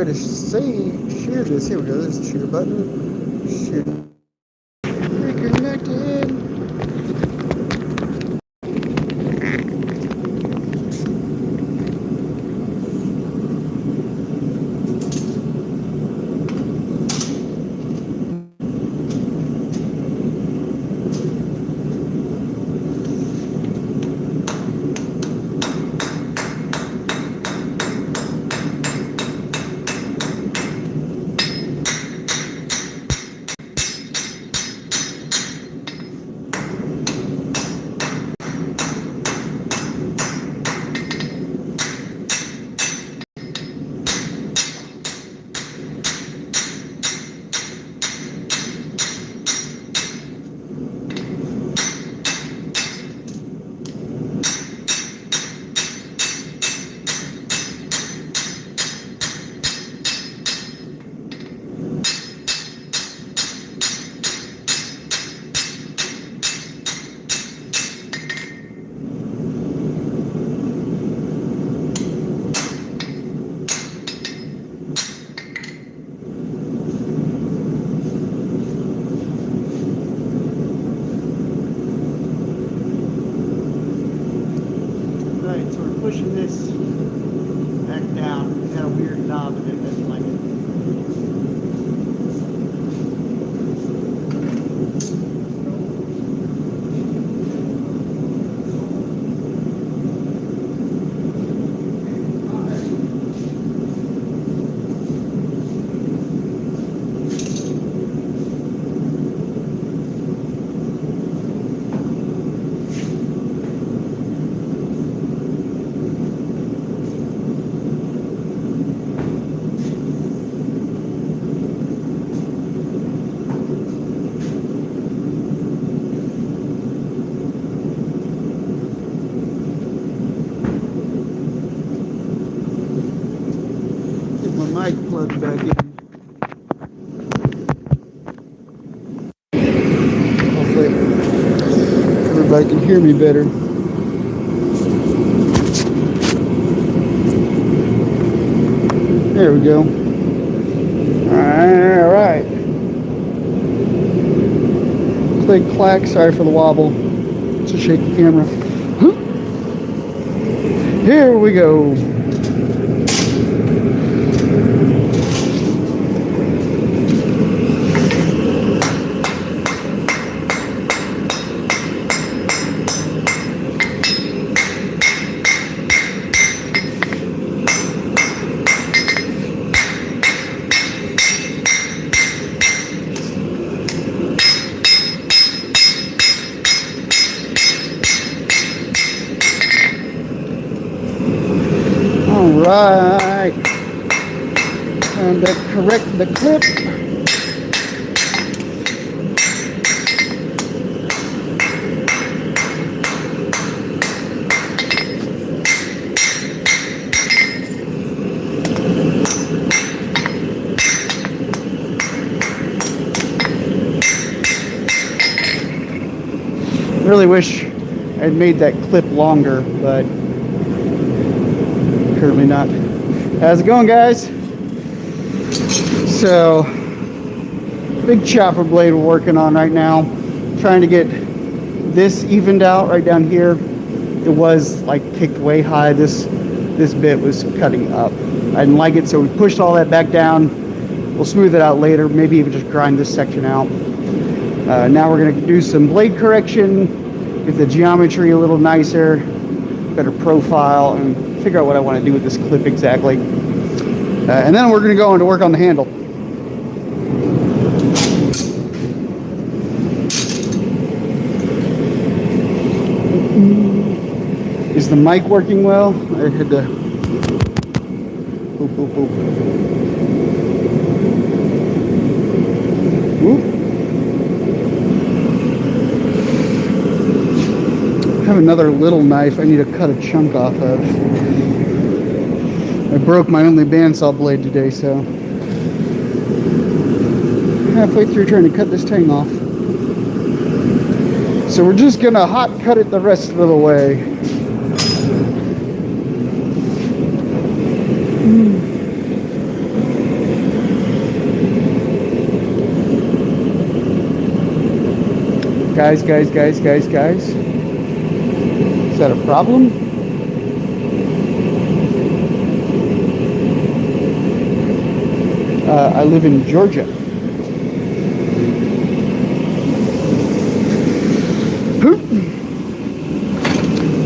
way to shear this. Here we go. There's the shear button. Shear. Reconnected. Pushing this back down. It's got a weird knob in it. Doesn't like it. Mic plugged back in. Hopefully everybody can hear me better. There we go. All right. Click, clack. Sorry for the wobble. It's a shaky camera. Here we go. Right, and correct the clip. Really wish I'd made that clip longer, but currently not. How's it going, guys? So, big chopper blade we're working on right now. Trying to get this evened out right down here. It was like kicked way high. This bit was cutting up. I didn't like it, so we pushed all that back down. We'll smooth it out later. Maybe even just grind this section out. Now we're going to do some blade correction, get the geometry a little nicer, better profile, and figure out what I want to do with this clip exactly. And then we're going to go on to work on the handle. Is the mic working well? I had to boop, boop, boop. Whoop. I have another little knife I need to cut a chunk off of. I broke my only bandsaw blade today, so halfway through trying to cut this tang off. So we're just gonna hot cut it the rest of the way. Guys. Is that a problem? I live in Georgia.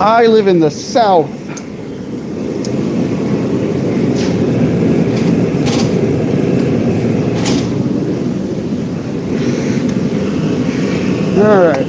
I live in the South. All right.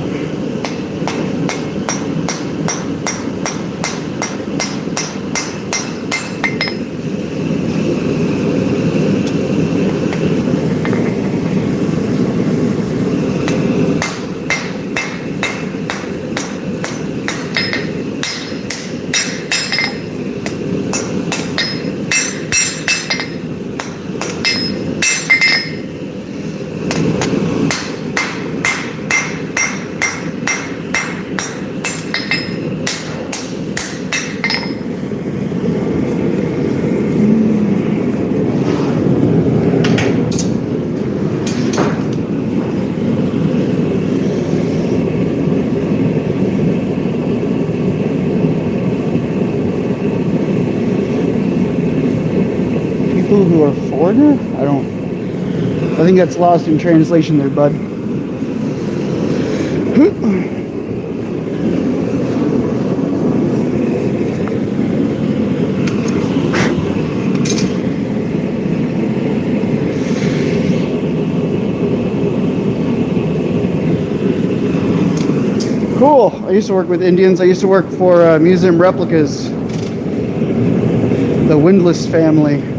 Who are foreigner? I think that's lost in translation there, bud. Cool. I used to work with Indians. I used to work for Museum Replicas, the Windlass family.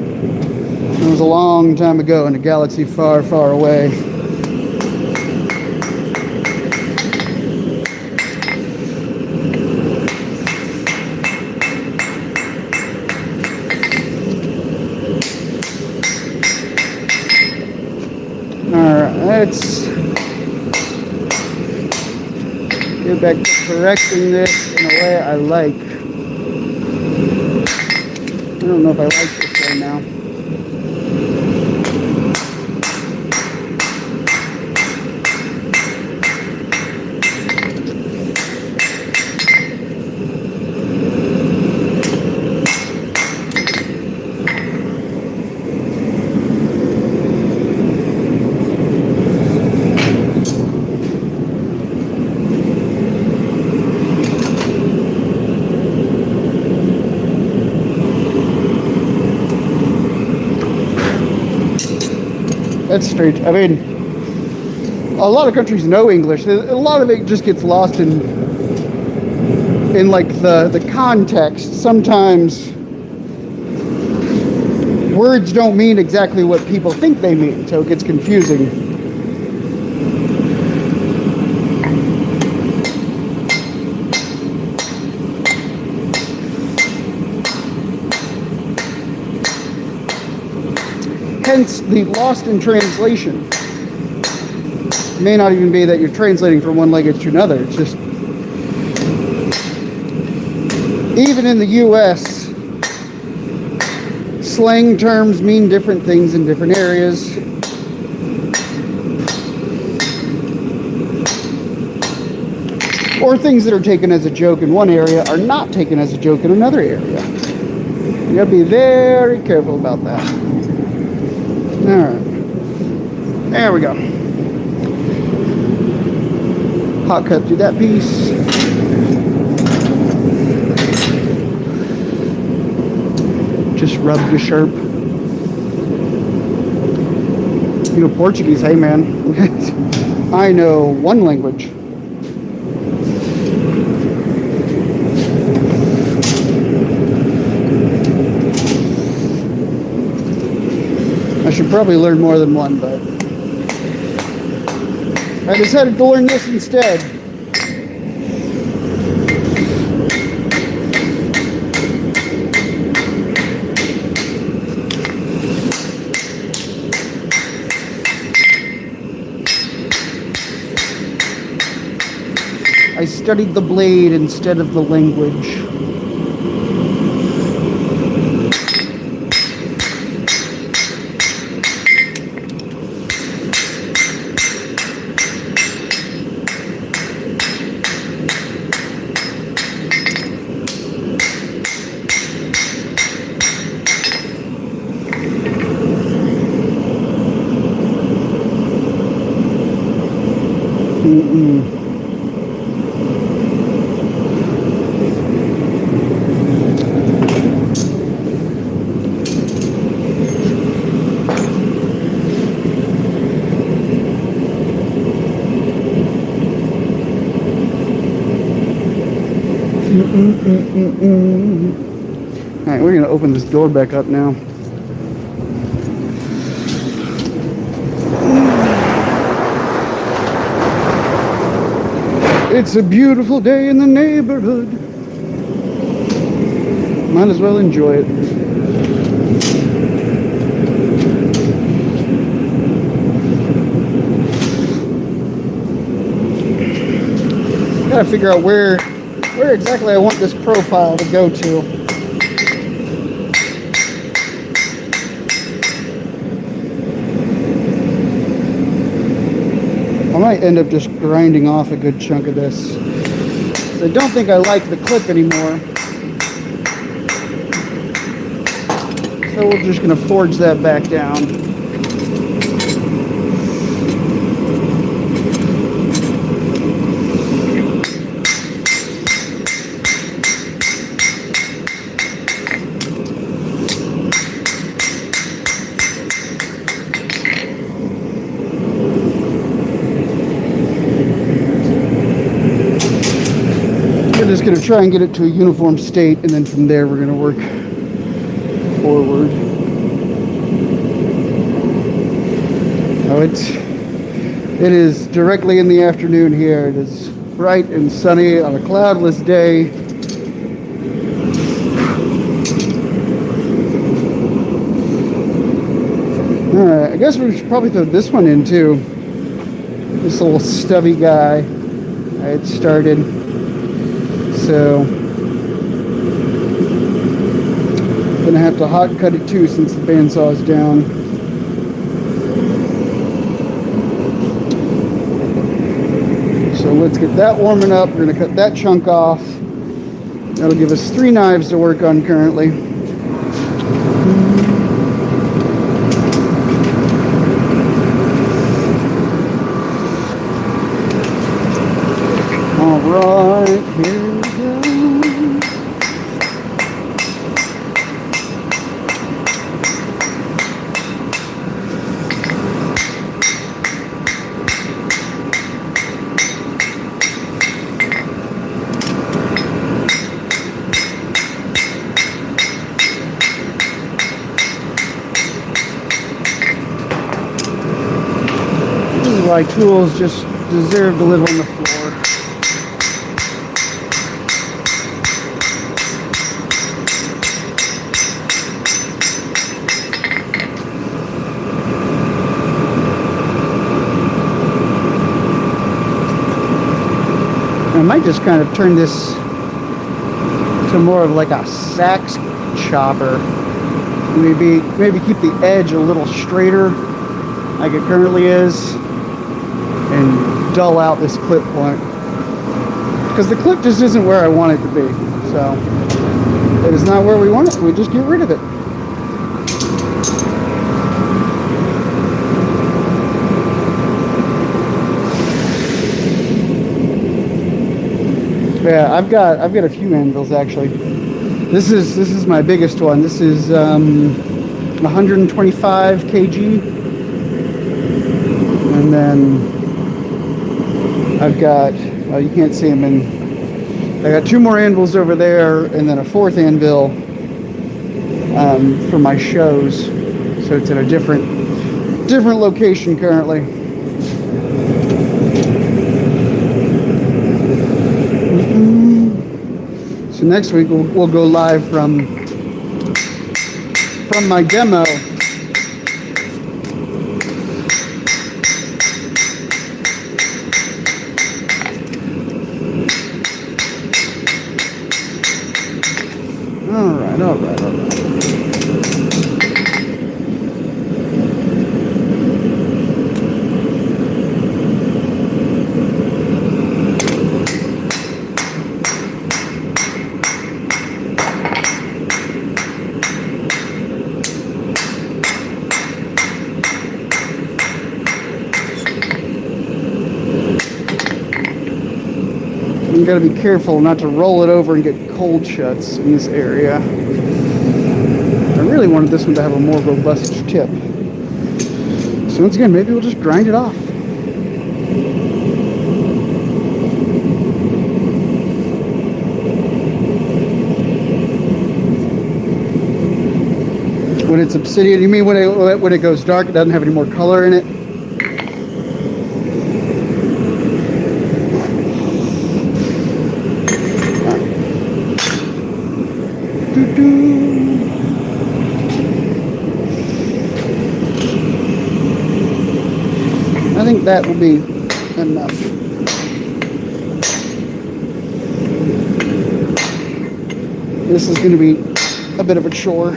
It was a long time ago in a galaxy far, far away. Alright, let's get back to correcting this in a way I like. I don't know if I like this right now. That's strange. I mean, a lot of countries know English. A lot of it just gets lost in like the context. Sometimes words don't mean exactly what people think they mean, so it gets confusing. Hence the lost in translation. It may not even be that you're translating from one language to another. It's just, even in the US, slang terms mean different things in different areas. Or things that are taken as a joke in one area are not taken as a joke in another area. You gotta be very careful about that. Alright. There we go. Hot cut through that piece. Just rub the sharp. You know Portuguese, hey man. I know one language. I should probably learn more than one, but I decided to learn this instead. I studied the blade instead of the language. Alright, we're going to open this door back up now. It's a beautiful day in the neighborhood. Might as well enjoy it. Gotta figure out where exactly I want this profile to go to. I might end up just grinding off a good chunk of this. I don't think I like the clip anymore. So we're just going to forge that back down. Just going to try and get it to a uniform state, and then from there we're going to work forward. Oh, it is directly in the afternoon here. It is bright and sunny on a cloudless day. Alright, I guess we should probably throw this one in too. This little stubby guy I had started. So, gonna have to hot cut it too since the bandsaw is down. So let's get that warming up. We're gonna cut that chunk off. That'll give us 3 knives to work on currently. All right, here. Why tools just deserve to live on the floor. I might just kind of turn this to more of like a sax chopper. Maybe keep the edge a little straighter like it currently is, and dull out this clip point, because the clip just isn't where I want it to be. So it is not where we want it, so we just get rid of it. Yeah, I've got a few anvils actually. This is my biggest one. This is 125 kg, and then I've got, well, you can't see them, I got 2 more anvils over there, and then a 4th anvil for my shows. So it's in a different location currently. So next week we'll go live from my demo. All right. got to be careful not to roll it over and get cold shuts in this area. I really wanted this one to have a more robust tip. So once again, maybe we'll just grind it off. When it's obsidian, you mean when it goes dark, it doesn't have any more color in it? I think that will be enough. This is going to be a bit of a chore.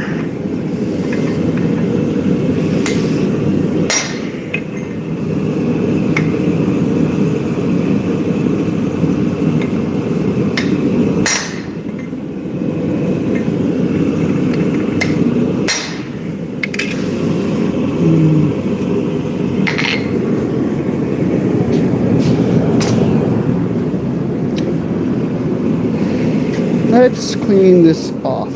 Let's clean this off.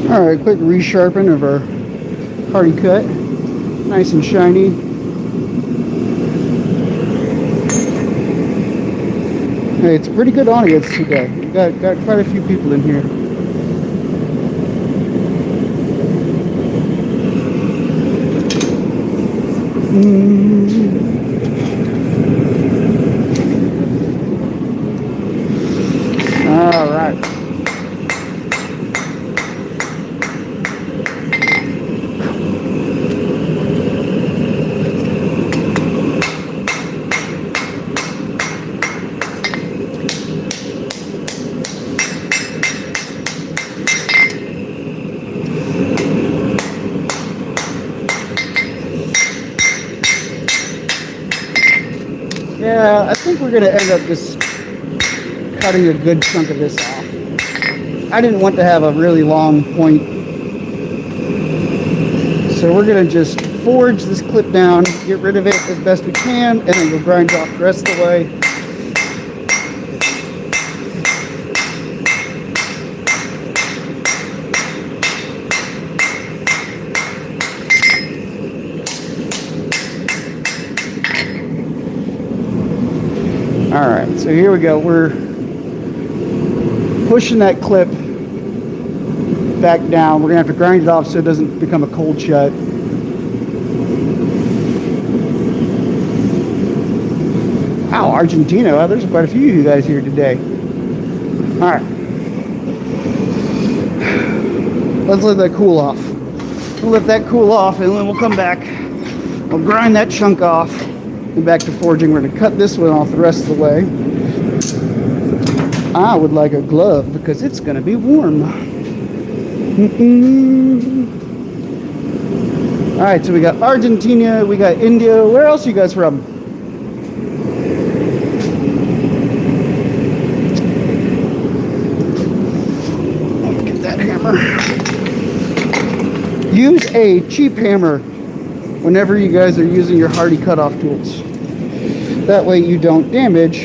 Alright, quick resharpen of our hardy cut. Nice and shiny. Hey, it's pretty good audience today. We got quite a few people in here. Alright. Yeah, I think we're going to end up just cutting a good chunk of this off. I didn't want to have a really long point. So we're going to just forge this clip down, get rid of it as best we can, and then we'll grind off the rest of the way. Alright, so here we go. We're pushing that clip back down. We're going to have to grind it off so it doesn't become a cold shut. Wow, Argentina. Wow, there's quite a few of you guys here today. Alright. Let's let that cool off. We'll let that cool off and then we'll come back. We'll grind that chunk off. And back to forging. We're going to cut this one off the rest of the way. I would like a glove because it's going to be warm. Alright, so we got Argentina, we got India. Where else are you guys from? Let's get that hammer. Use a cheap hammer whenever you guys are using your hardy cutoff tools. That way you don't damage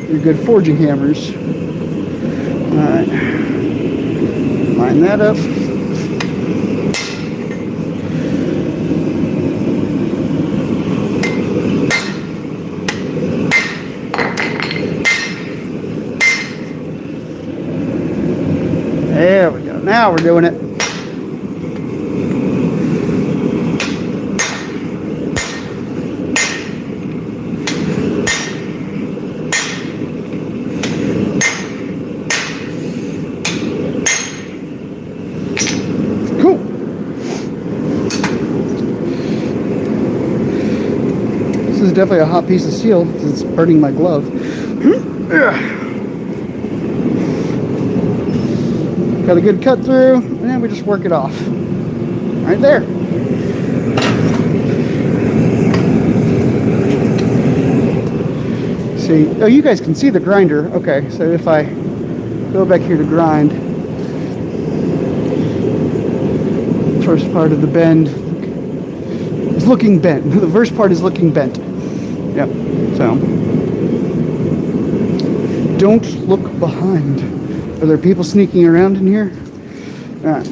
your good forging hammers. Alright. Line that up. There we go. Now we're doing it. Cool. This is definitely a hot piece of steel. It's burning my glove. Got a good cut through, and then we just work it off. Right there. See, oh, you guys can see the grinder. Okay, so if I go back here to grind, first part of the bend is looking bent. The first part is looking bent. Yep, so don't look behind. Are there people sneaking around in here? All right.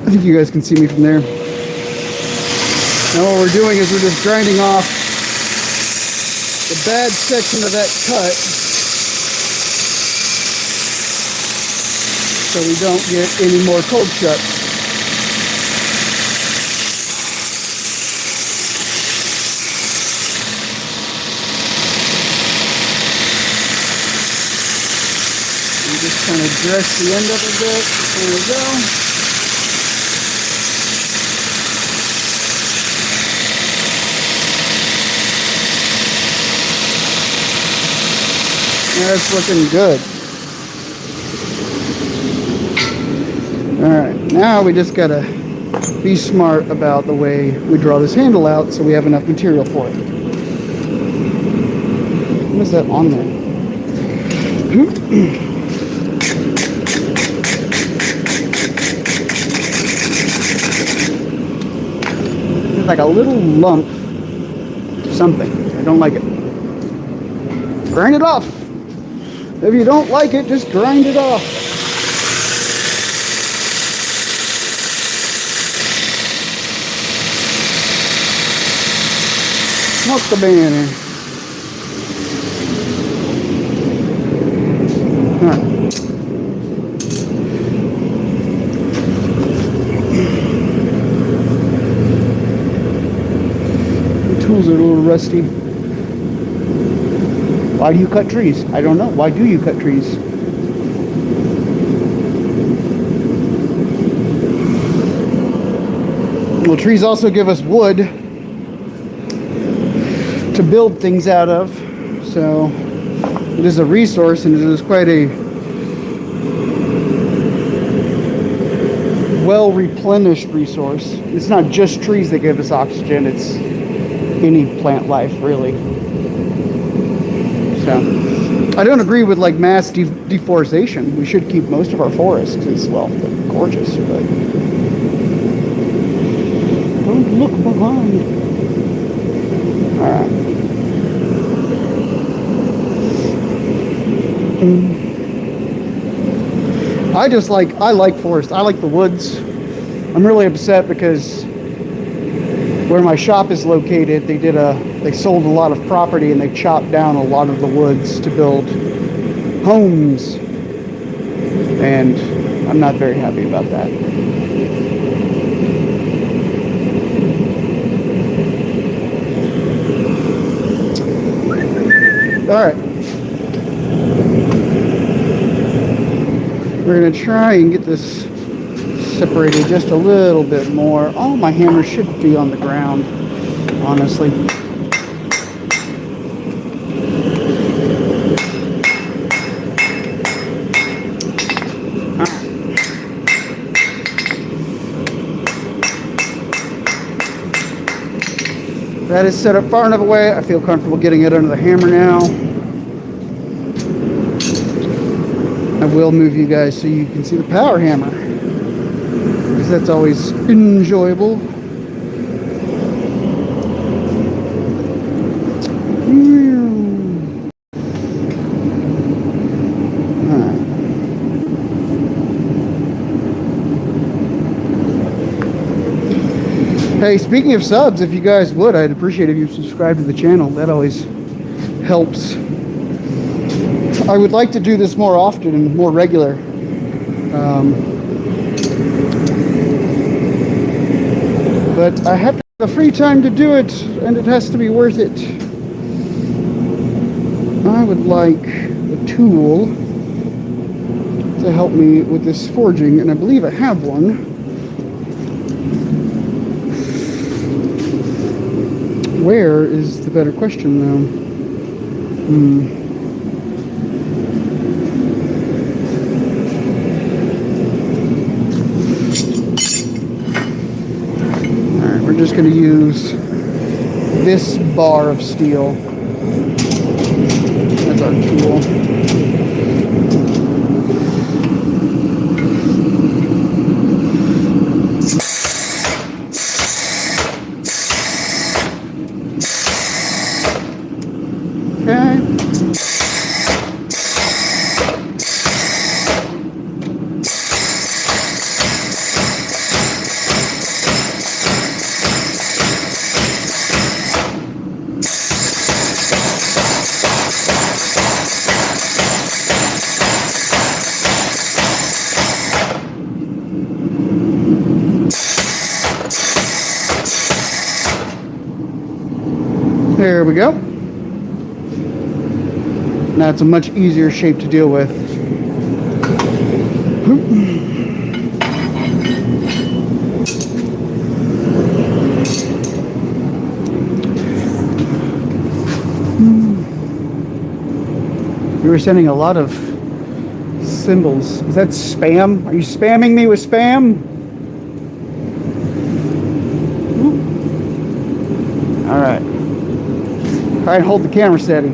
I think you guys can see me from there. Now what we're doing is we're just grinding off the bad section of that cut so we don't get any more cold shuts. We just kind of dress the end up a bit. There we go. That's looking good. Alright, now we just gotta be smart about the way we draw this handle out so we have enough material for it. What is that on there? It's like a little lump of something. I don't like it. Grind it off. If you don't like it, just grind it off. Molto bene. Alright. The tools are a little rusty. Why do you cut trees? I don't know. Why do you cut trees? Well, trees also give us wood to build things out of. So it is a resource, and it is quite a well replenished resource. It's not just trees that give us oxygen, it's any plant life, really. So, I don't agree with like mass deforestation. We should keep most of our forests as well. They're gorgeous, but don't look behind. All right. I like forest. I like the woods. I'm really upset because where my shop is located, they sold a lot of property and they chopped down a lot of the woods to build homes, and I'm not very happy about that. All right, we're gonna try and get this separated just a little bit more. Oh, my hammer should be on the ground, honestly. That is set up far enough away. I feel comfortable getting it under the hammer now. I will move you guys so you can see the power hammer, because that's always enjoyable. Hey, speaking of subs, if you guys would, I'd appreciate if you subscribe to the channel. That always helps. I would like to do this more often and more regular. But I have the free time to do it, and it has to be worth it. I would like a tool to help me with this forging, and I believe I have one. Where is the better question, though? Alright, we're just going to use this bar of steel. That's our tool. There we go. Now it's a much easier shape to deal with. You were sending a lot of symbols. Is that spam? Are you spamming me with spam? All right. Try and hold the camera steady.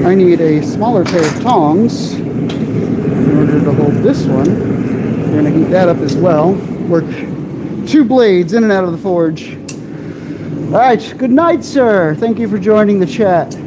I need a smaller pair of tongs in order to hold this one. We're going to heat that up as well. Work 2 blades in and out of the forge. All right. Good night, sir. Thank you for joining the chat.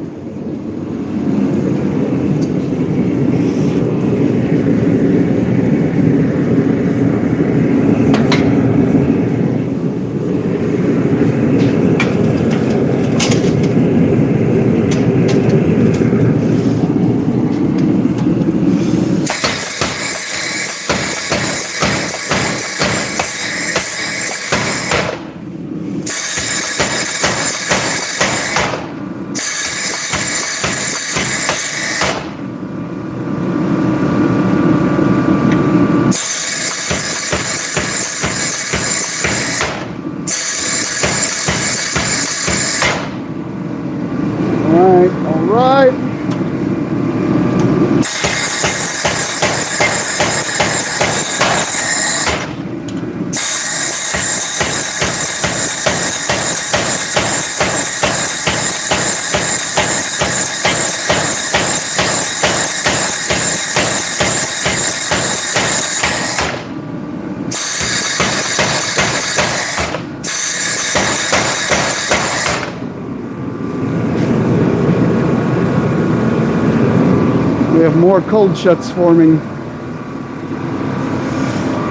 We have more cold shuts forming.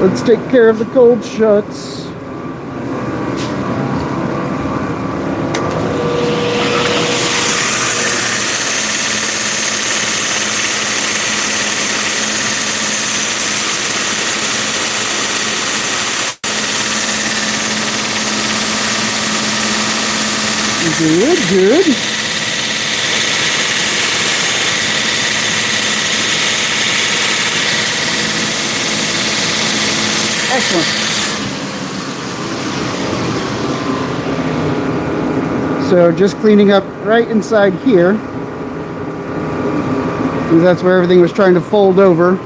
Let's take care of the cold shuts. Good, good. Excellent. So just cleaning up right inside here, because that's where everything was trying to fold over.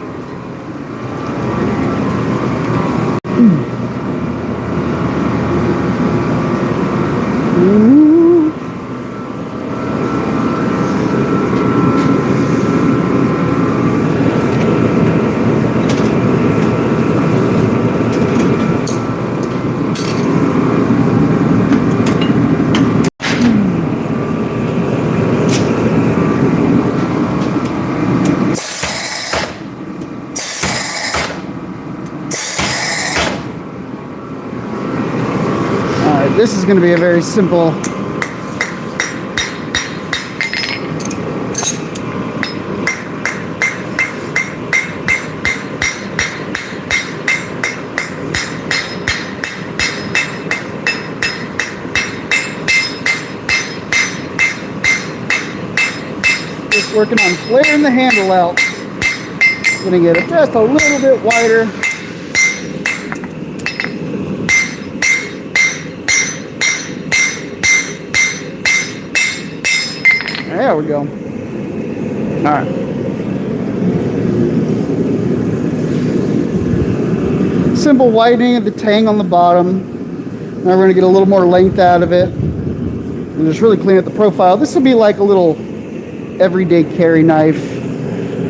This is going to be a very simple working on flaring the handle out. Gonna get it just a little bit wider. There we go. All right. Simple widening of the tang on the bottom. Now we're going to get a little more length out of it and just really clean up the profile. This will be like a little everyday carry knife,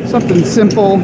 something simple.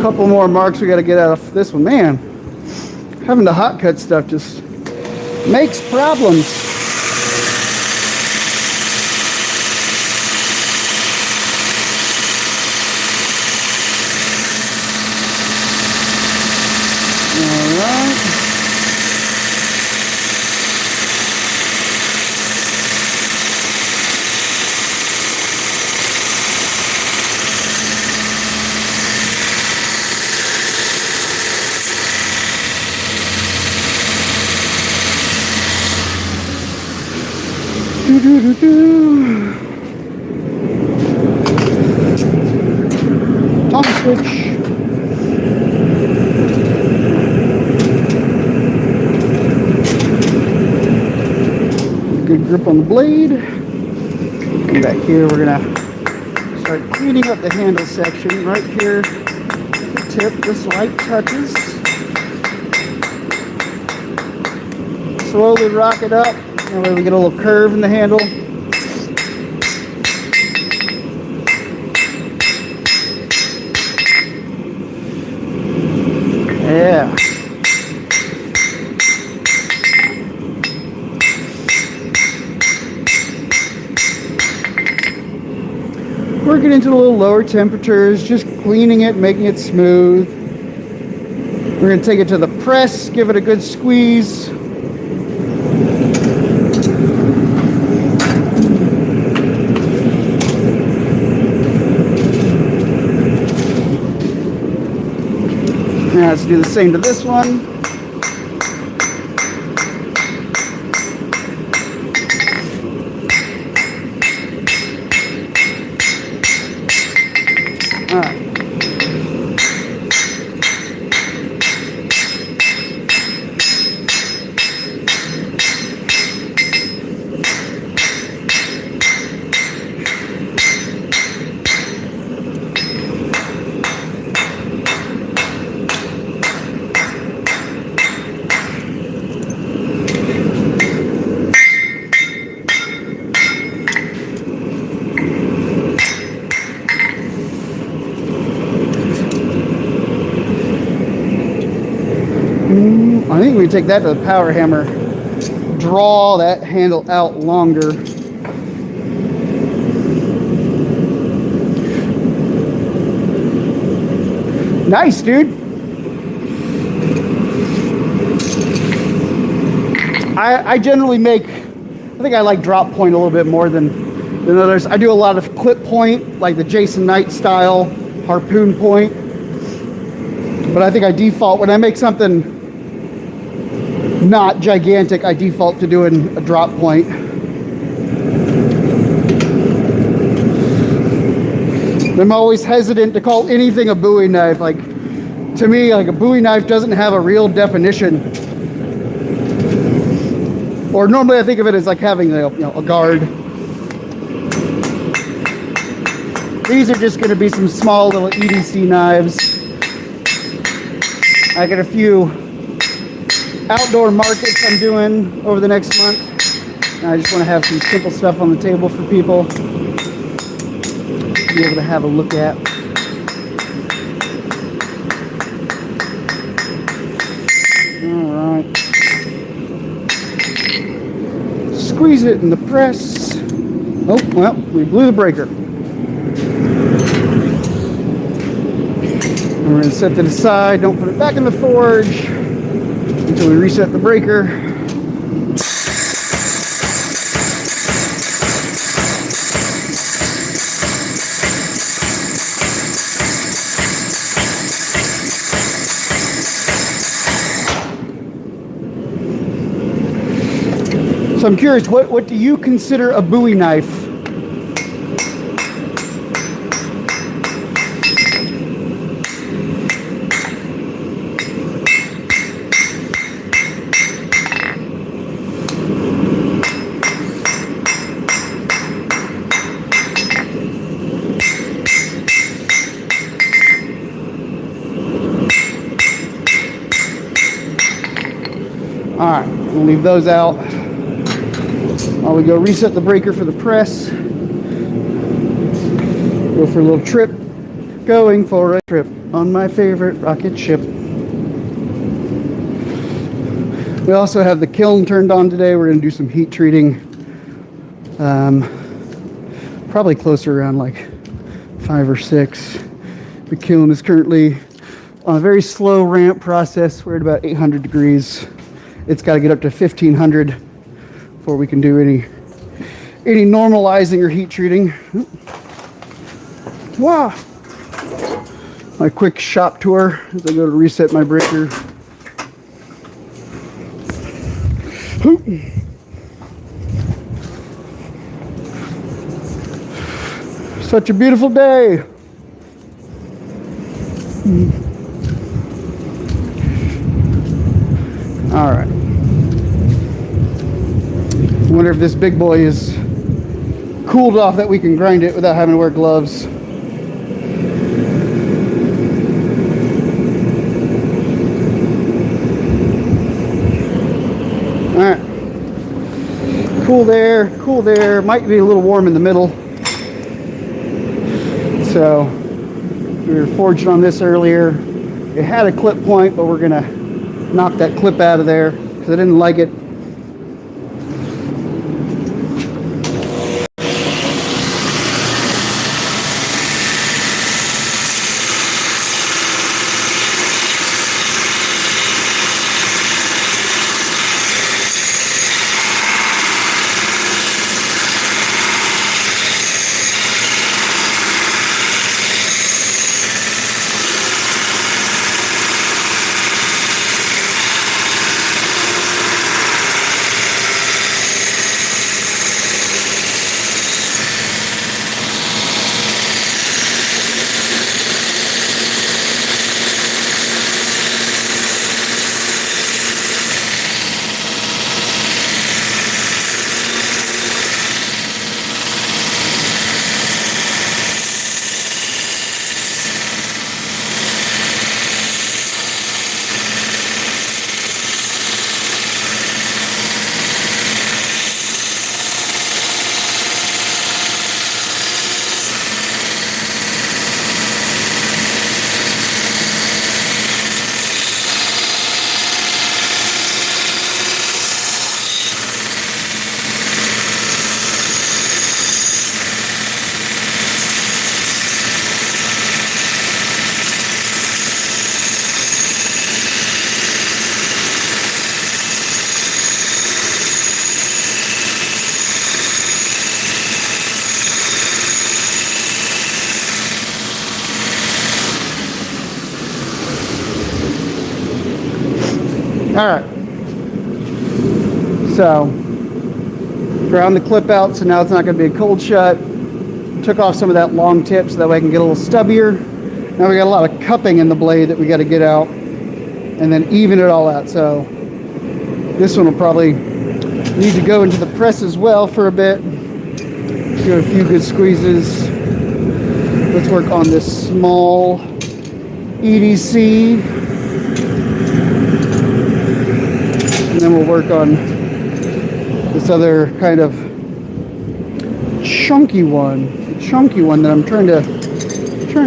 Couple more marks we got to get out of this one. Man, having to hot cut stuff just makes problems. All right. Toggle switch. Good grip on the blade. And back here, we're gonna start cleaning up the handle section right here. The tip, just light touches. Slowly rock it up. That way we get a little curve in the handle. Yeah. Working into a little lower temperatures, just cleaning it, making it smooth. We're going to take it to the press, give it a good squeeze. Now let's do the same to this one. All right. I think we take that to the power hammer, draw that handle out longer. Nice, dude. I generally make, I think I like drop point a little bit more than others. I do a lot of clip point, like the Jason Knight style, harpoon point. But I think I default, when I make something not gigantic, I default to doing a drop point. I'm always hesitant to call anything a Bowie knife. Like, to me, like, a Bowie knife doesn't have a real definition. Or normally I think of it as like having a, a guard. These are just going to be some small little EDC knives. I got a few outdoor markets I'm doing over the next month. And I just want to have some simple stuff on the table for people to be able to have a look at. All right. Squeeze it in the press. Oh, well, we blew the breaker. And we're going to set that aside. Don't put it back in the forge until we reset the breaker. So I'm curious, what do you consider a Bowie knife? All right, we'll leave those out. While we go reset the breaker for the press. Go for a little trip. Going for a trip on my favorite rocket ship. We also have the kiln turned on today. We're going to do some heat treating. Probably closer around like 5 or 6. The kiln is currently on a very slow ramp process. We're at about 800 degrees. It's got to get up to 1500 before we can do any normalizing or heat treating. Wow! My quick shop tour as I go to reset my breaker. Such a beautiful day. All right. I wonder if this big boy is cooled off that we can grind it without having to wear gloves. All right. Cool there, cool there. Might be a little warm in the middle. So we were forging on this earlier. It had a clip point, but we're gonna knock that clip out of there because I didn't like it. All right, so ground the clip out so now it's not going to be a cold shut. Took off some of that long tip so that way I can get a little stubbier. Now we got a lot of cupping in the blade that we got to get out and then even it all out. So this one will probably Need to go into the press as well for a bit. Do a few good squeezes. Let's work on this small EDC. And then we'll work on this other kind of chunky one. The chunky one that I'm trying to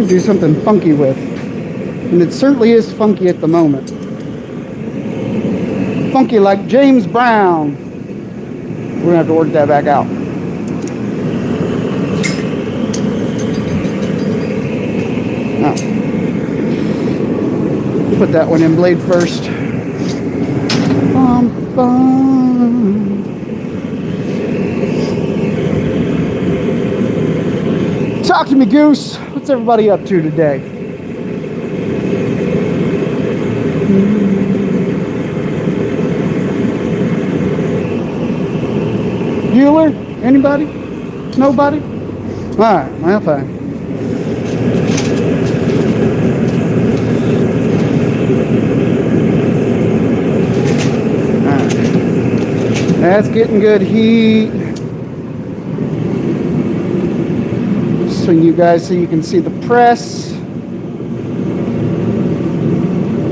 do something funky with. And it certainly is funky at the moment. Funky like James Brown. We're gonna have to work that back out. Now, put that one in blade first. Bum, bum. Talk to me, Goose. What's everybody up to today? Bueller? Anybody? Nobody? Alright, well, fine. Alright. That's getting good heat. Swing you guys so you can see the press.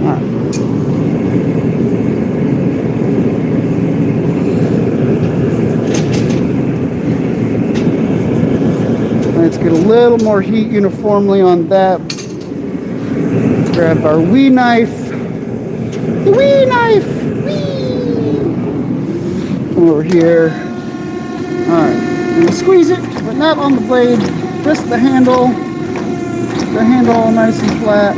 Alright. Let's get a little more heat uniformly on that. Grab our wee knife. The wee knife! Wee! Come over here. Alright. I'm going to squeeze it. Put that on the blade. Press the handle. The handle all nice and flat.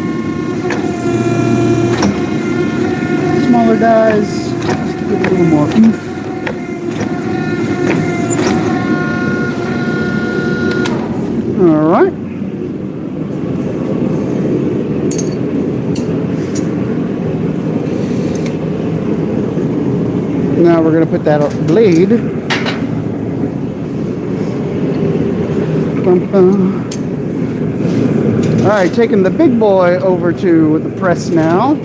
Smaller dies. Just to give it a little more oomph. Alright. Now we're going to put that on the blade. Alright, taking the big boy over to the press now.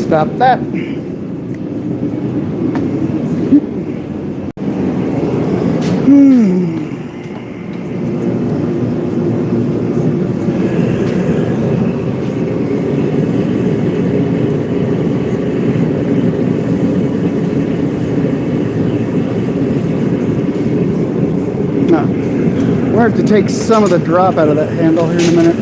Stop that. Now, we'll have to take some of the drop out of that handle here in a minute.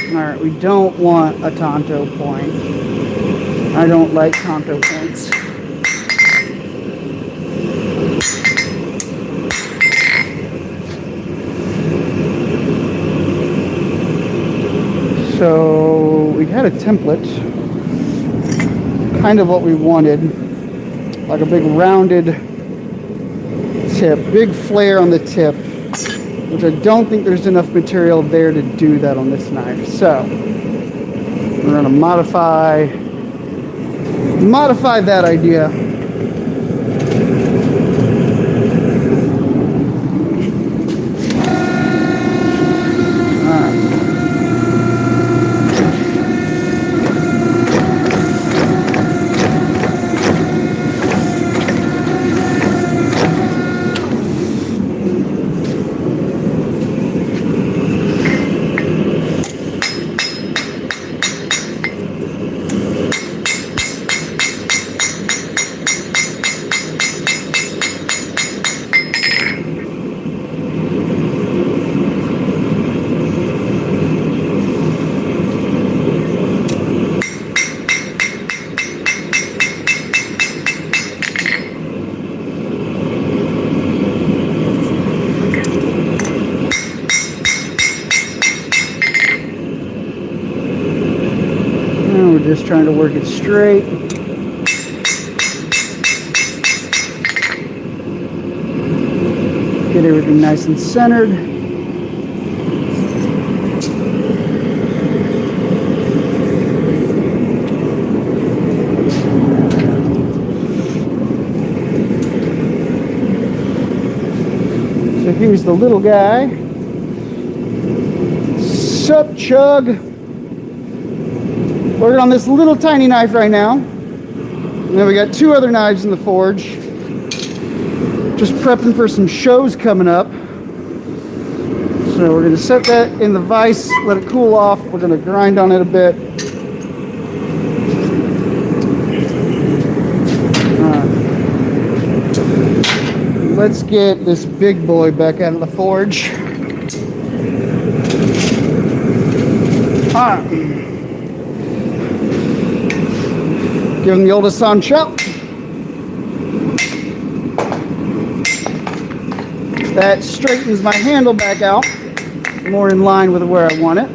Alright, we don't want a Tanto point. I don't like Tanto points. So we had a template, kind of what we wanted, like a big rounded tip, big flare on the tip, which I don't think there's enough material there to do that on this knife. So we're going to modify that idea. just trying to work it straight. Get everything nice and centered. So here's the little guy. Sup, Chug? Working on this little tiny knife right now. And then we got 2 other knives in the forge. Just prepping for some shows coming up. So we're going to set that in the vise, let it cool off. We're going to grind on it a bit. Let's get this big boy back out of the forge. All right. Give him the old Hassan chop. That straightens my handle back out, more in line with where I want it.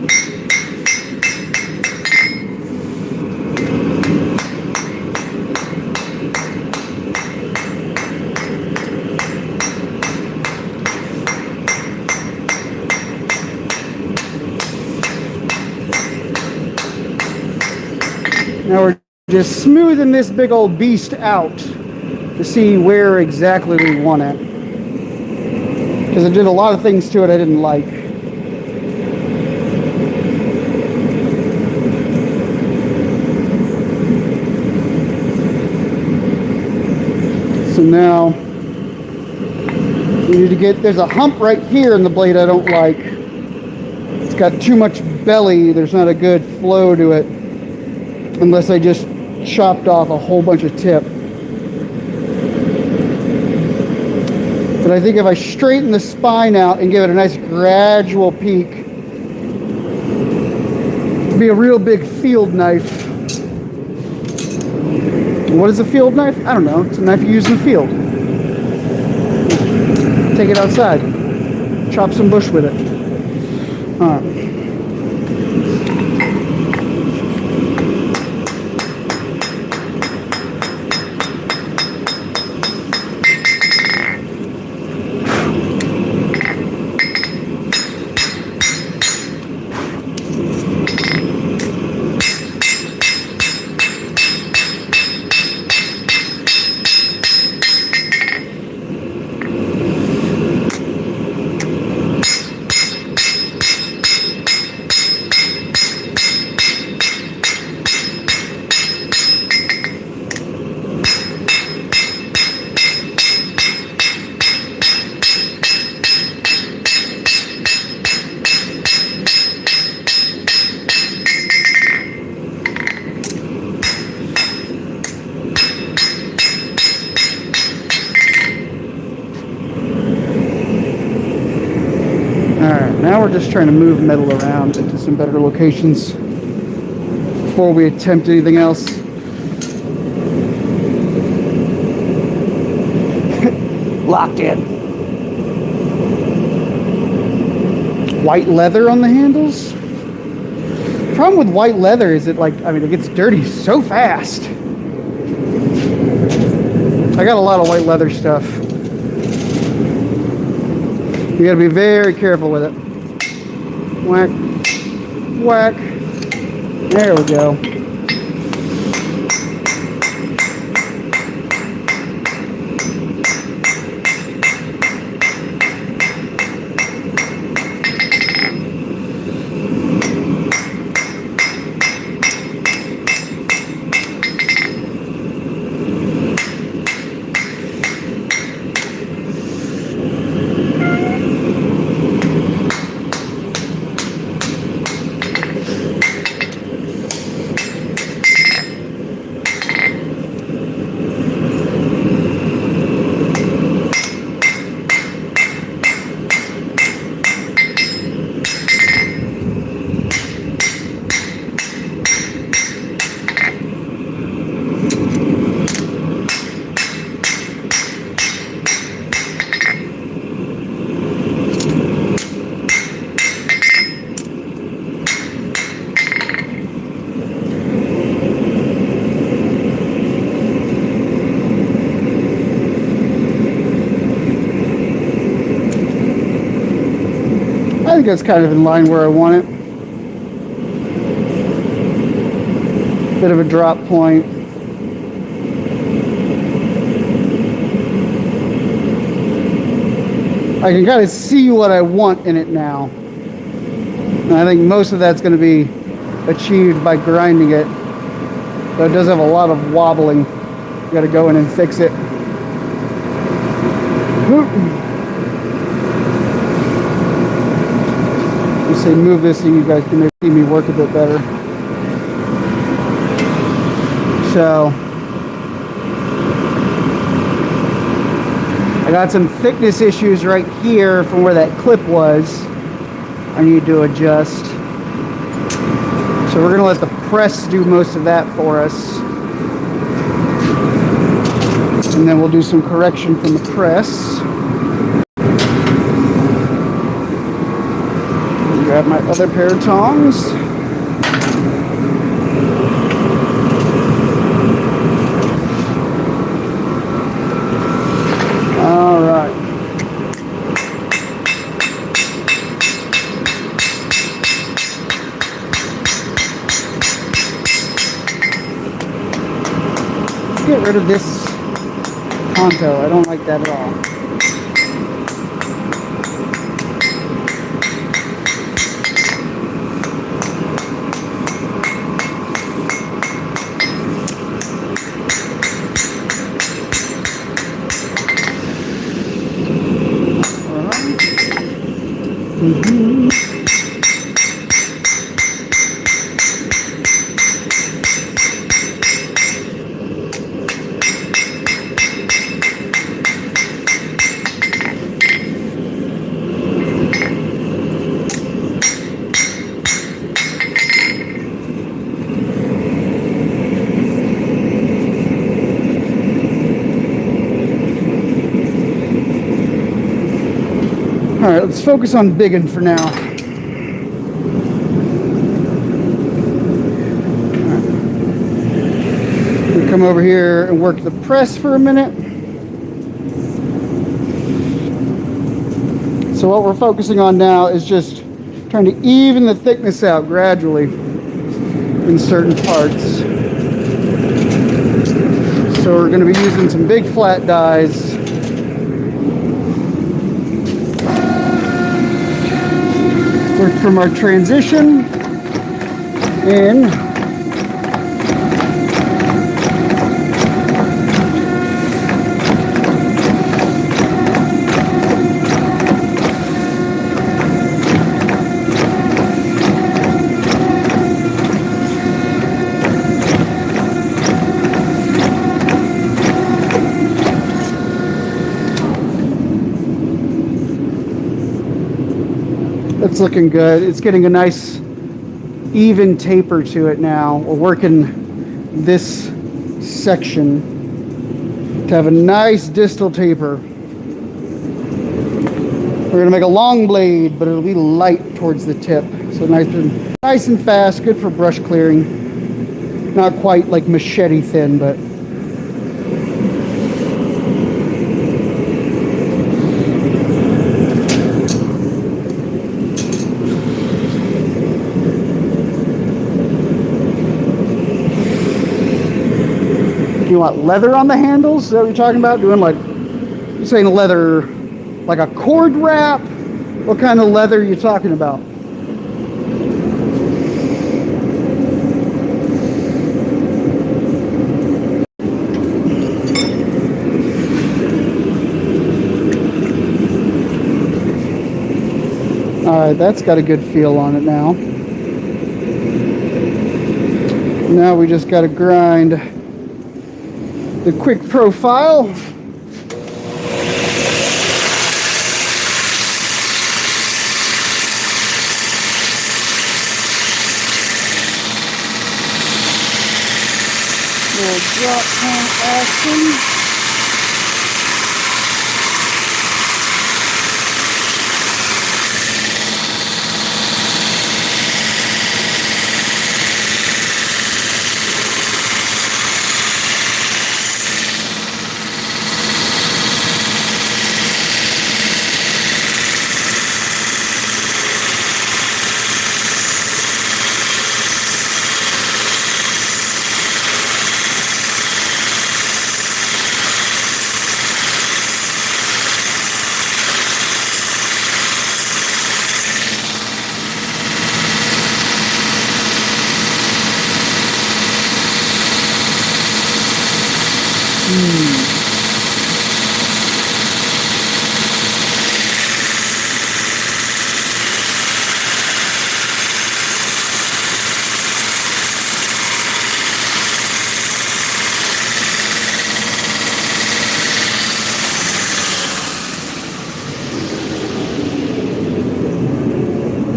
Now we're just smoothing this big old beast out to see where exactly we want it. Because I did a lot of things to it I didn't like. So now, we need to get, there's a hump right here in the blade I don't like. It's got too much belly, there's not a good flow to it. Unless I just chopped off a whole bunch of tip. But I think if I straighten the spine out and give it a nice gradual peak, it'll be a real big field knife. What is a field knife? I don't know. It's a knife you use in the field. Take it outside. Chop some bush with it. All right. Now we're just trying to move metal around into some better locations before we attempt anything else. Locked in. White leather on the handles. The problem with white leather is it it gets dirty so fast. I got a lot of white leather stuff. You gotta be very careful with it. Whack, whack. There we go. think that's kind of in line where I want it. Bit of a drop point. I can kind of see what I want in it now. And I think most of that's going to be achieved by grinding it. But it does have a lot of wobbling. You got to go in and fix it. Just say move this so you guys can see me work a bit better. So I got some thickness issues right here from where that clip was. I need to adjust. So we're gonna let the press do most of that for us. And then we'll do some correction from the press. Grab my other pair of tongs. All right. Get rid of this Tanto. I don't like that at all. All right, let's focus on biggin for now. We come over here and work the press for a minute. So what we're focusing on now is just trying to even the thickness out gradually in certain parts. So we're going to be using some big flat dies. Work from our transition in. It's looking good. It's getting a nice even taper to it now. We're working this section to have a nice distal taper. We're gonna make a long blade, but it'll be light towards the tip. So nice and fast, good for brush clearing. Not quite like machete thin, but you want leather on the handles? Is that what you're talking about? Doing like, you're saying leather, like a cord wrap? What kind of leather are you talking about? All right, that's got a good feel on it now. Now we just got to grind the quick profile. Little drop point action.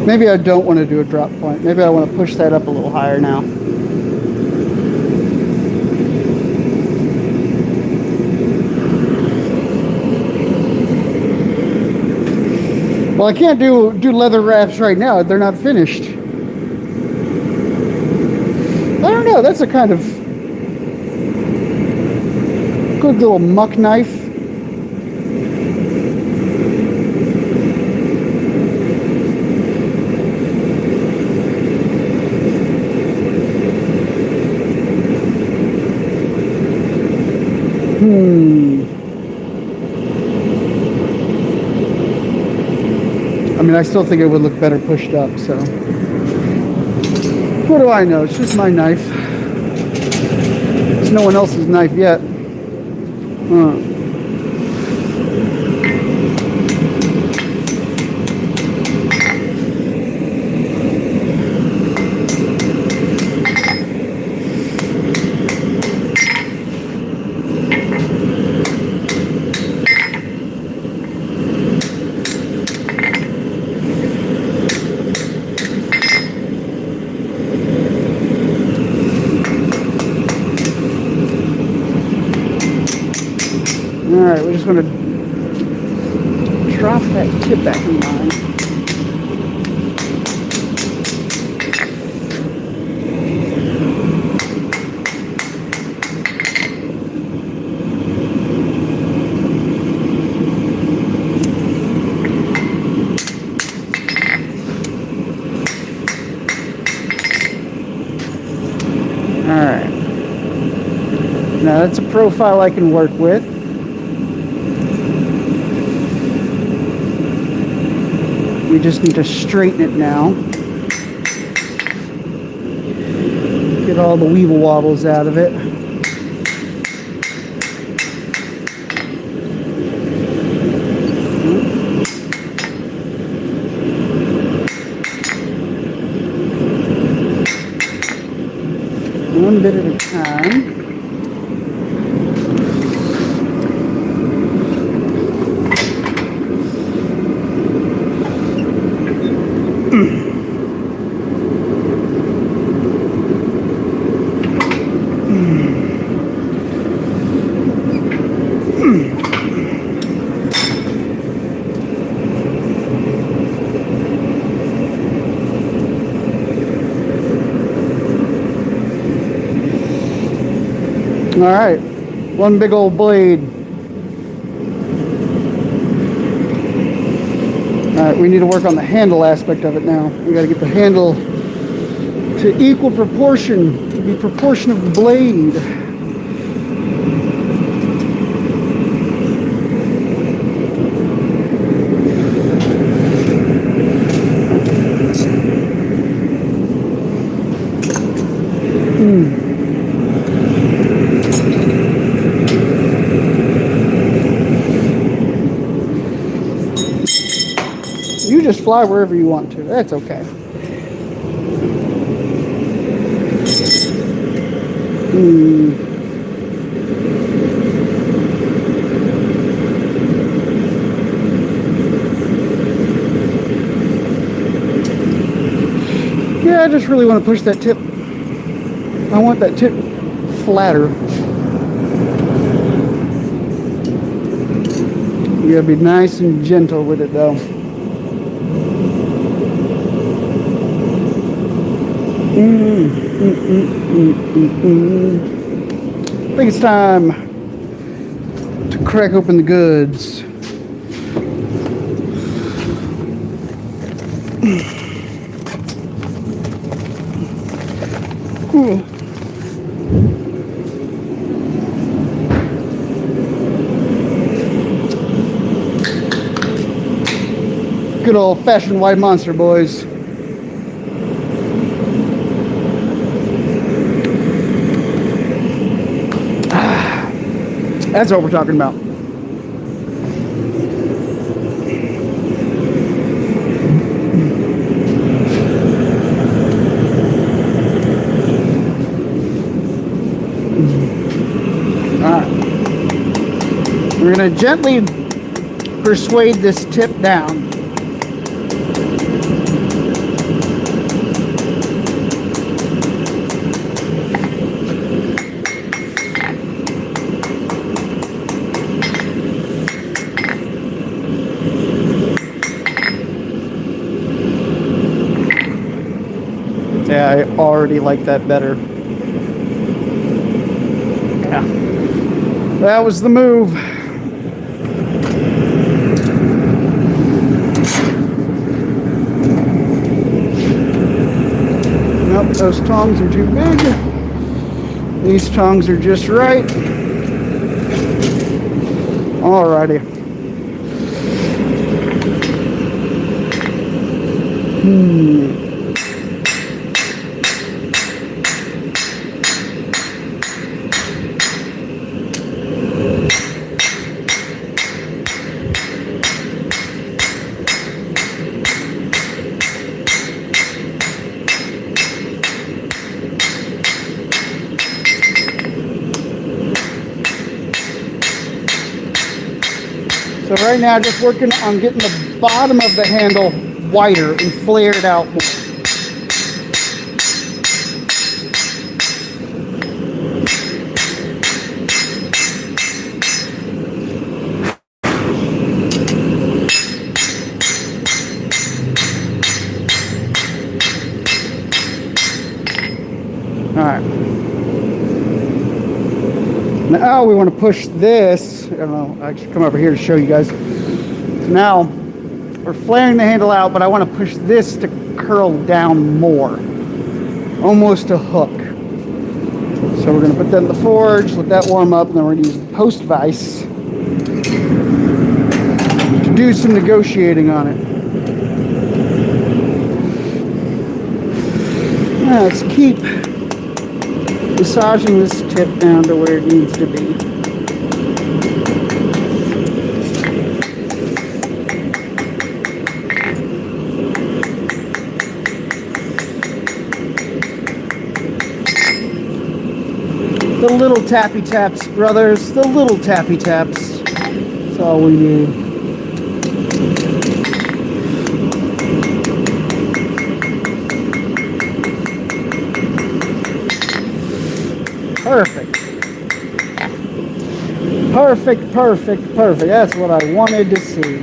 Maybe I don't want to do a drop point. Maybe I want to push that up a little higher now. Well, I can't do leather wraps right now. They're not finished. I don't know. That's a kind of good little muck knife. I mean, I still think it would look better pushed up, so. What do I know? It's just my knife. It's no one else's knife yet. Alright, we're just going to drop that tip back in line. Alright. Now that's a profile I can work with. We just need to straighten it now. Get all the weeble wobbles out of it. One bit at a time. All right, one big old blade. All right, we need to work on the handle aspect of it now. We got to get the handle to equal proportion, to be proportion of the blade. You just fly wherever you want to. That's okay. Yeah, I just really want to push that tip. I want that tip flatter. You gotta be nice and gentle with it though. I think it's time to crack open the goods. Cool. Good old-fashioned white monster, boys. That's what we're talking about. Alright. We're going to gently persuade this tip down. I already like that better. Yeah. That was the move. Nope, those tongs are too big. These tongs are just right. Alrighty. So right now, just working on getting the bottom of the handle wider and flared out more. Alright. Now we want to push this. I don't know, I should come over here to show you guys. So now we're flaring the handle out, but I want to push this to curl down more. Almost a hook. So we're going to put that in the forge, let that warm up, and then we're going to use the post vise to do some negotiating on it. Now let's keep massaging this tip down to where it needs to be. The little tappy taps, brothers, the little tappy taps. That's all we need. Perfect. Perfect, perfect, perfect. That's what I wanted to see.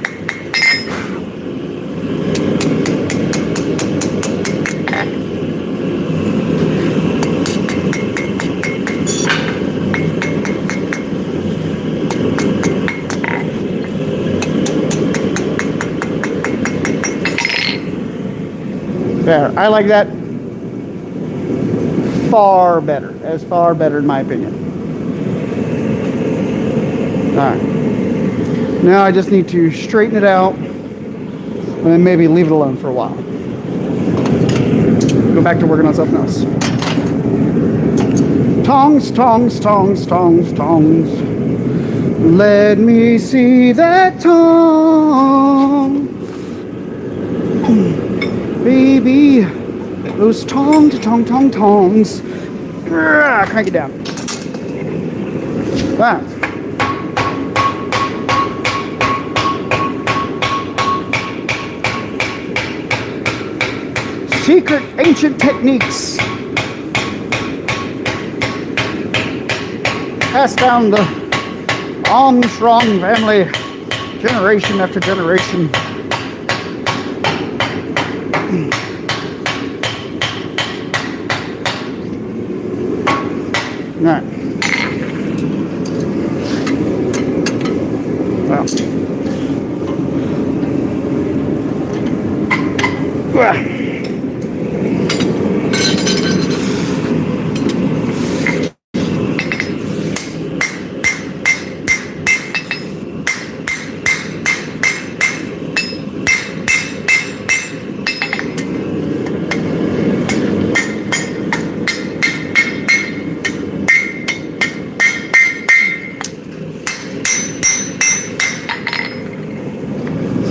There. I like that far better. That's far better in my opinion. Alright. Now I just need to straighten it out and then maybe leave it alone for a while. Go back to working on something else. Tongs, tongs, tongs, tongs, tongs. Let me see that tongue. Baby, those tongs. Crank it down. Wow. Secret ancient techniques. Passed down the Armstrong family, generation after generation. All right. Well.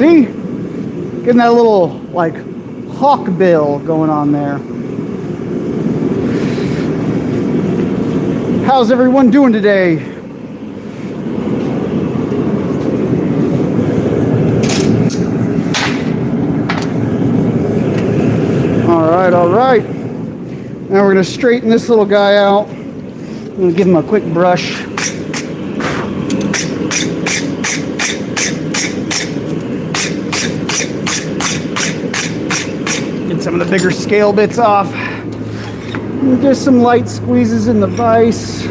See? Getting that little, like, hawk bill going on there. How's everyone doing today? All right. Now we're going to straighten this little guy out. I'm going to give him a quick brush. Get some of the bigger scale bits off. And just some light squeezes in the vise.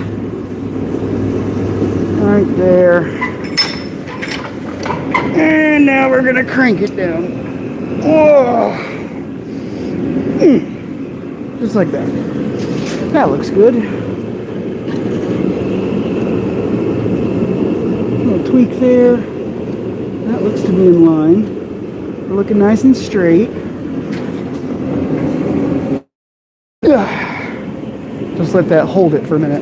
Right there. And now we're gonna crank it down. Whoa. Just like that. That looks good. Little tweak there. That looks to be in line. We're looking nice and straight. Just let that hold it for a minute.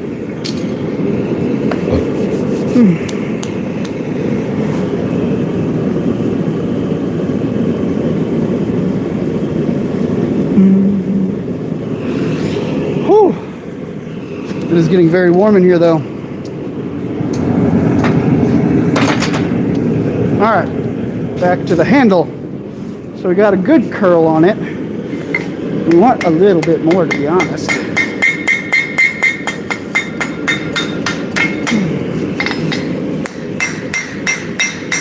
Whew. It is getting very warm in here though. Alright, back to the handle. So we got a good curl on it. We want a little bit more, to be honest.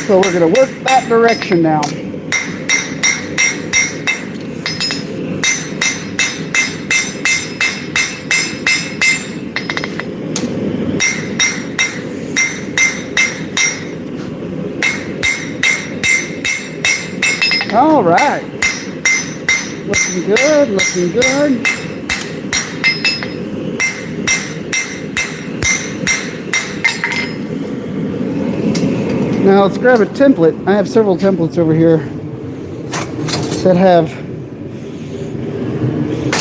So we're going to work that direction now. All right. Looking good, looking good. Now let's grab a template. I have several templates over here that have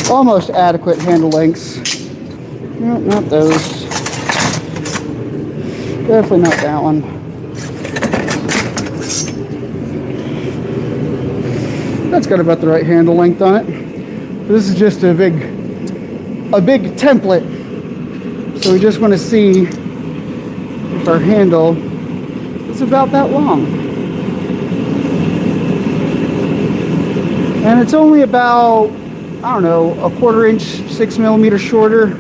almost adequate handle lengths. No, not those. Definitely not that one. That's got about the right handle length on it. This is just a big template. So we just want to see if our handle is about that long. And it's only about, I don't know, a 1/4 inch, 6 millimeters shorter.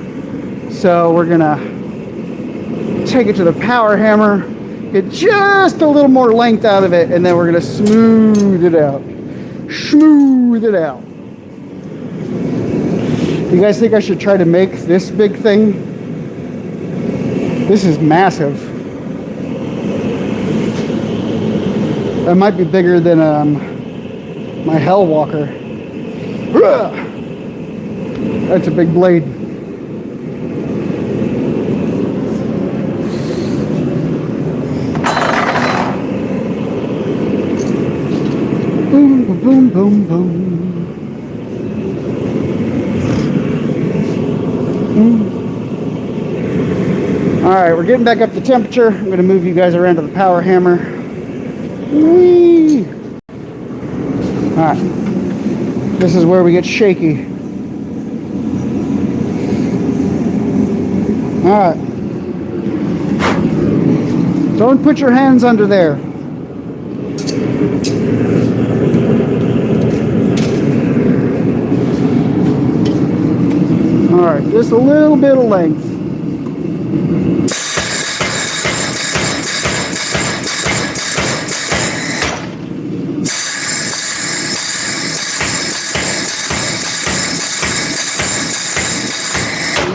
So we're gonna take it to the power hammer, get just a little more length out of it, and then we're gonna smooth it out. Smooth it out. You guys think I should try to make this big thing? This is massive. That might be bigger than my Hell Walker. That's a big blade. Boom, boom, boom, boom. All right, we're getting back up to temperature. I'm going to move you guys around to the power hammer. Whee! All right, this is where we get shaky. All right, don't put your hands under there. All right, just a little bit of length.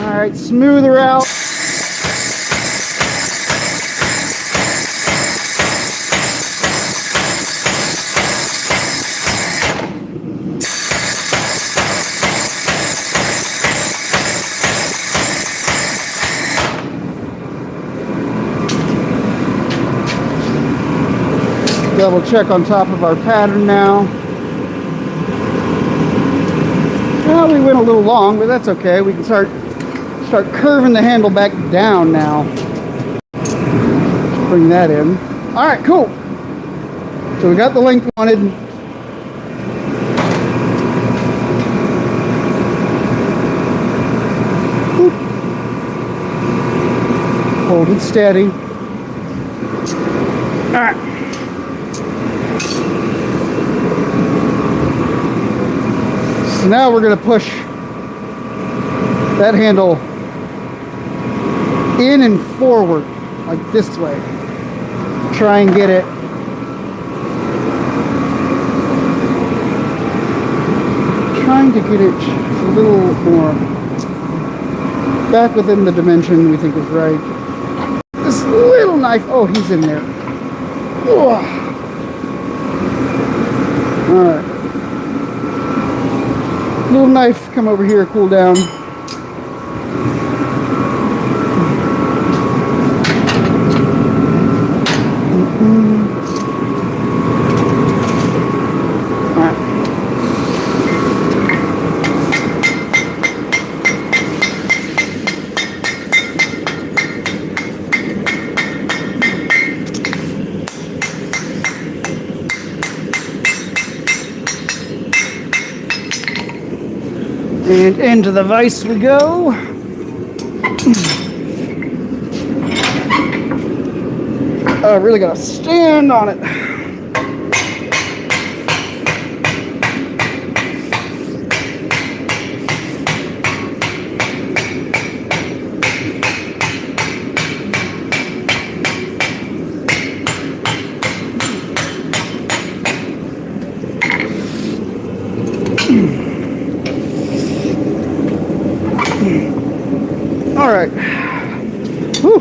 All right, smooth her out. Double check on top of our pattern now. Well, we went a little long, but that's okay. We can start curving the handle back down now. Bring that in. All right, cool. So we got the length we wanted. Boop. Hold it steady. All right. So now we're going to push that handle in and forward, like this way. Try and get it a little more back within the dimension we think is right. This little knife, oh, he's in there. Oh. All right. Little knife, come over here, cool down. And into the vise we go. I really gotta stand on it. All right. Whew.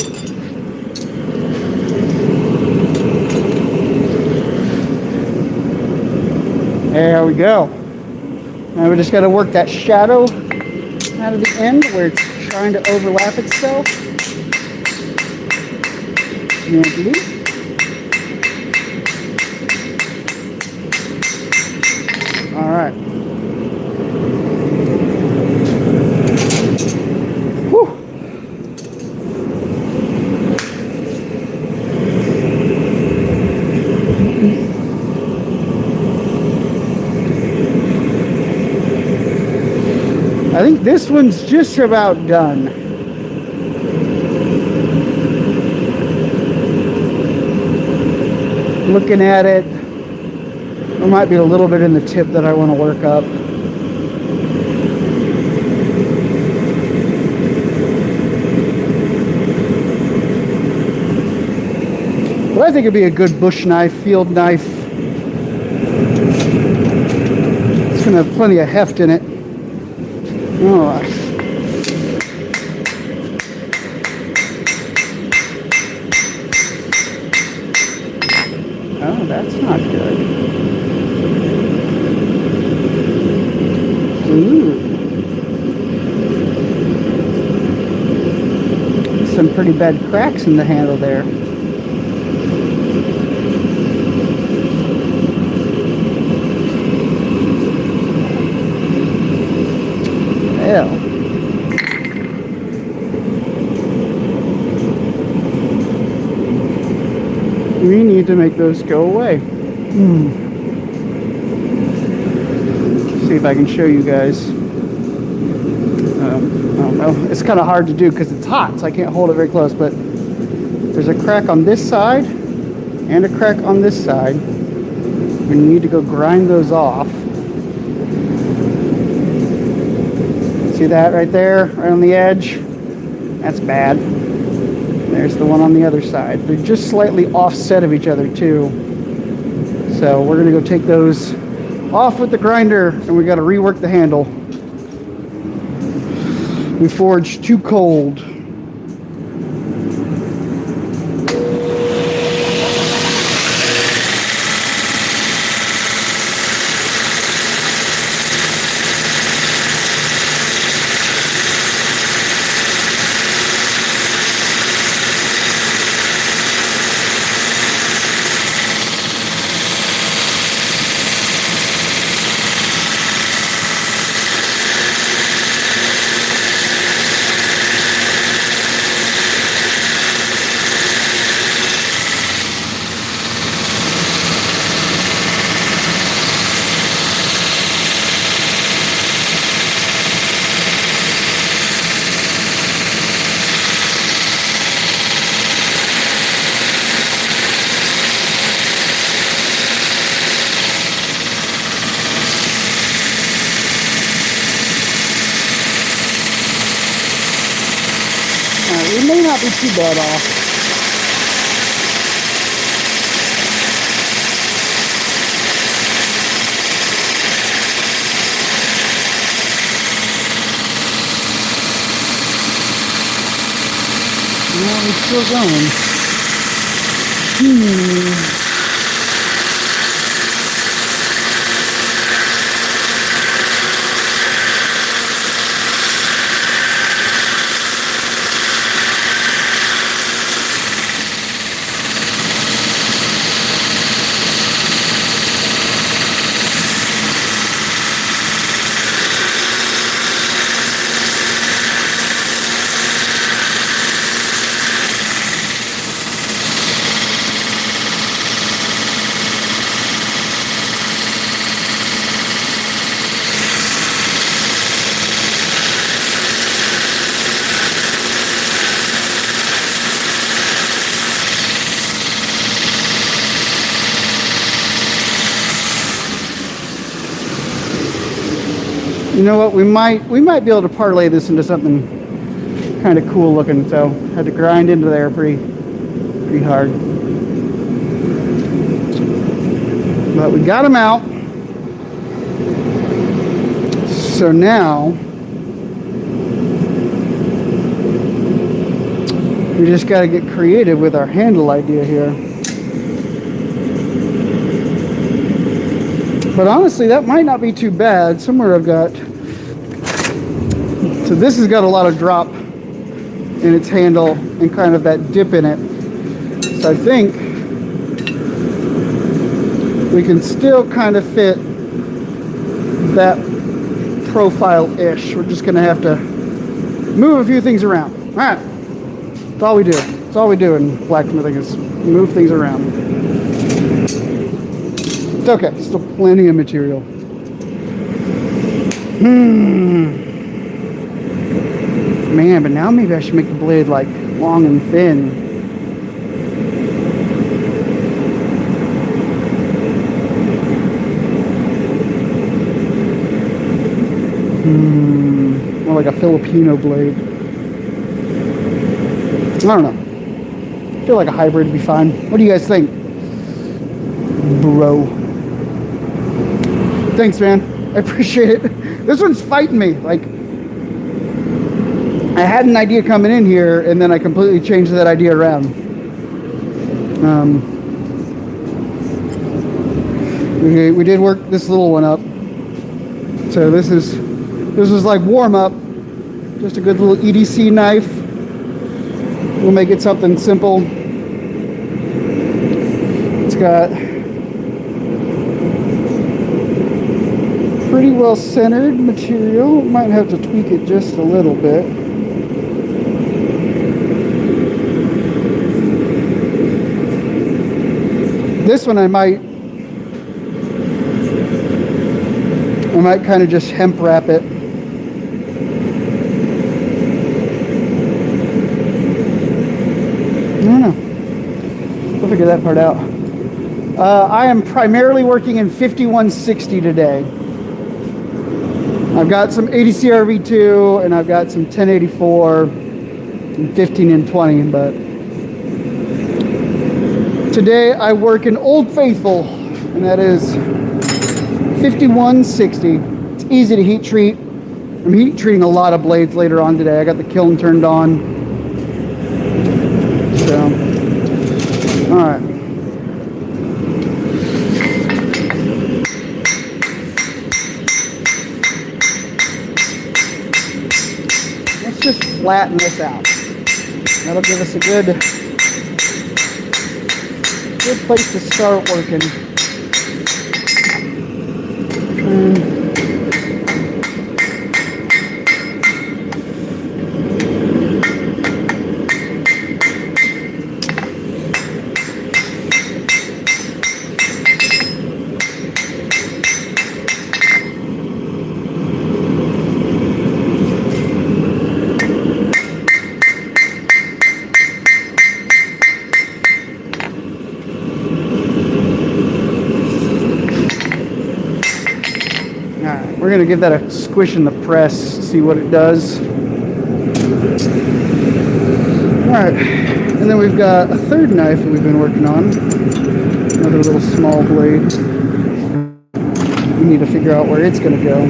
There we go. Now we just got to work that shadow out of the end where it's trying to overlap itself. Gently. All right. I think this one's just about done. Looking at it, there might be a little bit in the tip that I want to work up. But I think it'd be a good bush knife, field knife. It's going to have plenty of heft in it. Oh. Oh, that's not good. Ooh. Some pretty bad cracks in the handle there. We need to make those go away. See if I can show you guys. I don't know. It's kind of hard to do because it's hot, so I can't hold it very close, but there's a crack on this side and a crack on this side. We need to go grind those off. See that right there, right on the edge? That's bad. There's the one on the other side. They're just slightly offset of each other too. So we're gonna go take those off with the grinder and we gotta rework the handle. We forged too cold. It may not be too bad off. still going. You know what? We might be able to parlay this into something kind of cool looking. So had to grind into there pretty hard. But we got them out. So now we just got to get creative with our handle idea here. But honestly, that might not be too bad. Somewhere I've got, so this has got a lot of drop in its handle and kind of that dip in it. So I think we can still kind of fit that profile-ish. We're just gonna have to move a few things around. All right, that's all we do. That's all we do in blacksmithing is move things around. It's okay, still plenty of material. Man, but now maybe I should make the blade like long and thin. More like a Filipino blade. I don't know. I feel like a hybrid would be fine. What do you guys think? Bro. Thanks, man. I appreciate it. This one's fighting me. Like, I had an idea coming in here, and then I completely changed that idea around. We did work this little one up. So this was like warm up. Just a good little EDC knife. We'll make it something simple. It's got pretty well centered material. Might have to tweak it just a little bit. This one I might kind of just hemp wrap it. I don't know. We'll figure that part out. I am primarily working in 5160 today. I've got some ADCR V2 and I've got some 1084 and 15 and 20, but today I work in Old Faithful, and that is 5160. It's easy to heat treat. I'm heat treating a lot of blades later on today. I got the kiln turned on. So, all right. Let's just flatten this out. That'll give us a good place to start working. We're going to give that a squish in the press, see what it does. Alright, and then we've got a third knife that we've been working on. Another little small blade. We need to figure out where it's going to go.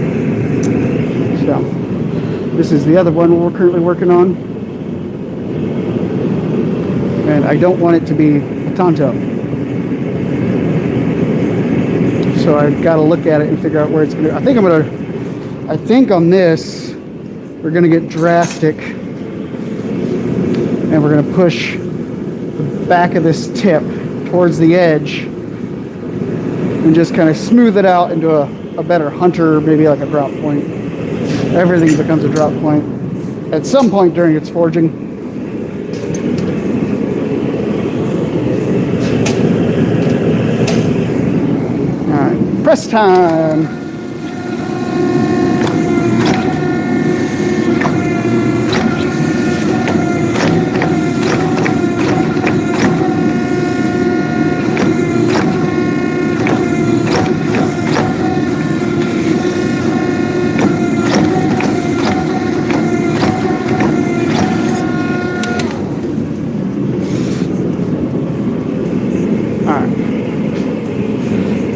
So, this is the other one we're currently working on. and I don't want it to be a Tanto. So I've got to look at it and figure out where it's going to. I think on this, we're going to get Drastic, and we're going to push the back of this tip towards the edge and just kind of smooth it out into a better hunter, maybe like a drop point. Everything becomes a drop point at some point during its forging. All right, press time.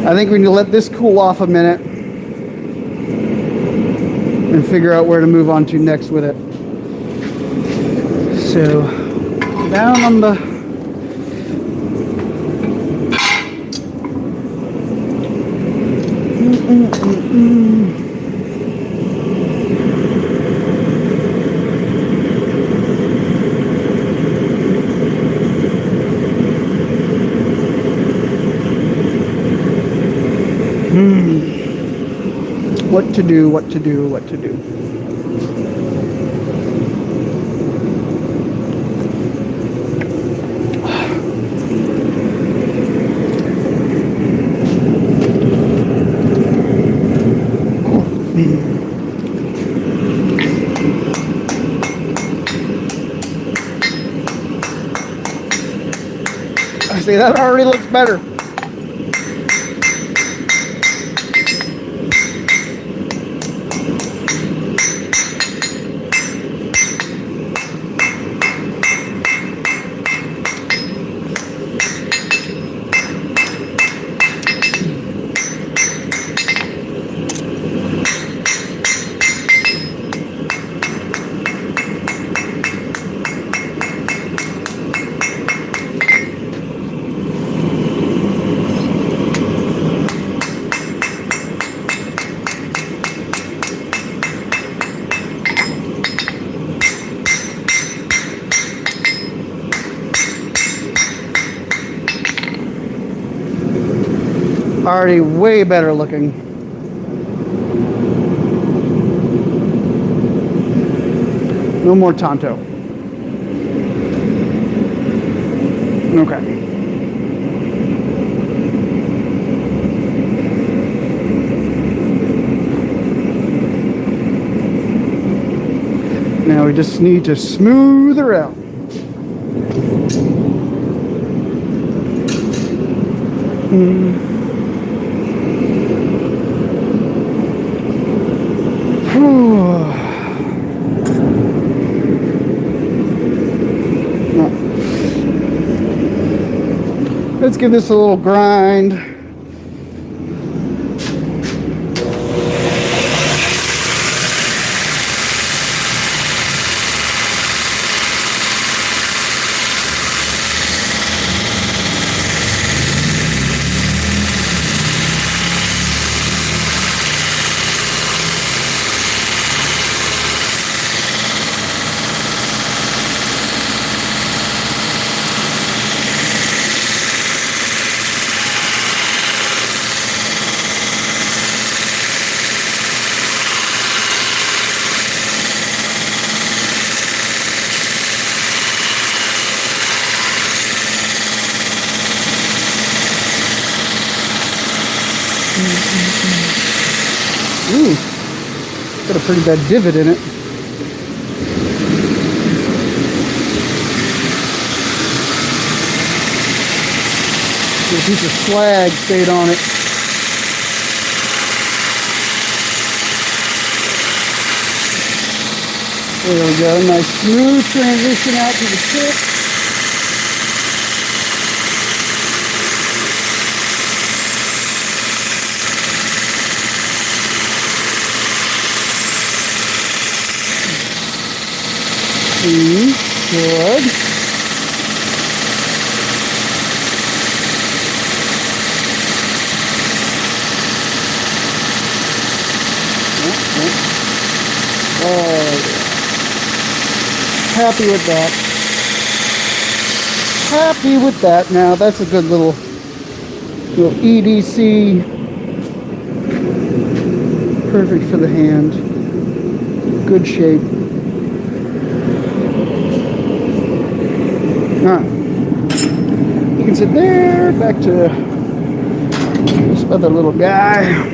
I think we need to let this cool off a minute and figure out where to move on to next with it. So, down on the what to do. I see, that already looks better. Already way better looking. No more Tanto. Okay. Now we just need to smooth her out. Let's give this a little grind. Ooh, got a pretty bad divot in it. A piece of slag stayed on it. There we go, nice smooth transition out to the tip. Good. Happy with that. Happy with that. Now that's a good little EDC. Perfect for the hand. Good shape. Alright. You can sit there. Back to this other little guy.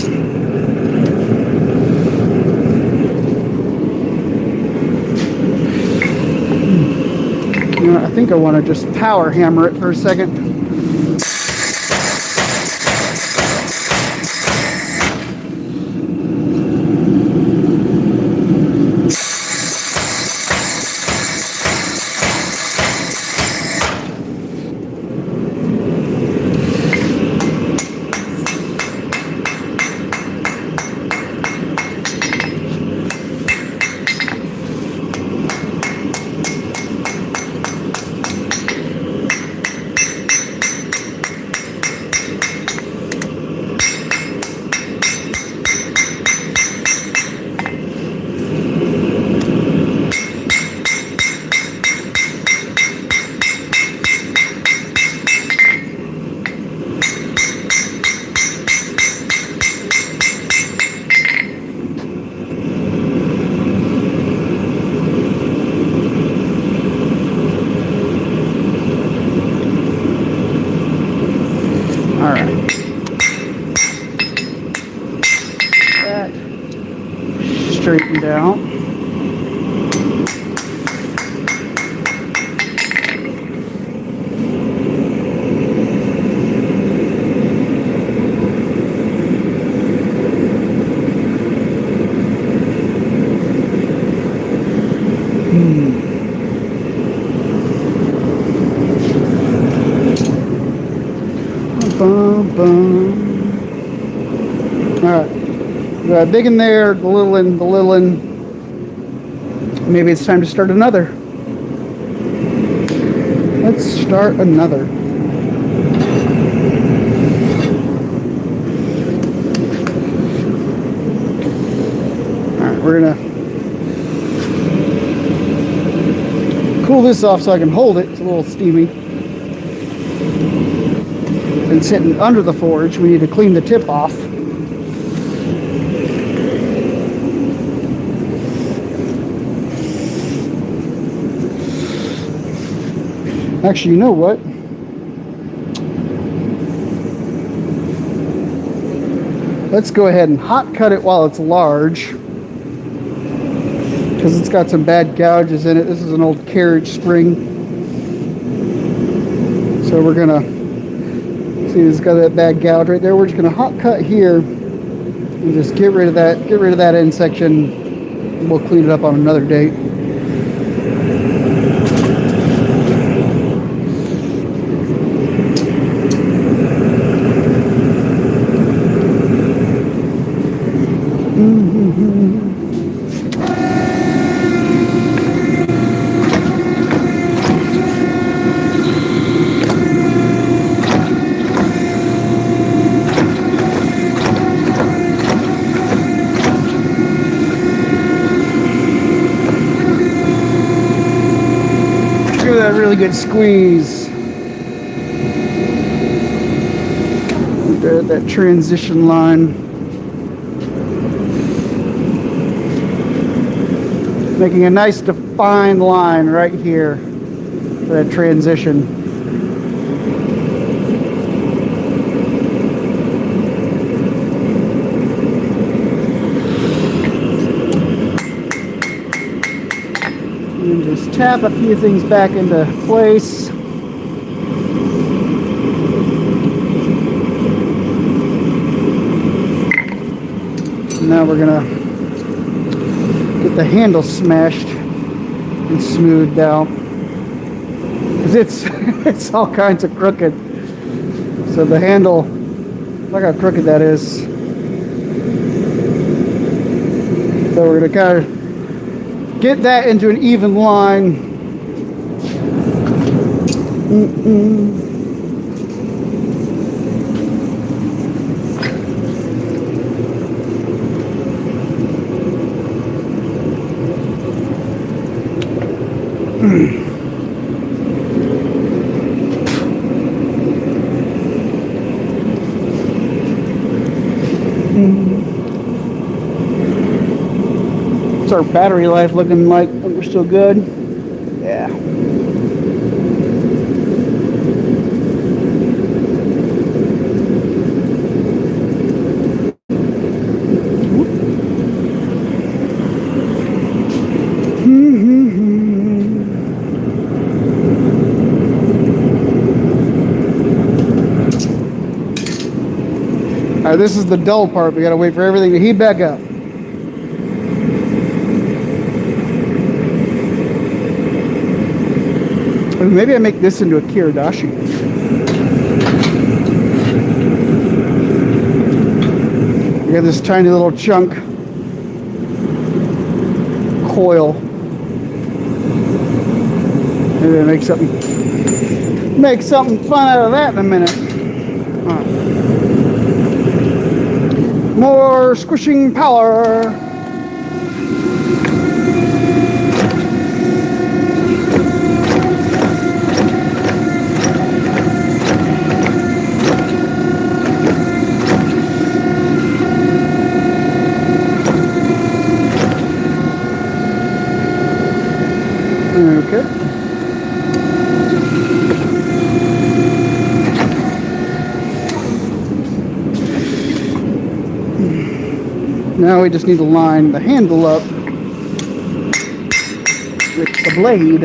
I think I want to just power hammer it for a second. Straightened out. All right. Big in there, the little in. Maybe it's time to start another. Let's start another. All right, we're gonna cool this off so I can hold it. It's a little steamy. And sitting under the forge, we need to clean the tip off. Actually, you know what? Let's go ahead and hot cut it while it's large, because it's got some bad gouges in it. This is an old carriage spring. So we're gonna see, it's got that bad gouge right there. We're just gonna hot cut here and just get rid of that end section. We'll clean it up on another date. Really good squeeze. There, that transition line. Making a nice defined line right here for that transition. And just tap a few things back into place. Now we're gonna get the handle smashed and smoothed out, because it's all kinds of crooked. So the handle, look how crooked that is. So we're gonna kind of get that into an even line. What's our battery life looking like? We're still good? Yeah. All right, this is the dull part. We gotta wait for everything to heat back up. Maybe I make this into a kyodashi. You got this tiny little chunk coil. Maybe I make something fun out of that in a minute. More squishing power. Okay. Now we just need to line the handle up with the blade.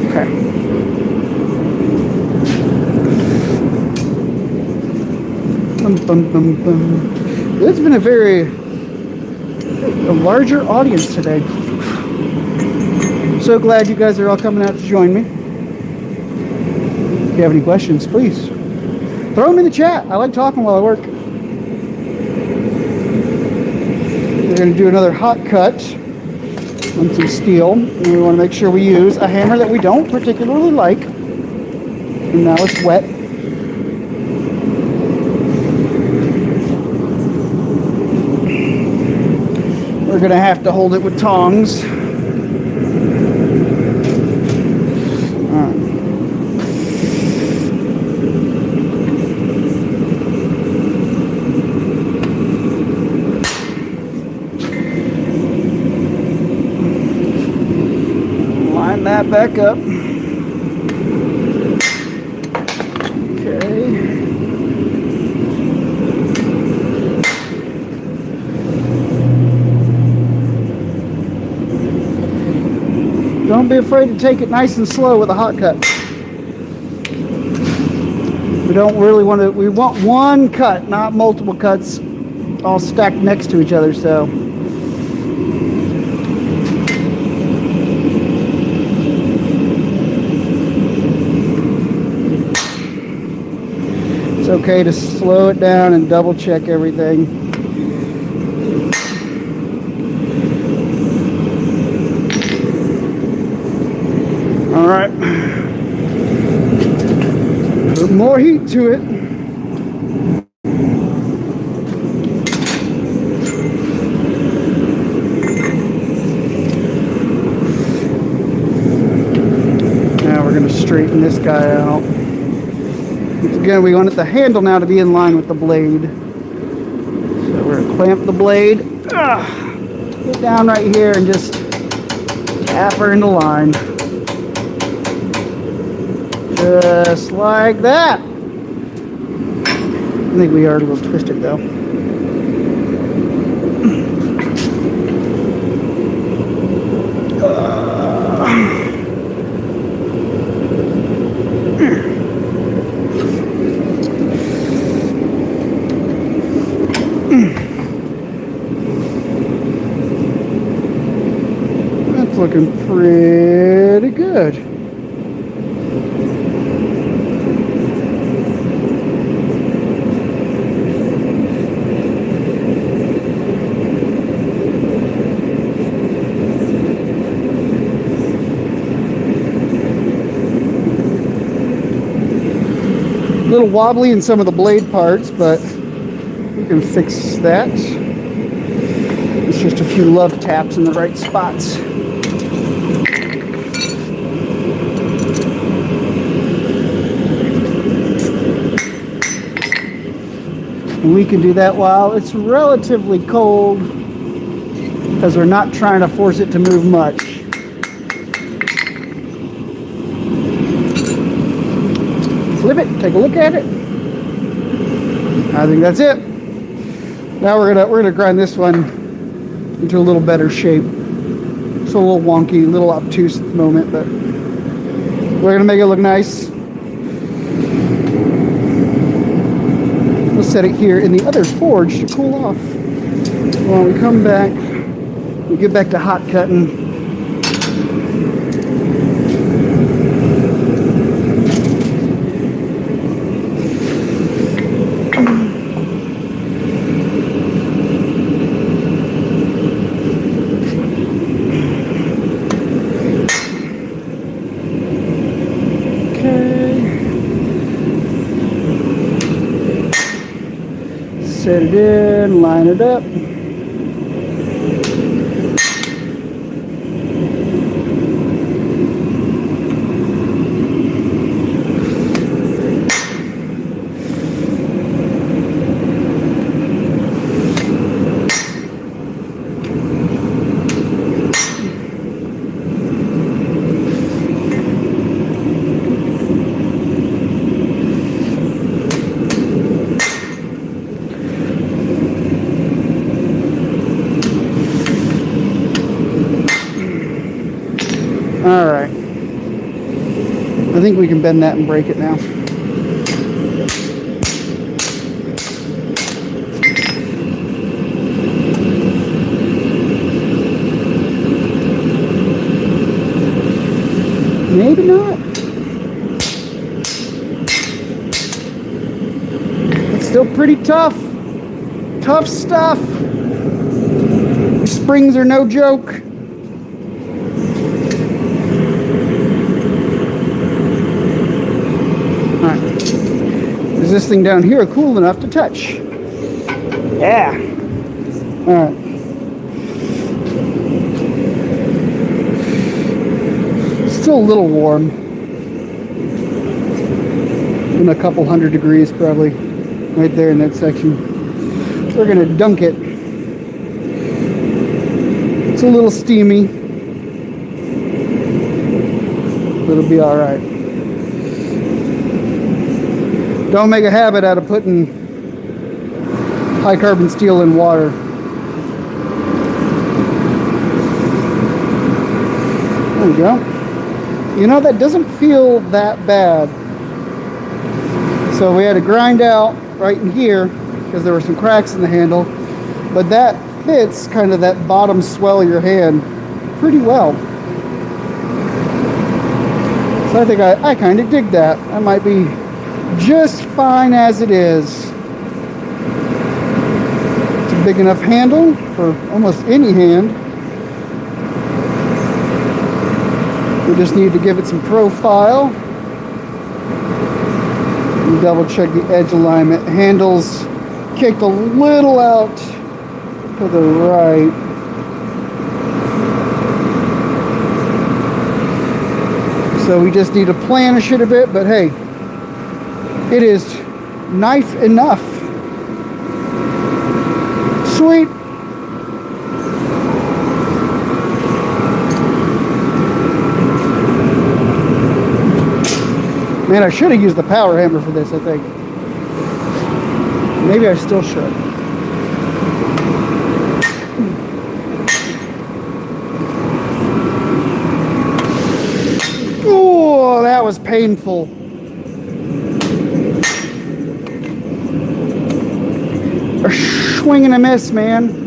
Okay. It's been a larger audience today. So glad you guys are all coming out to join me. If you have any questions, please throw them in the chat. I like talking while I work. We're going to do another hot cut on some steel. And we want to make sure we use a hammer that we don't particularly like. And now it's wet. We're going to have to hold it with tongs. Line that back up. Okay. Don't be afraid to take it nice and slow with a hot cut. We don't really want to, we want one cut, not multiple cuts all stacked next to each other, so. It's okay to slow it down and double check everything. All right, put more heat to it. Now we're going to straighten this guy out. Once again, we want the handle now to be in line with the blade. So we're going to clamp the blade, put it down right here and just tap her into line. Just like that. I think we are a little twisted though. That's looking pretty good. little wobbly in some of the blade parts, but we can fix that. It's just a few love taps in the right spots. And we can do that while it's relatively cold, because we're not trying to force it to move much. Flip it, take a look at it. I think that's it. Now we're gonna grind this one into a little better shape. It's a little wonky, a little obtuse at the moment, but we're gonna make it look nice. We'll set it here in the other forge to cool off. While we come back, we get back to hot cutting. Set it in, line it up. Alright, I think we can bend that and break it now. Maybe not. It's still pretty tough. Tough stuff. Springs are no joke. Is this thing down here cool enough to touch? Yeah. All right. Still a little warm. In a couple 100 degrees probably, right there in that section. We're gonna dunk it. It's a little steamy, but it'll be all right. Don't make a habit out of putting high carbon steel in water. There we go. You know, that doesn't feel that bad. So we had to grind out right in here because there were some cracks in the handle, but that fits kind of that bottom swell of your hand pretty well. So I think I kind of dig that. I might be just fine as it is. It's a big enough handle for almost any hand. We just need to give it some profile and double check the edge alignment. Handles kicked a little out to the right. So we just need to planish it a bit, but hey, it is knife enough. Sweet. Man, I should have used the power hammer for this, I think. Maybe I still should. Oh, that was painful. A swing and a miss, man.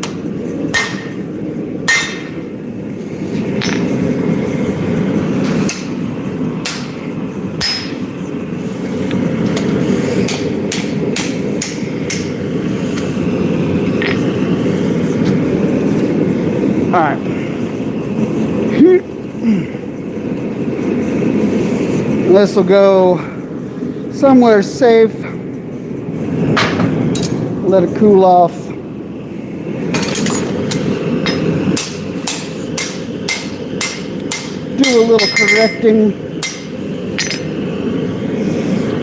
All right. This will go somewhere safe. Let it cool off. Do a little correcting.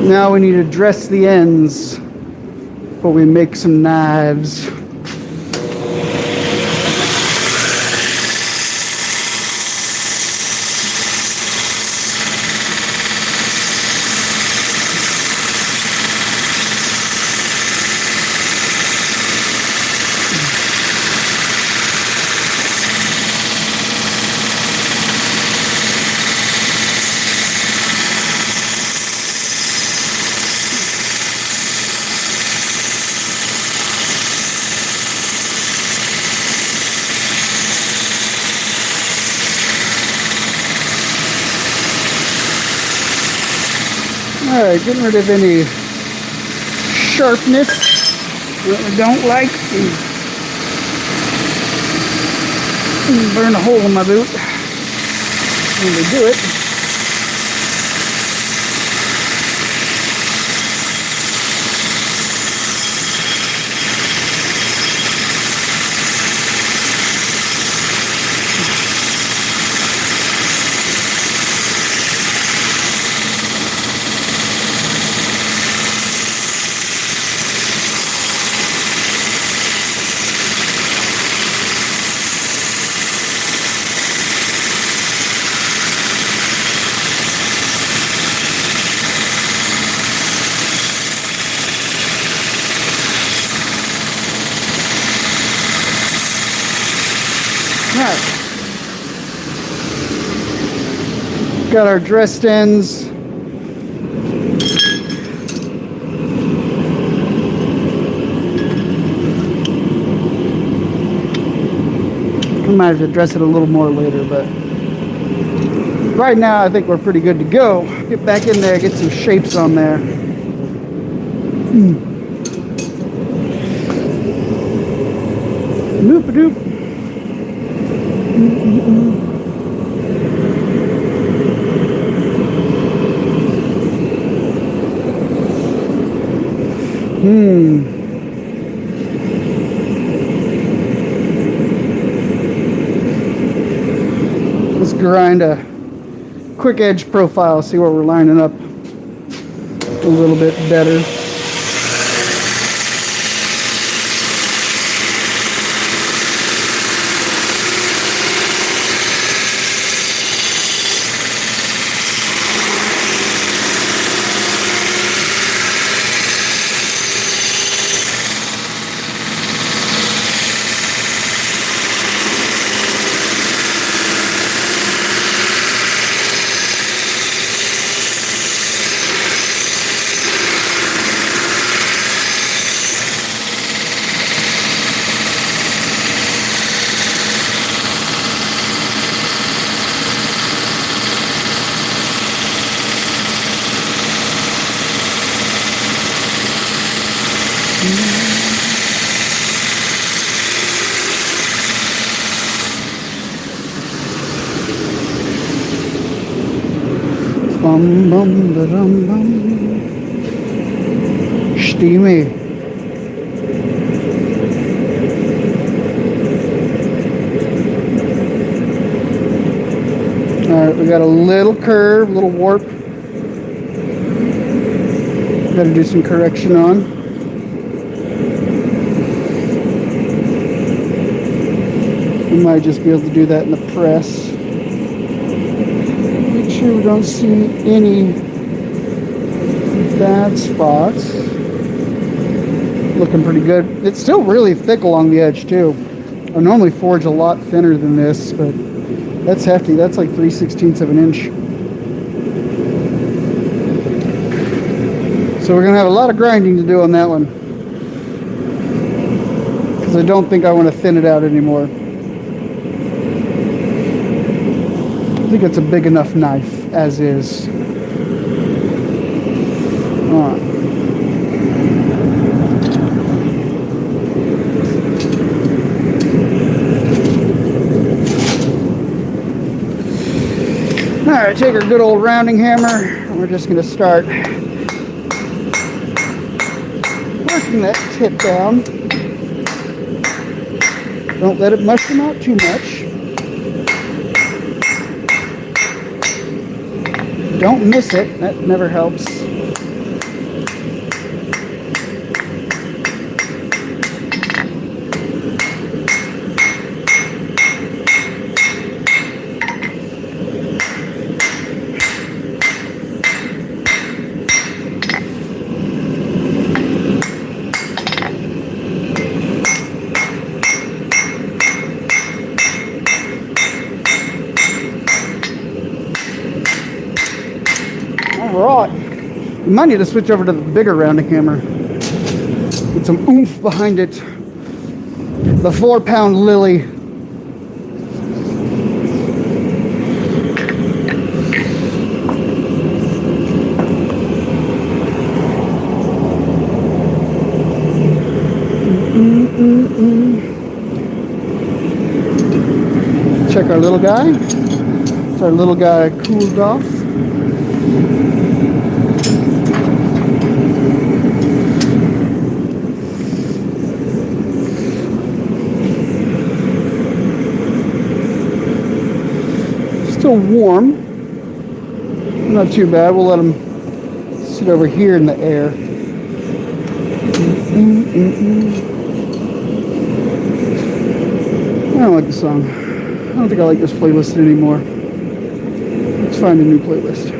Now we need to dress the ends before we make some knives. Alright, getting rid of any sharpness that we don't like. Burn a hole in my boot when we do it. Alright. Got our dressed ends. I might have to dress it a little more later, but right now I think we're pretty good to go. Get back in there, get some shapes on there. Noop-a-doop. Let's grind a quick edge profile, see where we're lining up a little bit better. Bum bum da dum bum. Steamy. Alright, we got a little curve, a little warp. Got to do some correction on. We might just be able to do that in the press. Make sure we don't see any bad spots. Looking pretty good. It's still really thick along the edge too. I normally forge a lot thinner than this, but that's hefty. That's like 3/16 of an inch. So we're gonna have a lot of grinding to do on that one, because I don't think I want to thin it out anymore. I think it's a big enough knife as is. All right. All right, take our good old rounding hammer, and we're just going to start Bring that tip down. Don't let it mushroom out too much. Don't miss it. That never helps. Alright, you might need to switch over to the bigger rounding hammer. Get some oomph behind it. The 4-pound Lily. Check our little guy. So our little guy cooled off. Still warm, not too bad. We'll let him sit over here in the air. I don't like the song. I don't think I like this playlist anymore. Let's find a new playlist.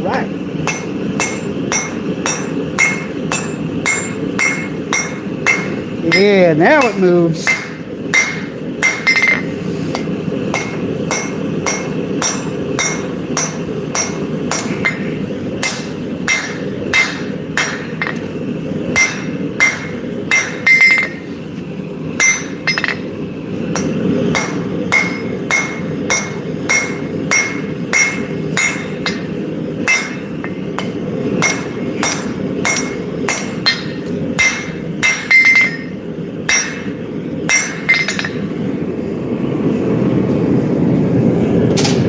Alright. Yeah, now it moves.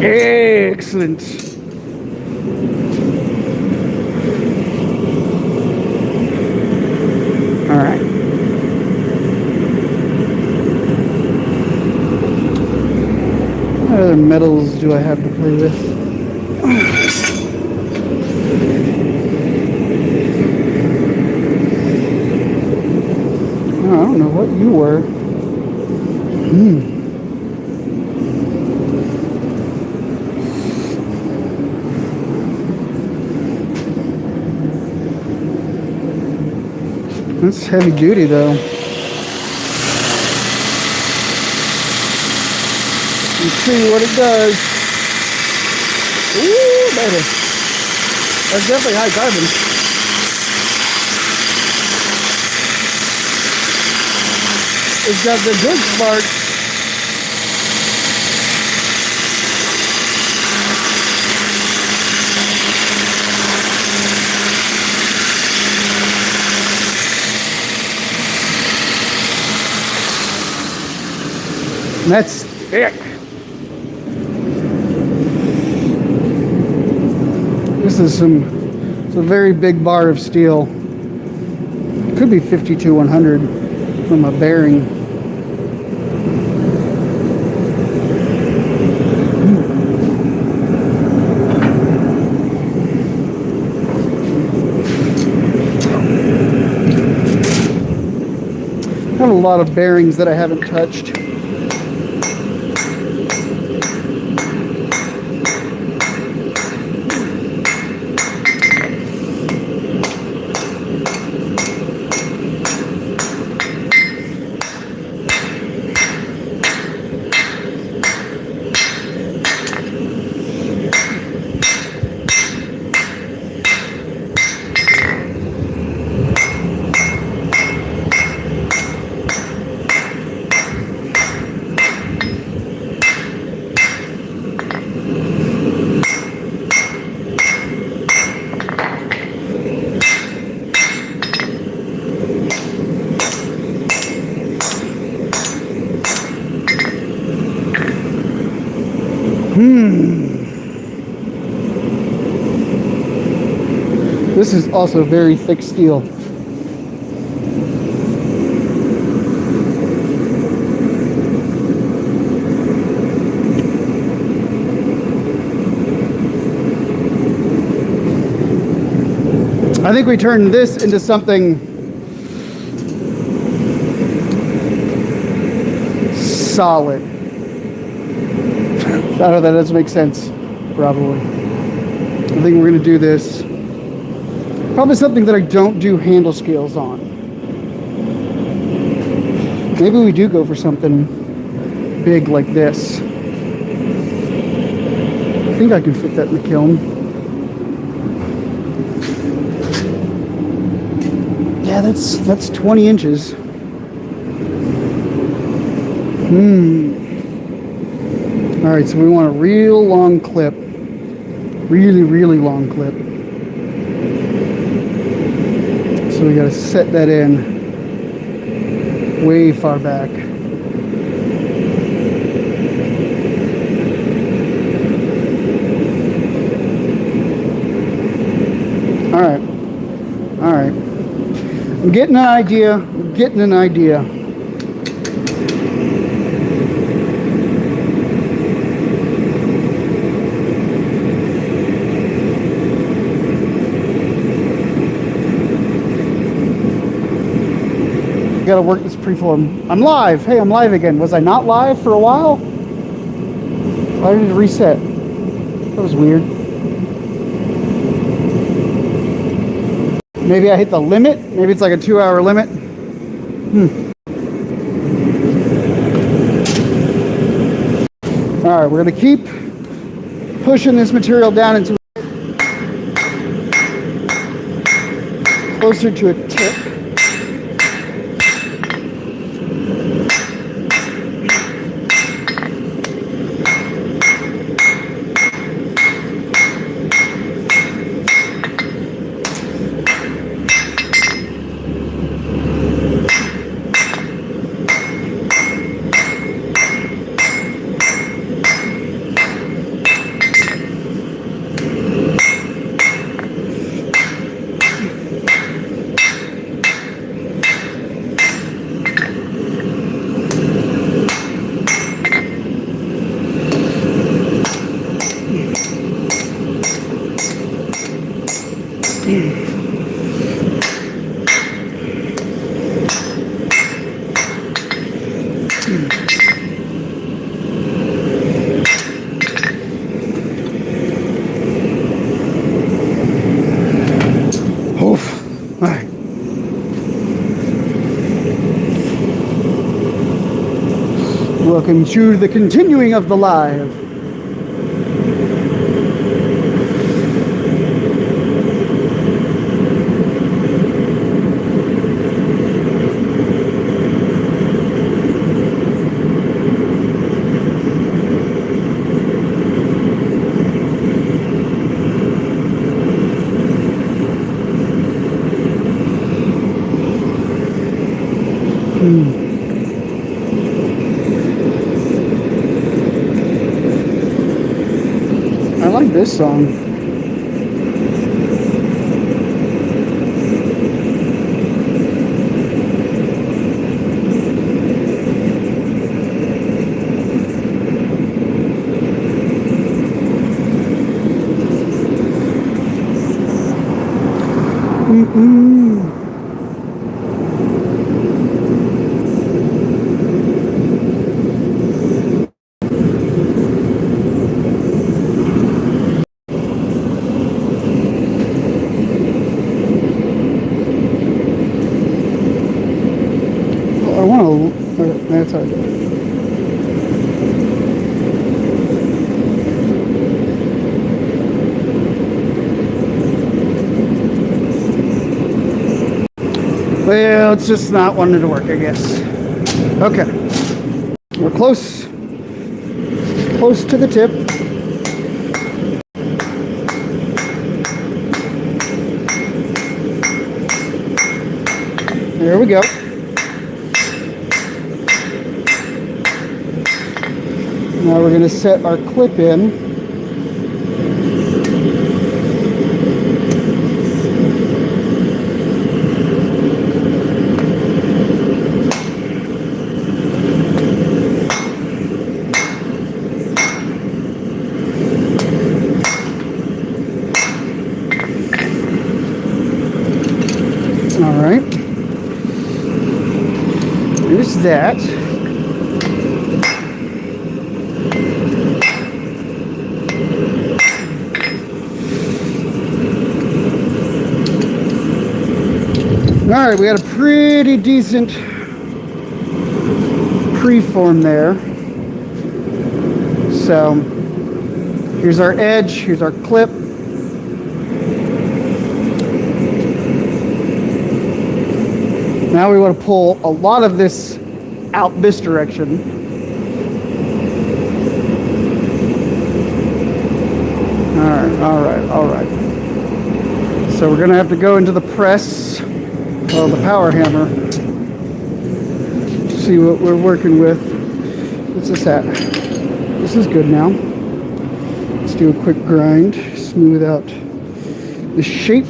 Excellent. All right. What other metals do I have to play with? Oh, I don't know what you were. That's heavy duty though. Let's see what it does. Ooh, baby. That's definitely high carbon. It's got the good sparks. That's thick. This is it's a very big bar of steel. It could be 52-100 from a bearing. I have a lot of bearings that I haven't touched. This is also very thick steel. I think we turned this into something solid. I don't know, that doesn't make sense, probably. I think we're going to do this. Probably something that I don't do handle scales on. Maybe we do go for something big like this. I think I can fit that in the kiln. Yeah, that's 20 inches. All right, so we want a real long clip. Really, really long clip. So we got to set that in way far back. All right. All right. I'm getting an idea. I'm getting an idea. Got to work this preform. I'm live. Hey, I'm live again. Was I not live for a while? Why did it reset? That was weird. Maybe I hit the limit. Maybe it's like a 2-hour limit. All right, we're going to keep pushing this material down into closer to a tip. Welcome to the continuing of the live. I like this song. I want to. That's all right. Well, it's just not wanting to work, I guess. Okay. We're close to the tip. There we go. Now we're going to set our clip in. All right. There's that. All right, we got a pretty decent preform there. So here's our edge, here's our clip. Now we want to pull a lot of this out this direction. All right. So we're gonna have to go into the press, well, the power hammer. See what we're working with. What's this at? This is good now. Let's do a quick grind, smooth out the shape.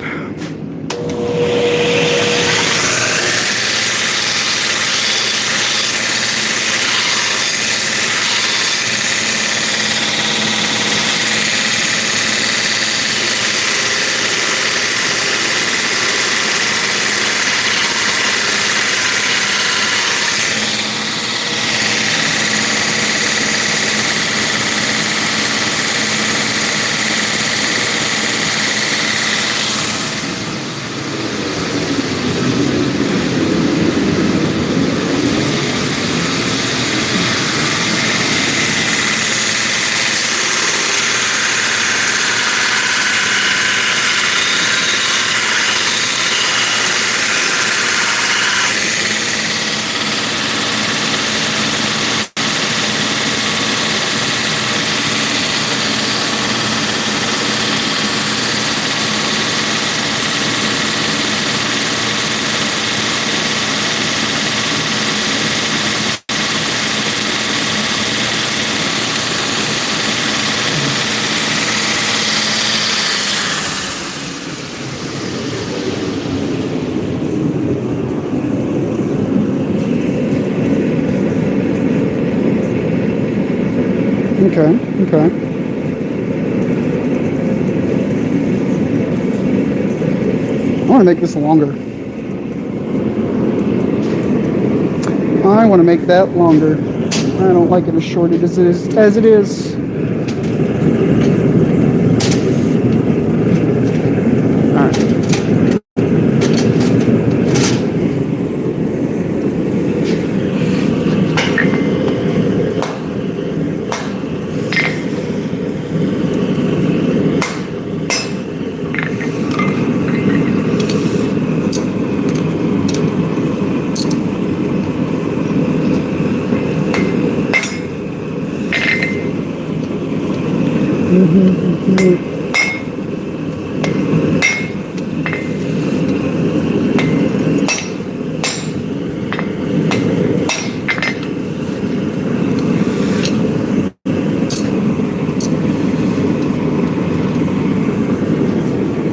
Okay. I want to make this longer. I want to make that longer. I don't like it as short as it is. All right.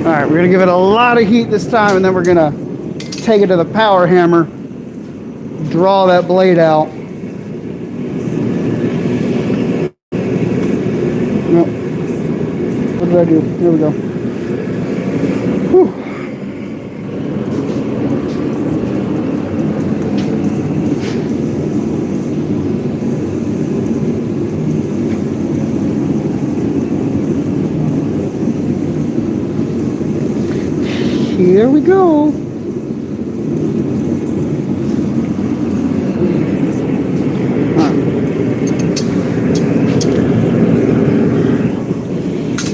All right, we're gonna give it a lot of heat this time, and then we're gonna take it to the power hammer, draw that blade out. Nope. What did I do? Here we go. Whew. Here we go.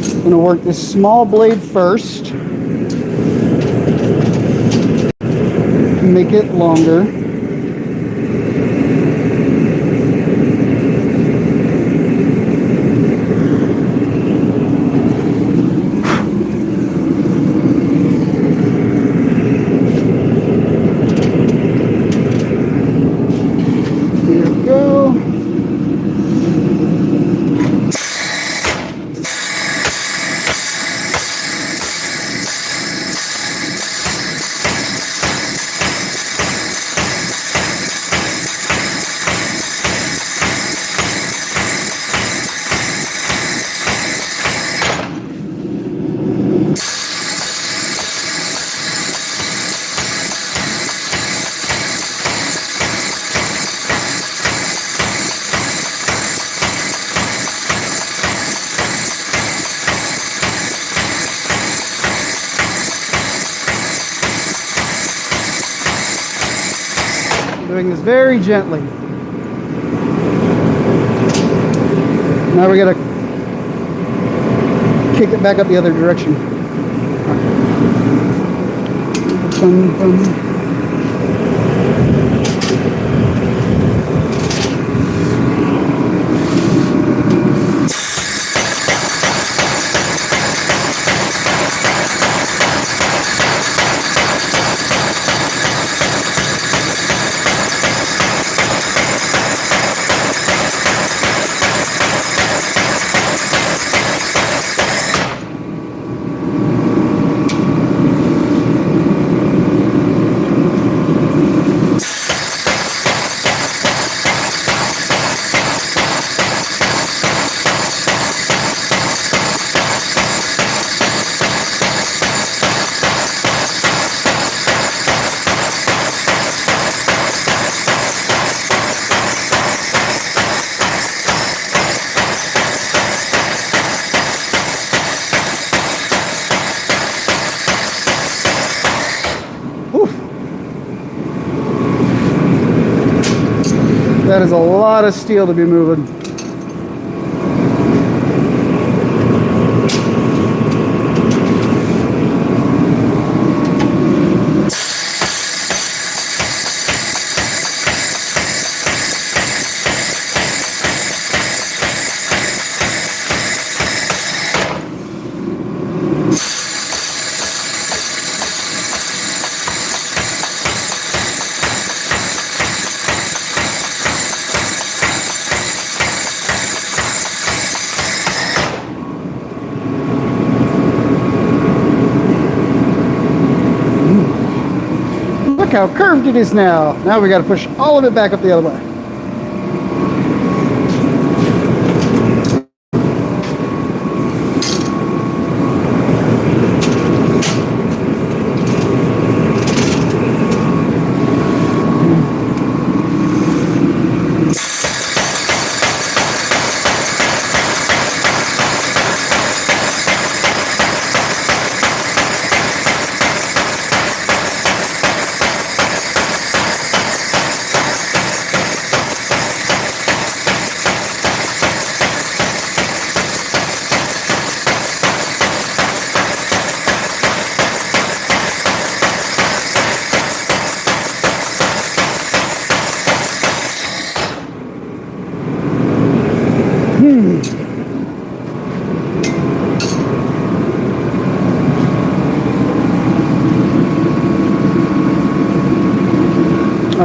I'm going to work this small blade first. Make it longer. Doing this very gently. Now we gotta kick it back up the other direction. Bum, bum. That is a lot of steel to be moving. Look how curved it is now. Now we got to push all of it back up the other way.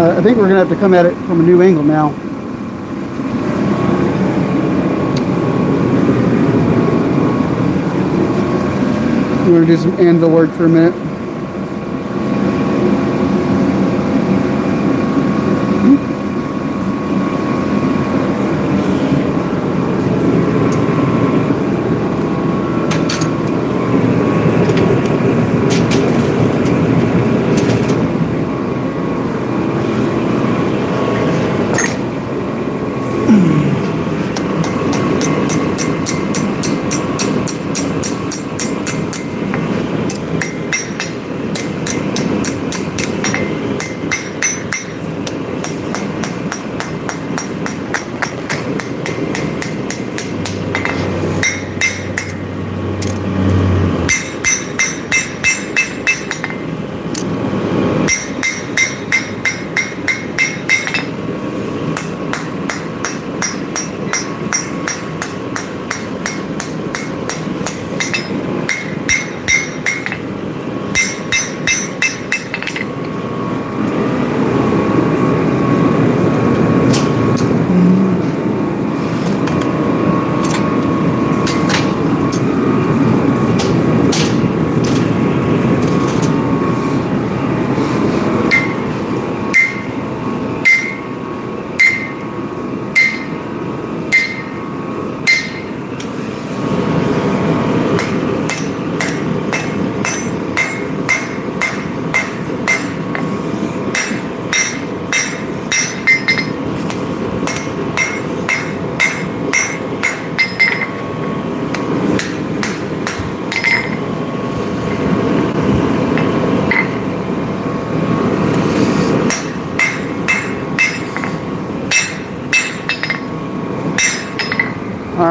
I think we're going to have to come at it from a new angle now. We're going to do some anvil work for a minute.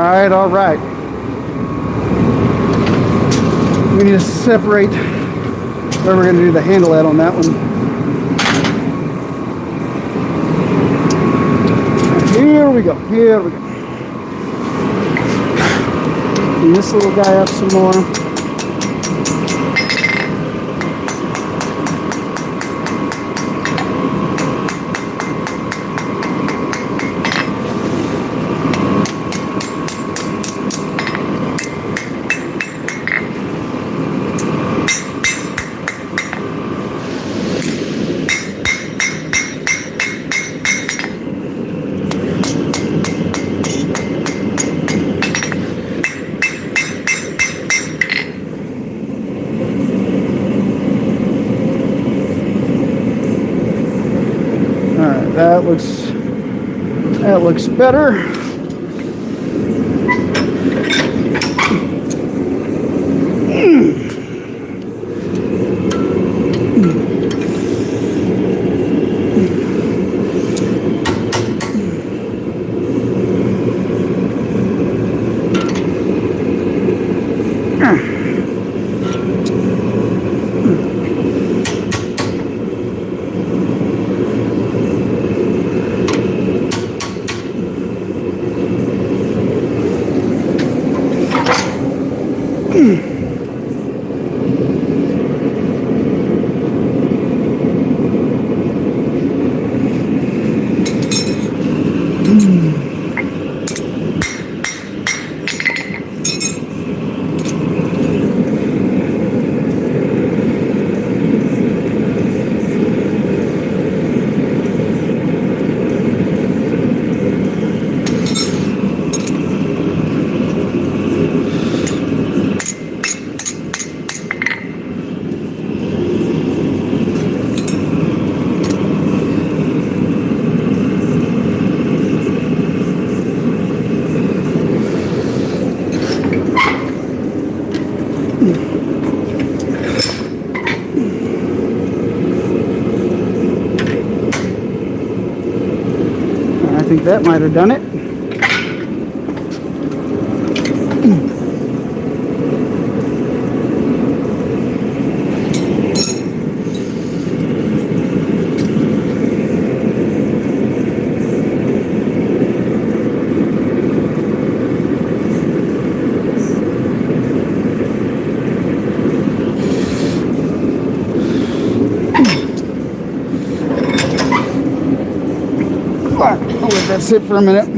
right, all right. We need to separate where we're going to do the handle at on that one. Here we go. Here we go. Clean this little guy up some more. That looks better. I think that might have done it. I'll let that sit for a minute.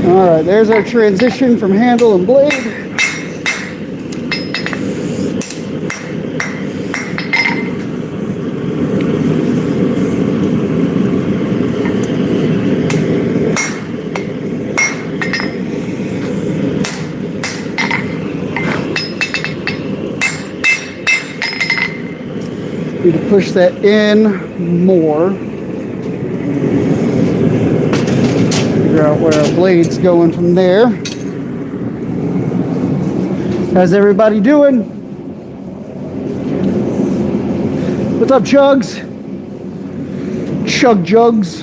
All right, there's our transition from handle and blade. Need to push that in more. Figure out where our blade's going from there. How's everybody doing? What's up, Chugs? Chug Jugs.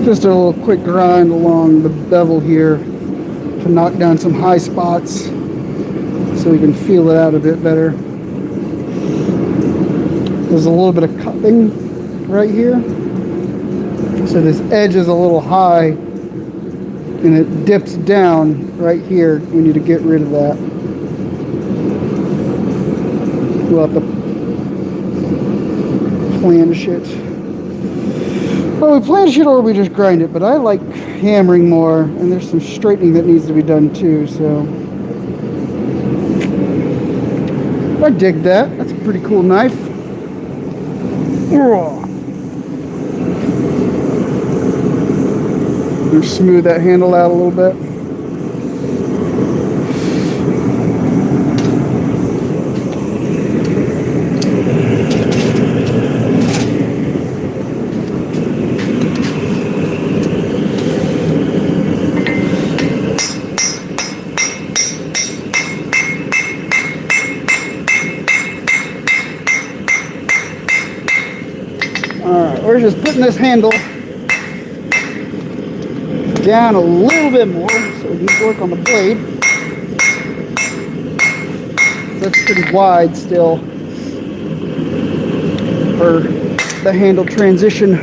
Just a little quick grind along the bevel here to knock down some high spots so we can feel it out a bit better. There's a little bit of cupping right here. So this edge is a little high and it dips down right here. We need to get rid of that. We'll have to planish it. Well, we planish it or we just grind it, but I like hammering more, and there's some straightening that needs to be done too, so. I dig that. That's a pretty cool knife. Just smooth that handle out a little bit. Alright, we're just putting this handle down a little bit more so we can work on the blade. That's pretty wide still for the handle transition.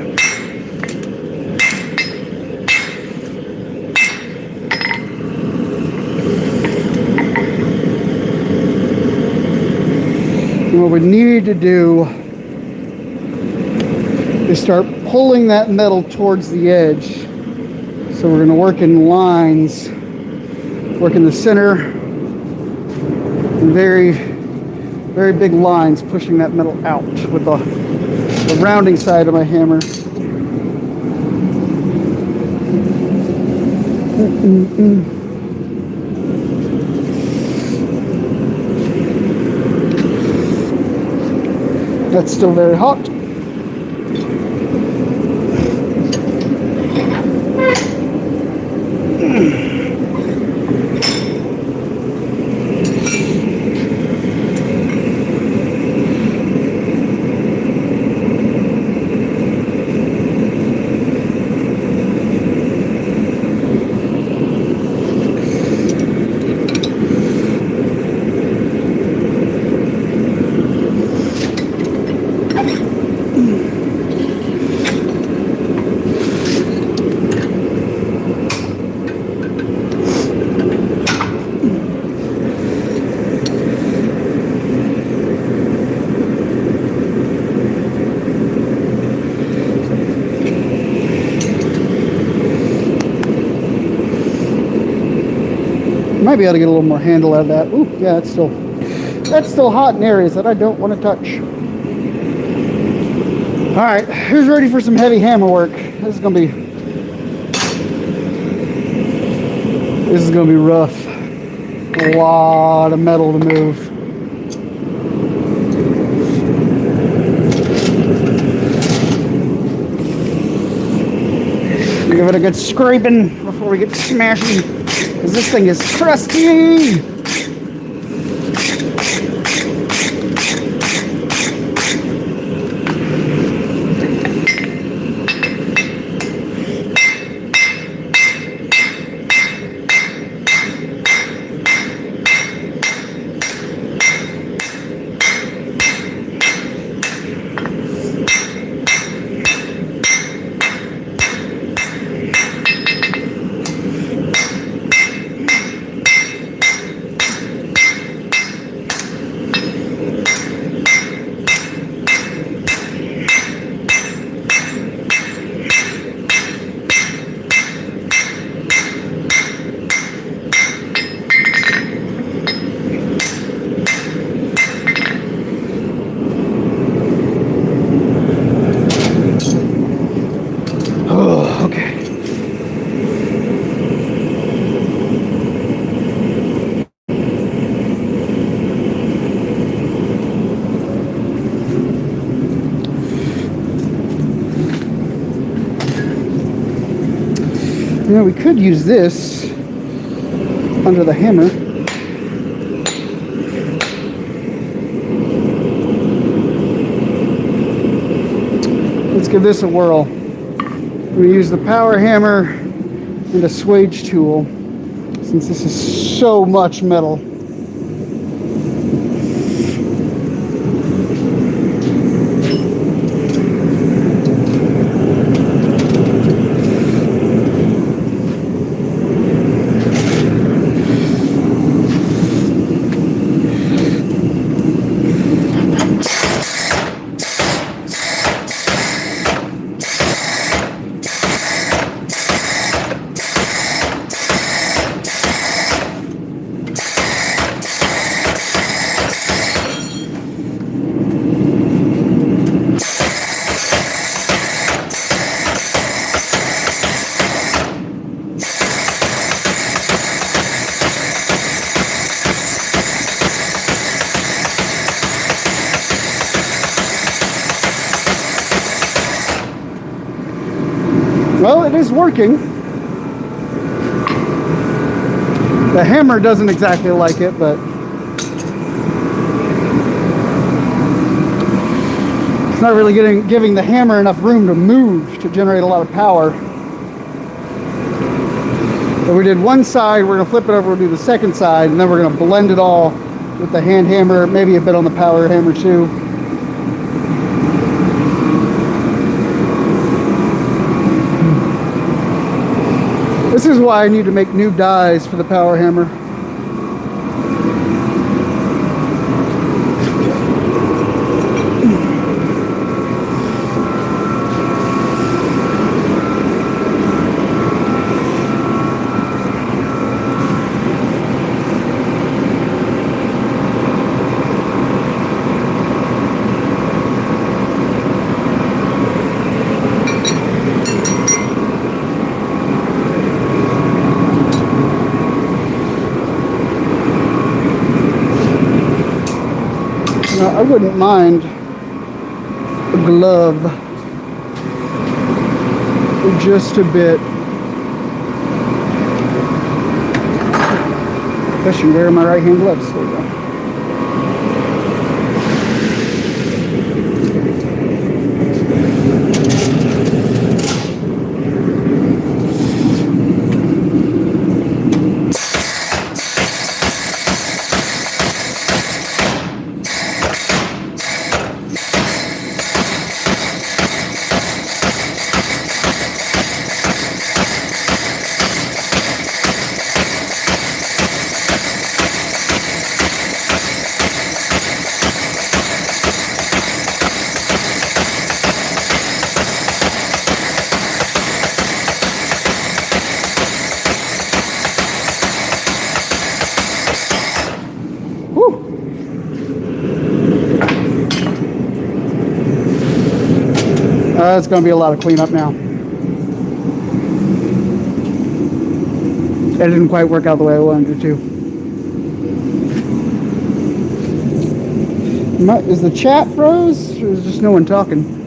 And what we need to do is start pulling that metal towards the edge. So we're going to work in lines, work in the center, and very, very big lines, pushing that metal out with the rounding side of my hammer. That's still very hot. Might be able to get a little more handle out of that. Ooh, yeah, that's still hot in areas that I don't want to touch. All right, who's ready for some heavy hammer work? This is gonna be rough. A lot of metal to move. Give it a good scraping before we get smashing. Because this thing is crusty! You know, we could use this under the hammer. Let's give this a whirl. I'm going to use the power hammer and a swage tool since this is so much metal. Well, it is working. The hammer doesn't exactly like it, but it's not really giving the hammer enough room to move to generate a lot of power. So we did one side, we're gonna flip it over, we'll do the second side, and then we're gonna blend it all with the hand hammer, maybe a bit on the power hammer too. This is why I need to make new dies for the power hammer. Now, I wouldn't mind a glove just a bit. Especially wearing my right hand gloves. There we go. It's going to be a lot of cleanup now. That didn't quite work out the way I wanted it to. Is the chat froze? Or is just no one talking?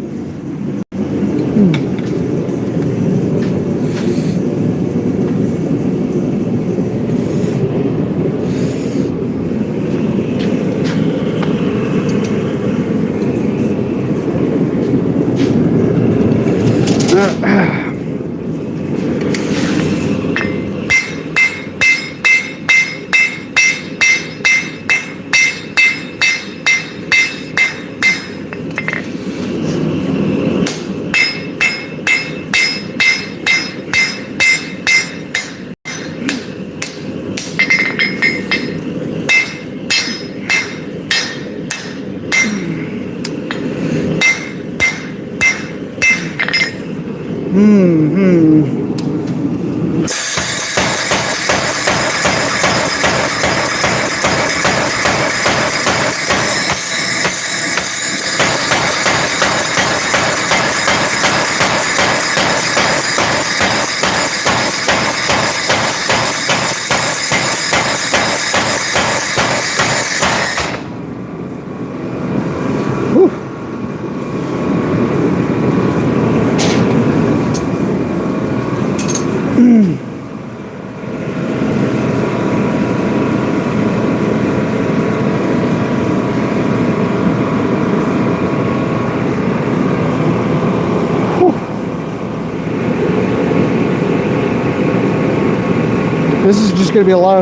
this is just going to be a lot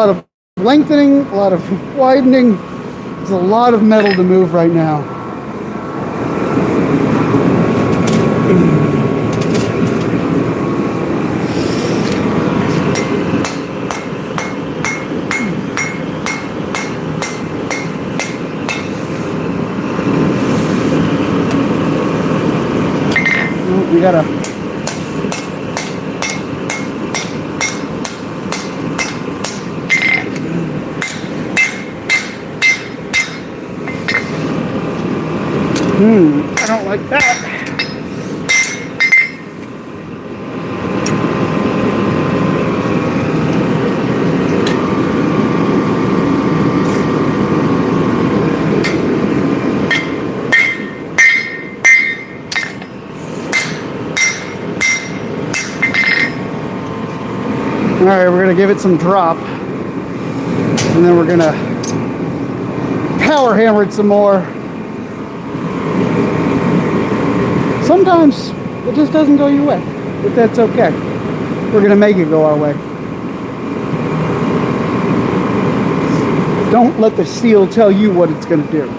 of lengthening, a lot of widening. There's a lot of metal to move right now. We gotta I don't like that. All right, we're gonna give it some drop, and then we're gonna power hammer it some more. Sometimes it just doesn't go your way, but that's okay. We're gonna make it go our way. Don't let the steel tell you what it's gonna do.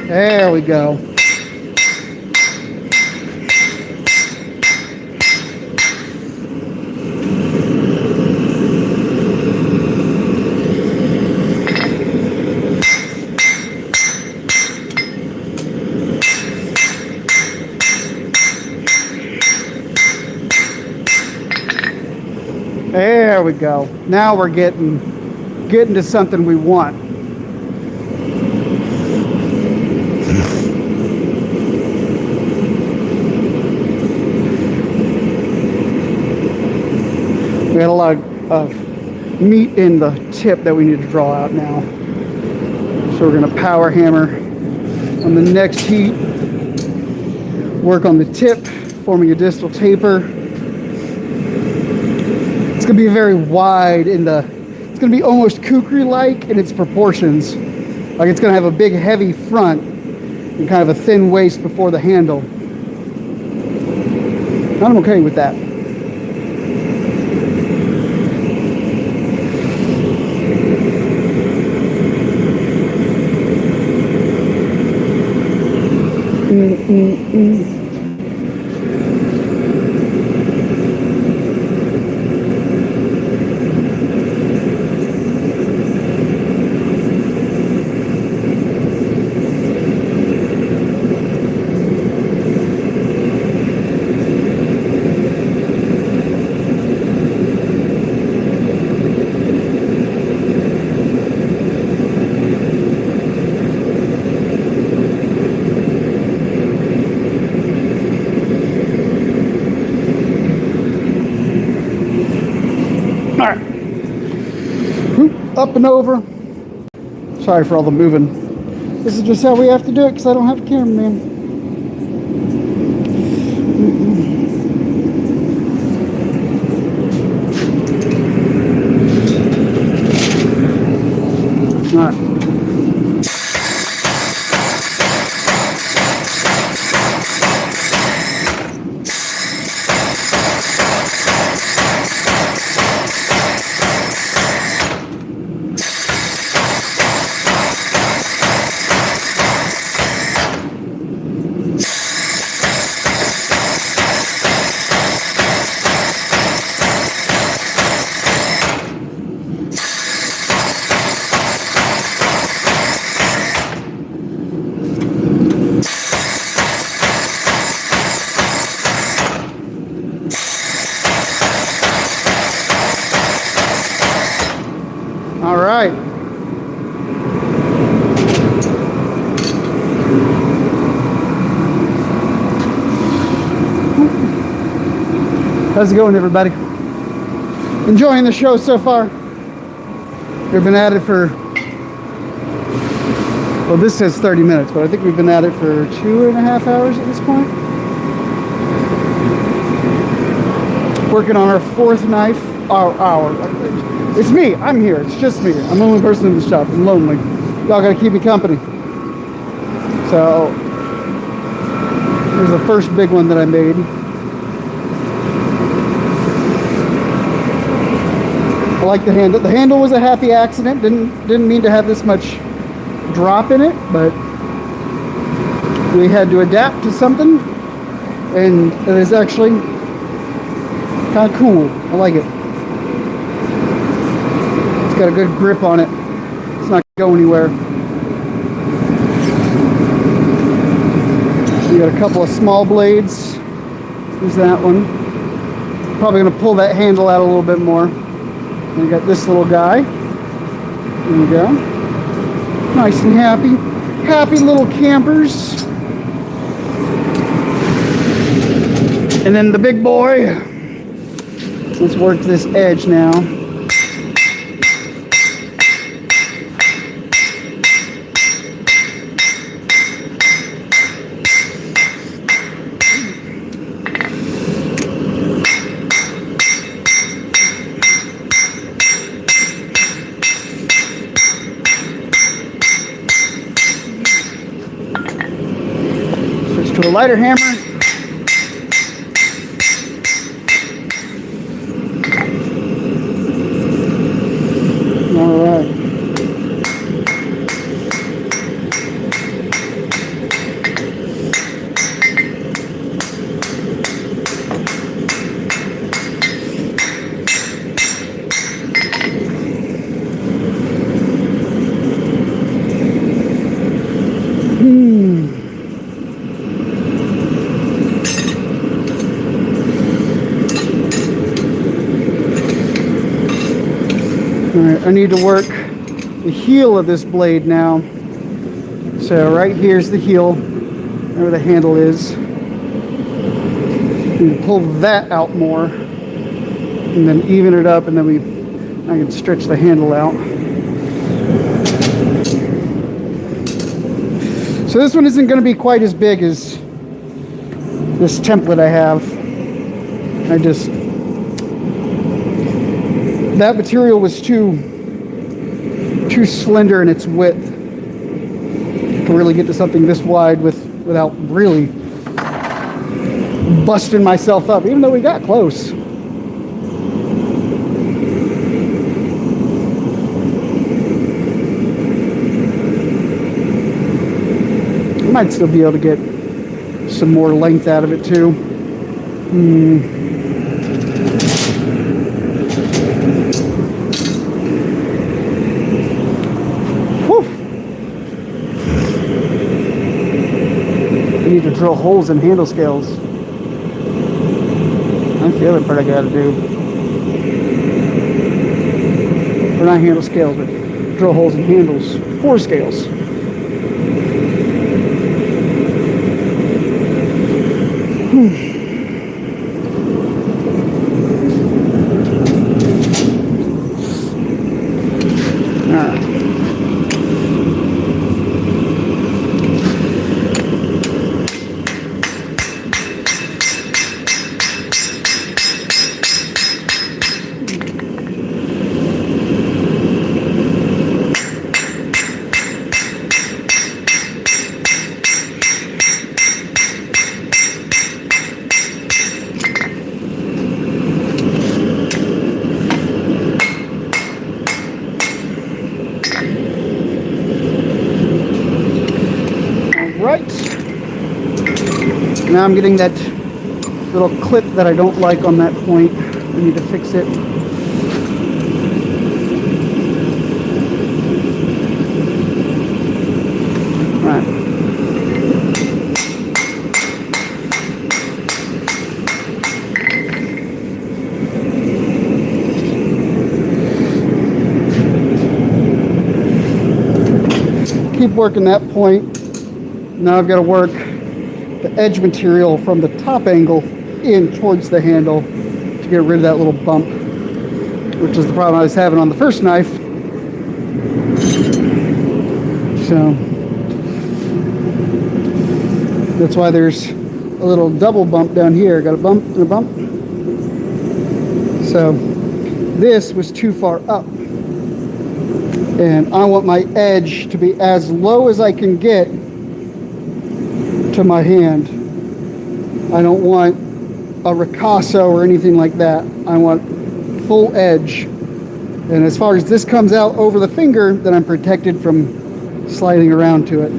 There we go. There we go. Now we're getting to something we want. We got a lot of meat in the tip that we need to draw out now. So we're going to power hammer on the next heat, work on the tip, forming a distal taper. It's going to be very wide in the, it's going to be almost kukri-like in its proportions. Like it's going to have a big heavy front and kind of a thin waist before the handle. I'm okay with that. Up and over. Sorry for all the moving. This is just how we have to do it because I don't have a cameraman. All right. All right. How's it going, everybody? Enjoying the show so far? We've been at it for, well, this says 30 minutes, but I think we've been at it for 2.5 hours at this point. Working on our fourth knife. It's me. I'm here. It's just me. I'm the only person in the shop. I'm lonely. Y'all gotta keep me company. So here's the first big one that I made. I like the handle. The handle was a happy accident. Didn't mean to have this much drop in it, but we had to adapt to something, and it is actually kind of cool. I like it. It's got a good grip on it. It's not going anywhere. So you got a couple of small blades. There's that one. Probably going to pull that handle out a little bit more. And you got this little guy. There you go. Nice and happy. Happy little campers. And then the big boy. Let's work this edge now. Switch to a lighter hammer. All right. Alright, I need to work the heel of this blade now. So right here's the heel, where the handle is. And pull that out more, and then even it up, and then I can stretch the handle out. So this one isn't going to be quite as big as this template I have. That material was too slender in its width to really get to something this wide without really busting myself up, even though we got close. I might still be able to get some more length out of it too. Need to drill holes in handle scales. That's the other part I gotta do. Or not handle scales, but drill holes in handles for scales. Alright. Now I'm getting that little clip that I don't like on that point. I need to fix it. All right. Keep working that point. Now I've got to work the edge material from the top angle in towards the handle to get rid of that little bump, which is the problem I was having on the first knife. So that's why there's a little double bump down here. Got a bump and a bump. So this was too far up. And I want my edge to be as low as I can get to my hand. I don't want a ricasso or anything like that. I want full edge. And as far as this comes out over the finger, then I'm protected from sliding around to it.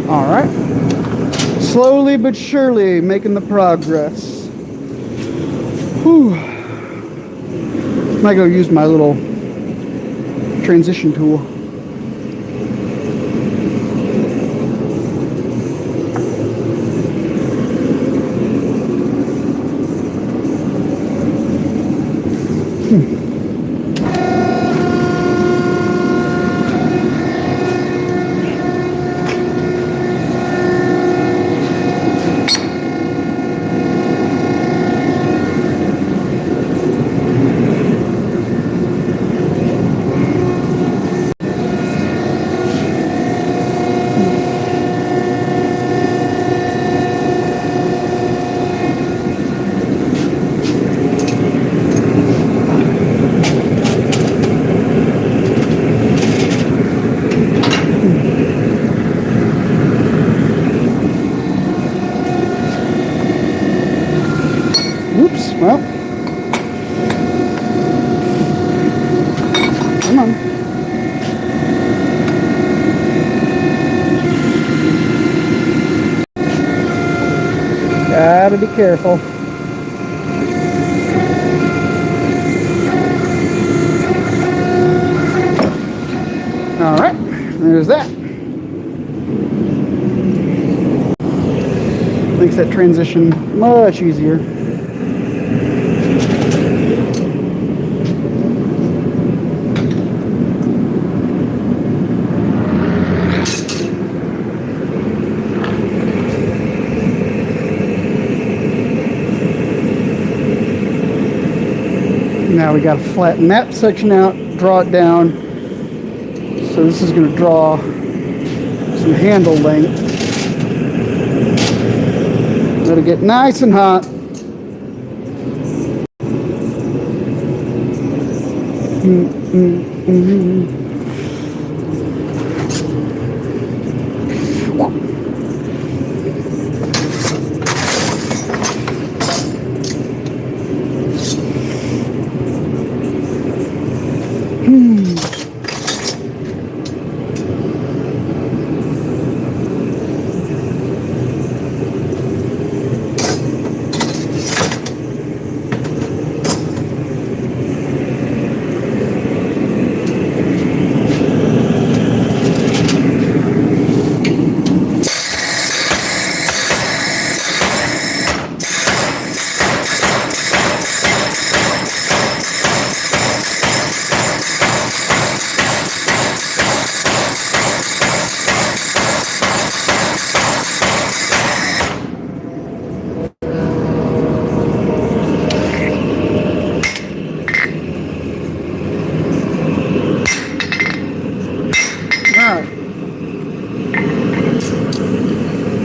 All right. Slowly but surely making the progress. Whew. Might go use my little transition tool. Oops. Well. Come on. Gotta be careful. All right, there's that. Makes that transition much easier. Now we got to flatten that section out, draw it down. So this is going to draw some handle length. Let it get nice and hot.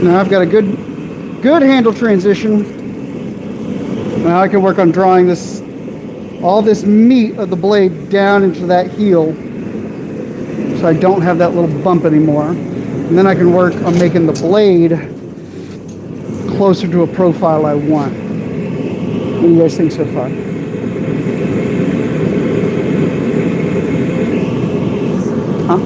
Now I've got a good handle transition. Now I can work on drawing all this meat of the blade down into that heel, so I don't have that little bump anymore. And then I can work on making the blade closer to a profile I want. What do you guys think so far? Huh?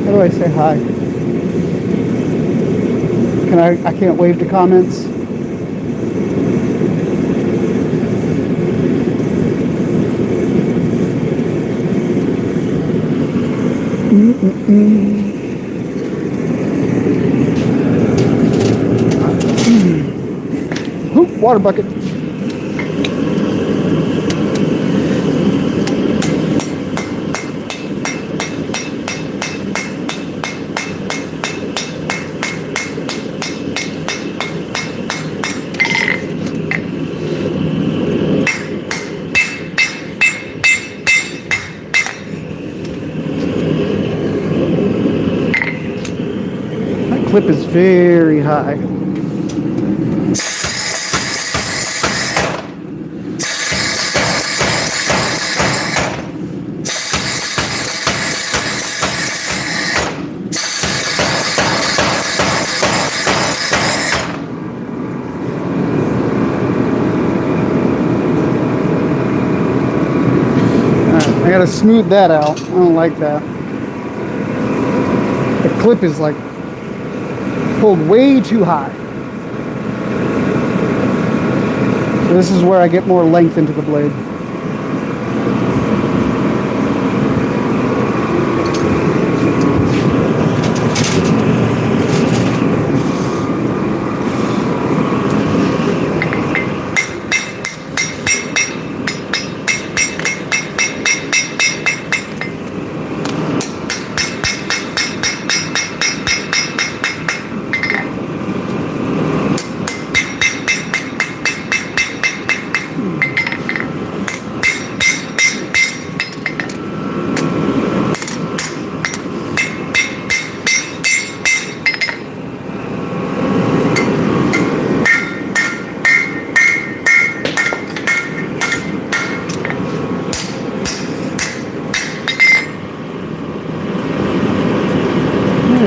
How do I say hi? I can't wave to comments. Oop, water bucket. Clip is very high. I gotta smooth that out. I don't like that. The clip is like pulled way too high. So this is where I get more length into the blade.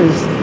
is that?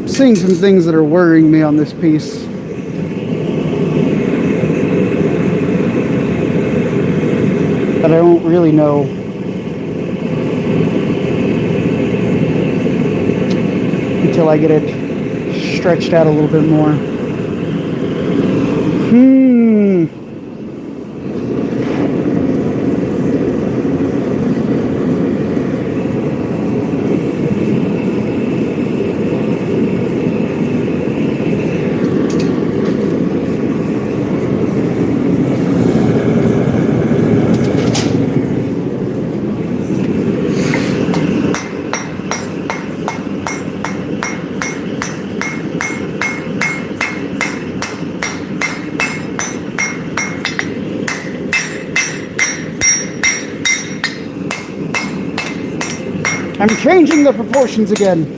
Seeing some things that are worrying me on this piece. But I don't really know until I get it stretched out a little bit more. I'm changing the proportions again.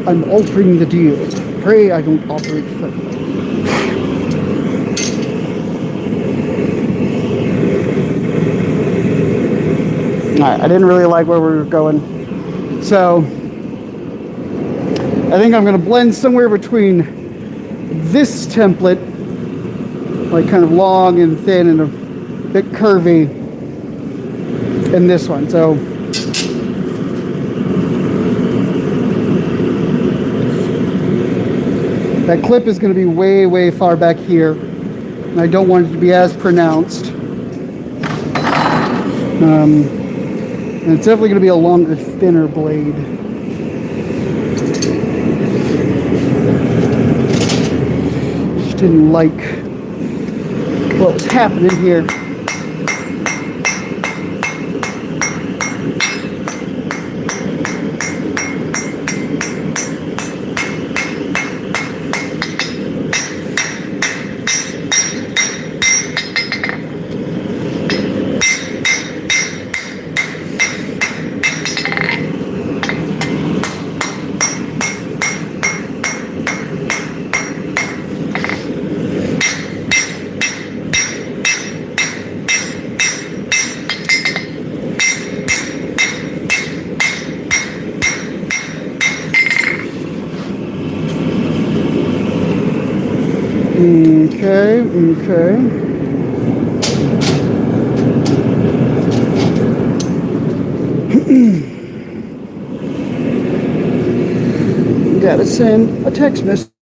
I'm altering the deal. Pray I don't operate further. Alright, I didn't really like where we were going. So, I think I'm going to blend somewhere between this template, like kind of long and thin and a bit curvy, and this one. So, that clip is going to be way, way far back here, and I don't want it to be as pronounced. And it's definitely going to be a longer, thinner blade. Just didn't like what was happening here. Okay, okay. Gotta send a text message.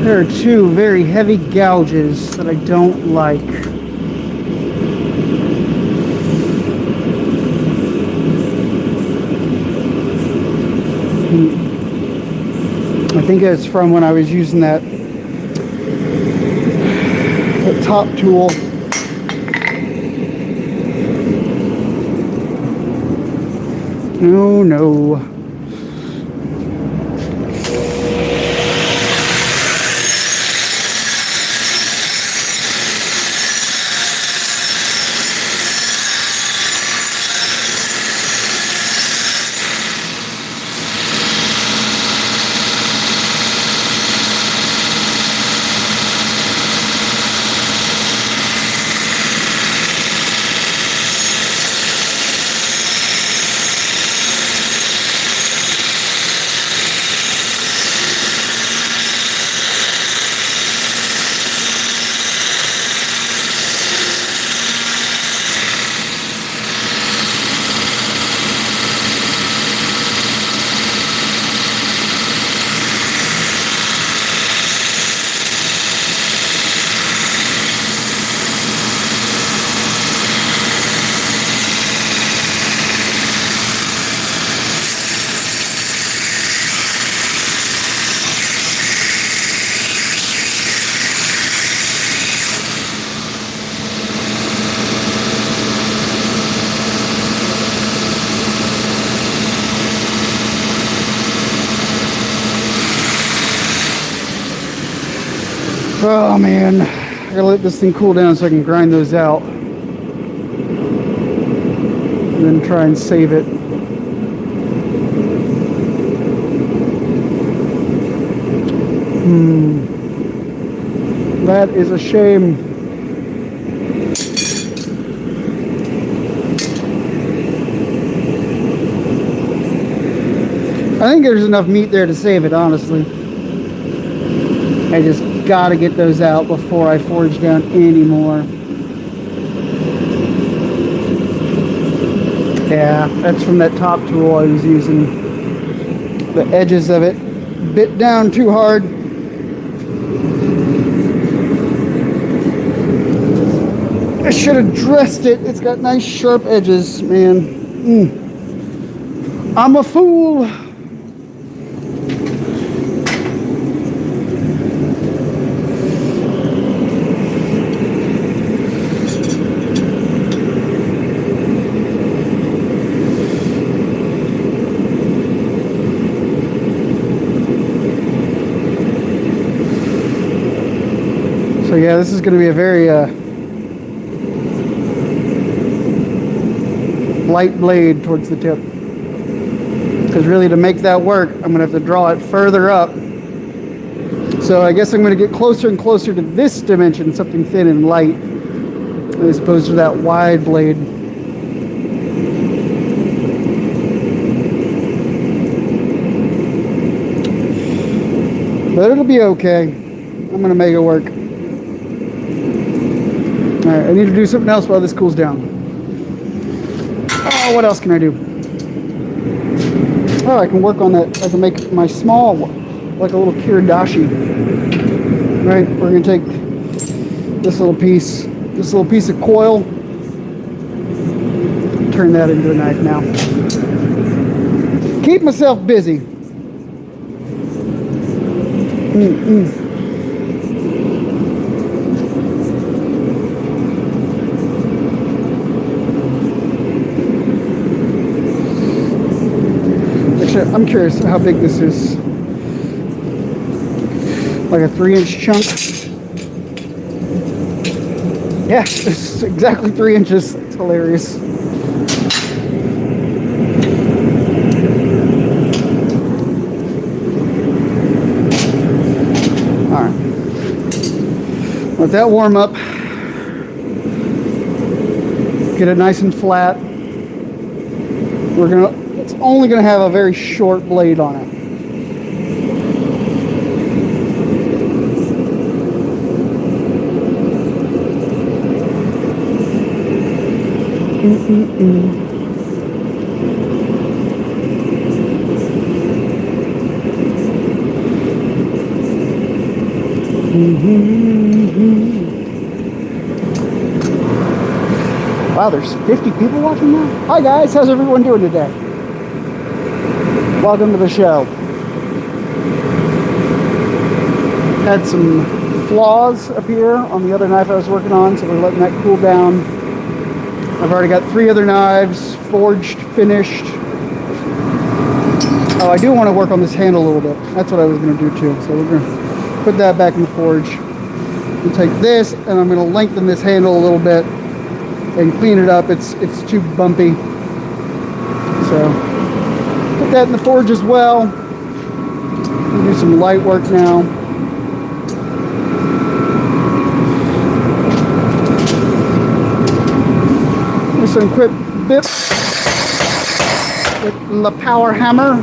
There are two very heavy gouges that I don't like. I think it's from when I was using that top tool. No, no. Oh man, I gotta let this thing cool down so I can grind those out. And then try and save it. That is a shame. I think there's enough meat there to save it, honestly. I just gotta get those out before I forge down any more. Yeah, that's from that top tool I was using. The edges of it bit down too hard. I should have dressed it. It's got nice sharp edges, man. I'm a fool. So yeah, this is going to be a very light blade towards the tip. Because really to make that work, I'm going to have to draw it further up. So I guess I'm going to get closer and closer to this dimension, something thin and light, as opposed to that wide blade. But it'll be okay. I'm going to make it work. Alright, I need to do something else while this cools down. Oh, what else can I do? Oh, I can work on that. I can make my small, like a little kyodashi. Right, we're going to take this little piece of coil, turn that into a knife now. Keep myself busy. Actually, I'm curious how big this is. Like a 3-inch chunk. Yeah, it's exactly 3 inches. It's hilarious. All right. Let that warm up. Get it nice and flat. It's only gonna have a very short blade on it. Wow, there's 50 people watching now? Hi guys, how's everyone doing today? Welcome to the show. Had some flaws appear on the other knife I was working on, so we're letting that cool down. I've already got 3 other knives forged, finished. Oh, I do want to work on this handle a little bit. That's what I was going to do too. So we're going to put that back in the forge. And take this, and I'm going to lengthen this handle a little bit and clean it up. It's too bumpy. So put that in the forge as well. Do some light work now. Some quick bips with the power hammer.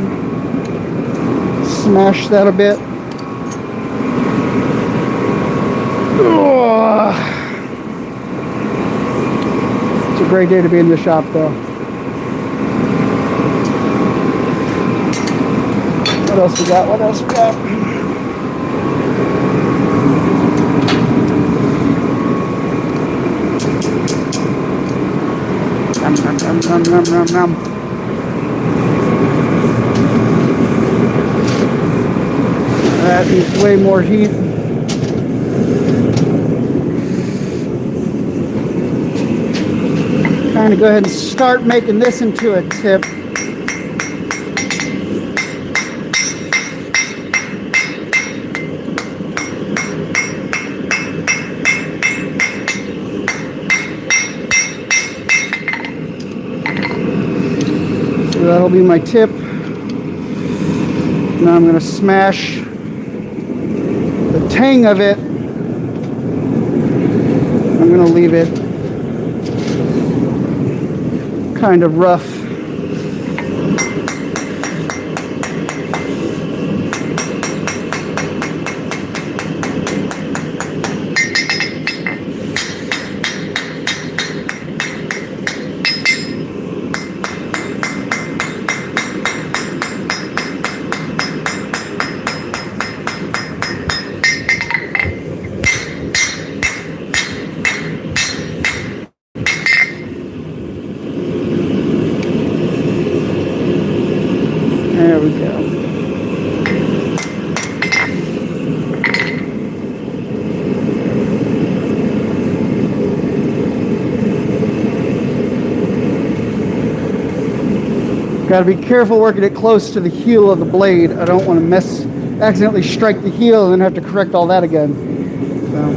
Smash that a bit. It's a great day to be in the shop though. What else we got? What else we got? Nom, nom, nom, nom. That needs way more heat. Trying to go ahead and start making this into a tip. That'll be my tip. Now I'm going to smash the tang of it. I'm going to leave it kind of rough. There we go. Got to be careful working it close to the heel of the blade. I don't want to accidentally strike the heel and then have to correct all that again. So,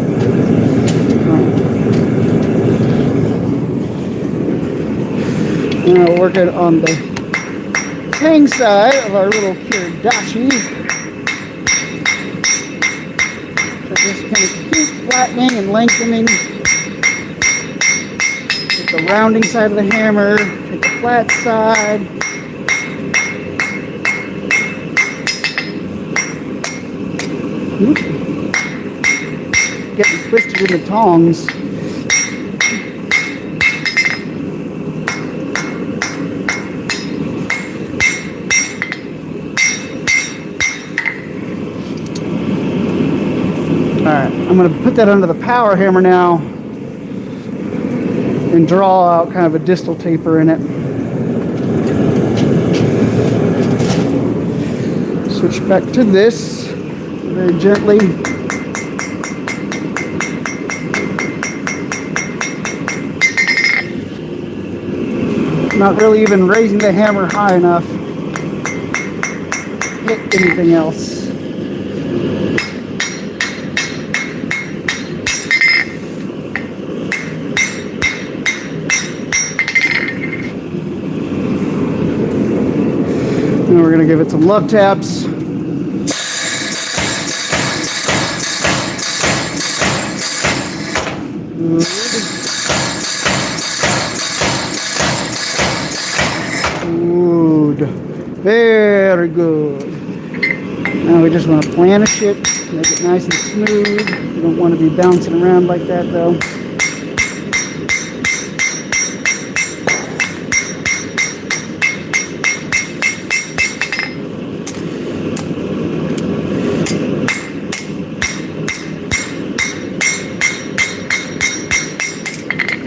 now we're working on the tang side of our little kyodashi. So just kind of keep flattening and lengthening. Take the rounding side of the hammer, take the flat side. Getting twisted in the tongs. Alright, I'm going to put that under the power hammer now. and draw out kind of a distal taper in it. Switch back to this very gently. Not really even raising the hammer high enough to hit anything else. And we're going to give it some love taps. Good. Very good. Now we just want to planish it, make it nice and smooth. You don't want to be bouncing around like that though.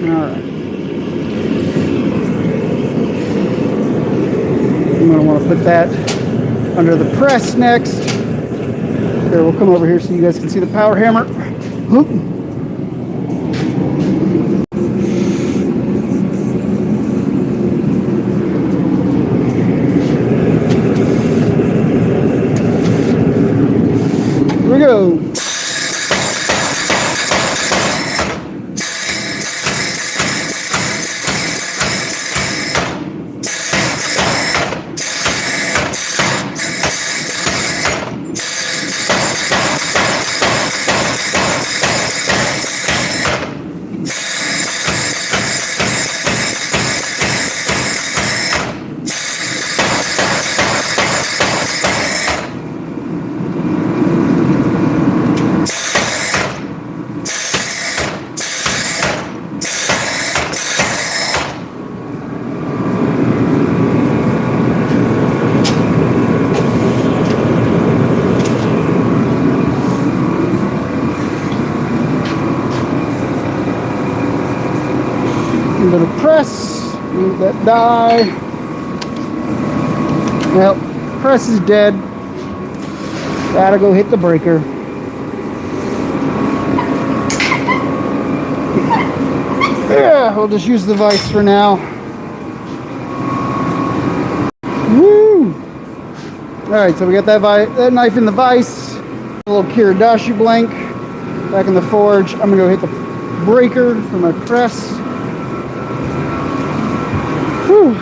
Alright. I'm going to want to put that under the press next. Here, we'll come over here so you guys can see the power hammer. Whoop. Here we go. Little press, move that die. Well, press is dead. Gotta go hit the breaker. Yeah, we'll just use the vise for now. Woo! Alright, so we got that knife in the vise. A little kyodashi blank back in the forge. I'm gonna go hit the breaker for my press. Whew.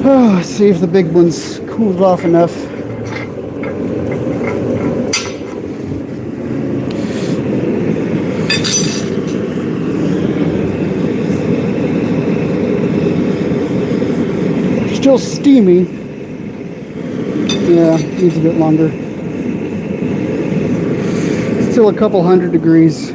Oh, see if the big one's cooled off enough. Still steamy. Yeah, needs a bit longer. Still a couple hundred degrees.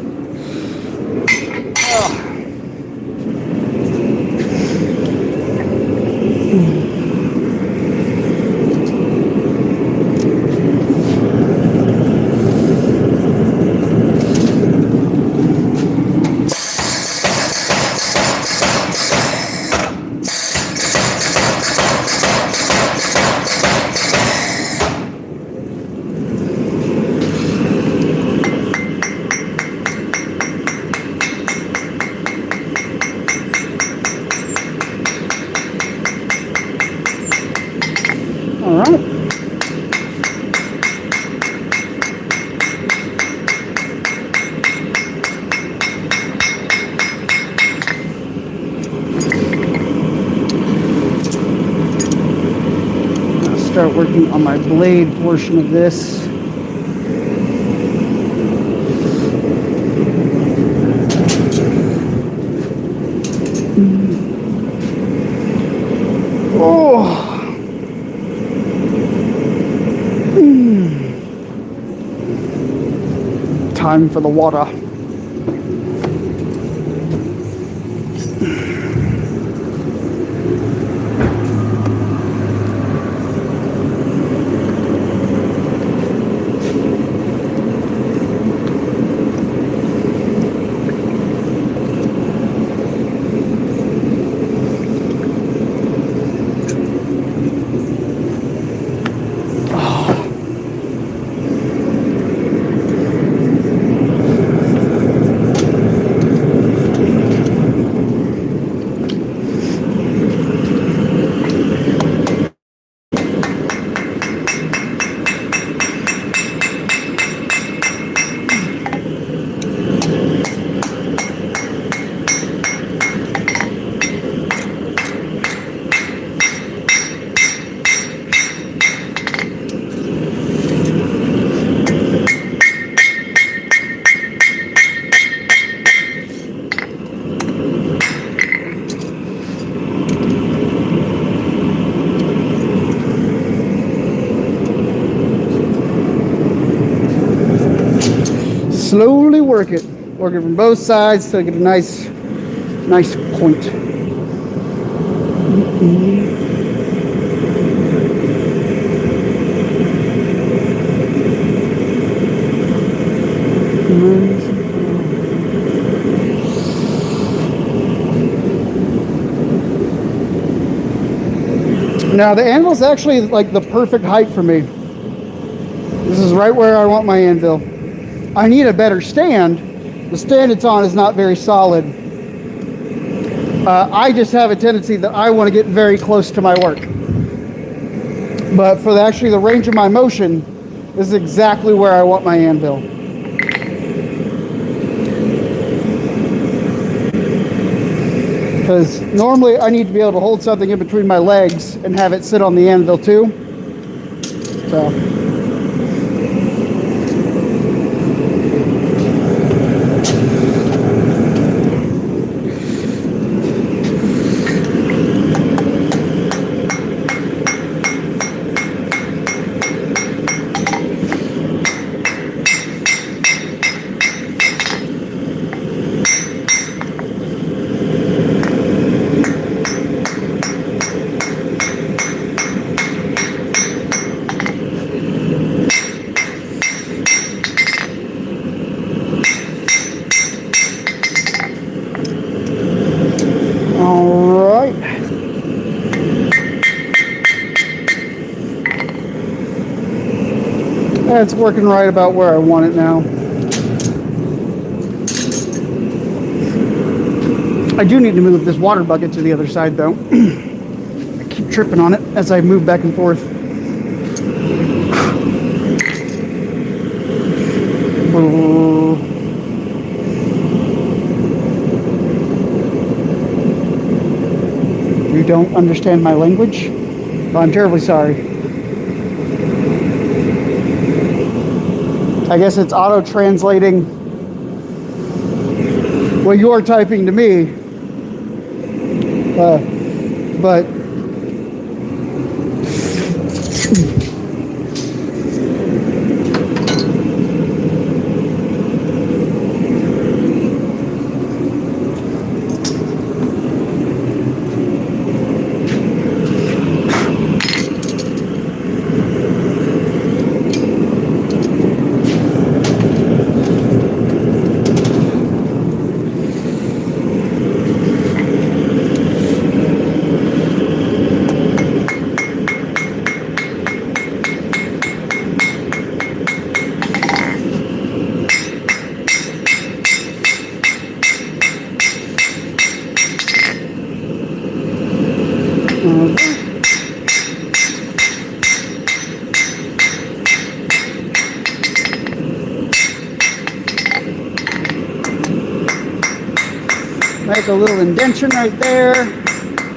All right. I'll start working on my blade portion of this. Oh. Time for the water. Slowly work it. Work it from both sides to get a nice point. Now the anvil is actually like the perfect height for me. This is right where I want my anvil. I need a better stand. The stand it's on is not very solid. I just have a tendency that I want to get very close to my work. But for actually the range of my motion, this is exactly where I want my anvil. Because normally I need to be able to hold something in between my legs and have it sit on the anvil too. So. It's working right about where I want it now. I do need to move this water bucket to the other side though. I keep tripping on it as I move back and forth. You don't understand my language? Well, I'm terribly sorry. I guess it's auto-translating what you're typing to me, but Make a little indentation right there.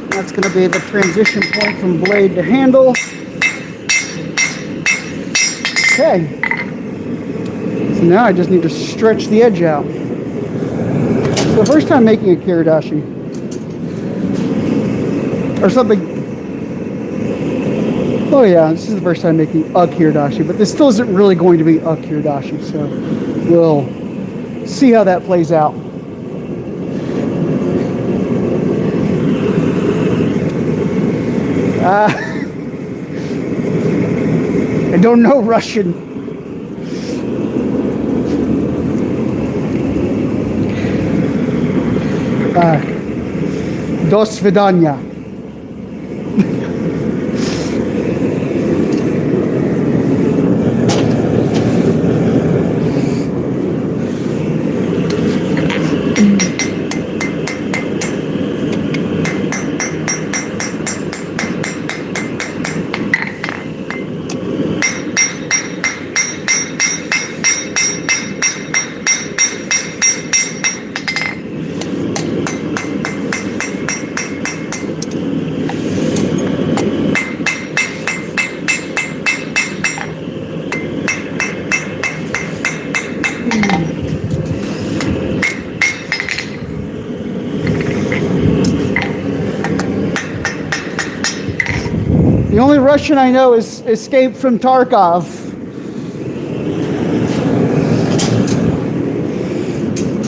That's going to be the transition point from blade to handle. Okay. So now I just need to stretch the edge out. It's the first time making a kyodashi. Or something. Oh yeah, this is the first time making a kyodashi, but this still isn't really going to be a kyodashi, so we'll see how that plays out. I don't know Russian. До свидания. The only Russian I know is Escape from Tarkov.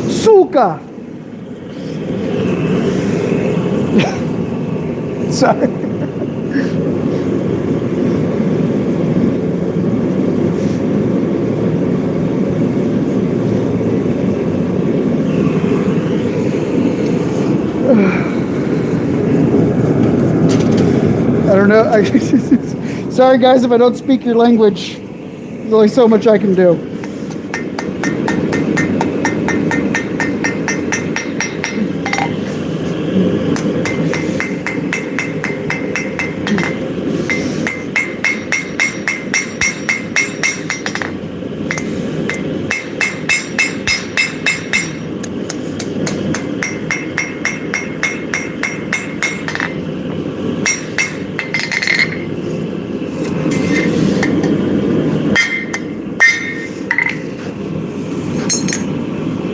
Suka! Sorry. I don't know. Sorry guys if I don't speak your language. There's only so much I can do.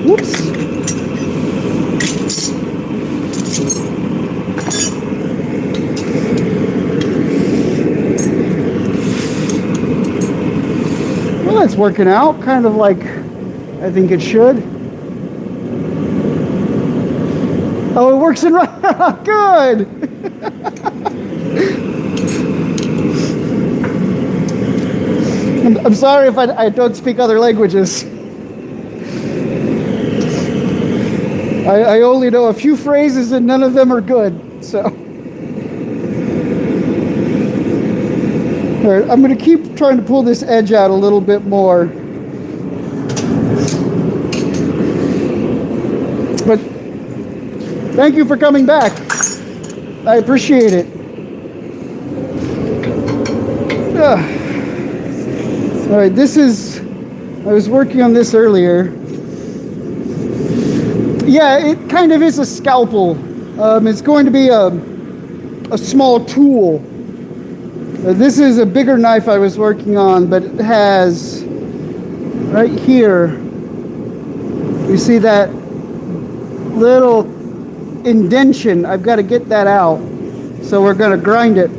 Whoops. Well, that's working out, kind of like I think it should. Oh, it works in good. I'm sorry if I don't speak other languages. I only know a few phrases and none of them are good, so. All right, I'm going to keep trying to pull this edge out a little bit more. But thank you for coming back. I appreciate it. All right, this is, I was working on this earlier. Yeah, it kind of is a scalpel. It's going to be a small tool. This is a bigger knife I was working on, but it has right here, you see that little indentation. I've got to get that out. So we're going to grind it.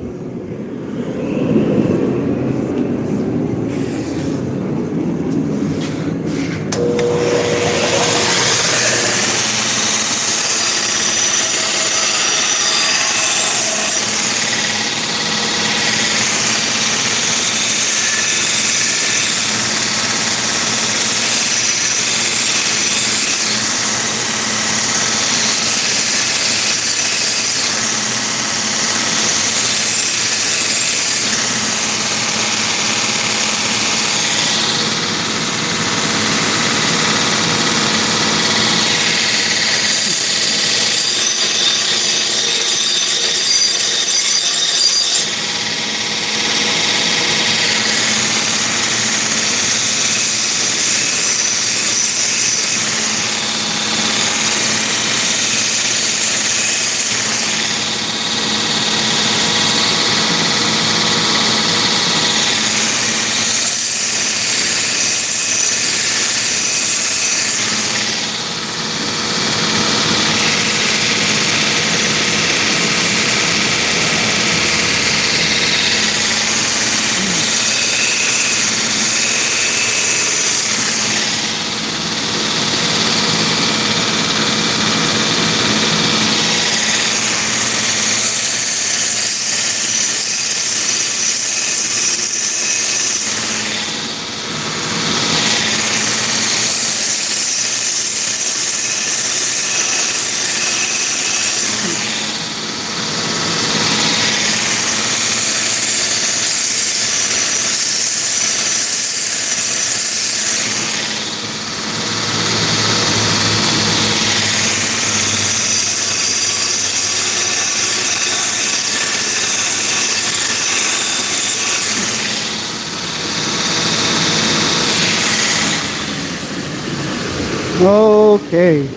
Okay,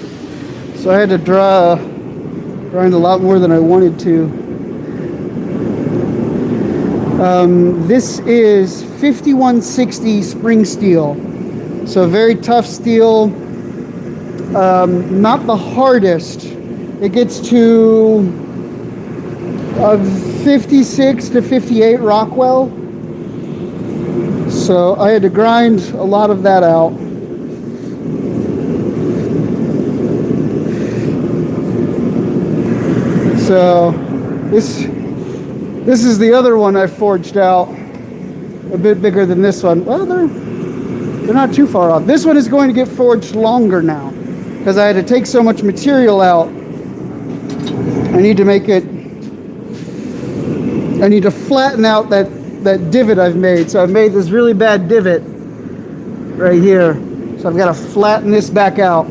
so I had to grind a lot more than I wanted to. This is 5160 spring steel, so very tough steel. Not the hardest. It gets to 56 to 58 Rockwell. So I had to grind a lot of that out. So this is the other one I forged out, a bit bigger than this one. Well, they're not too far off. This one is going to get forged longer now because I had to take so much material out. I need to flatten out that divot I've made. So I've made this really bad divot right here. So I've got to flatten this back out.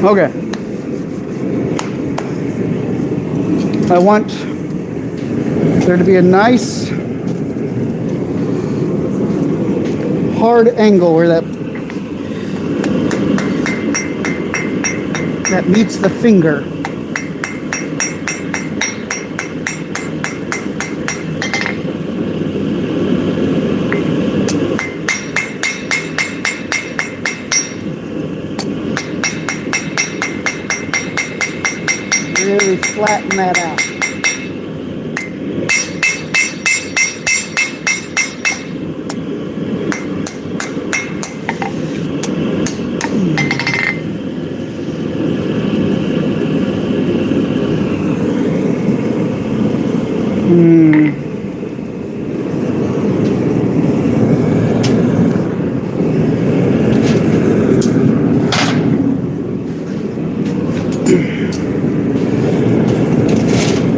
Okay. I want there to be a nice hard angle where that meets the finger. Really flatten that out.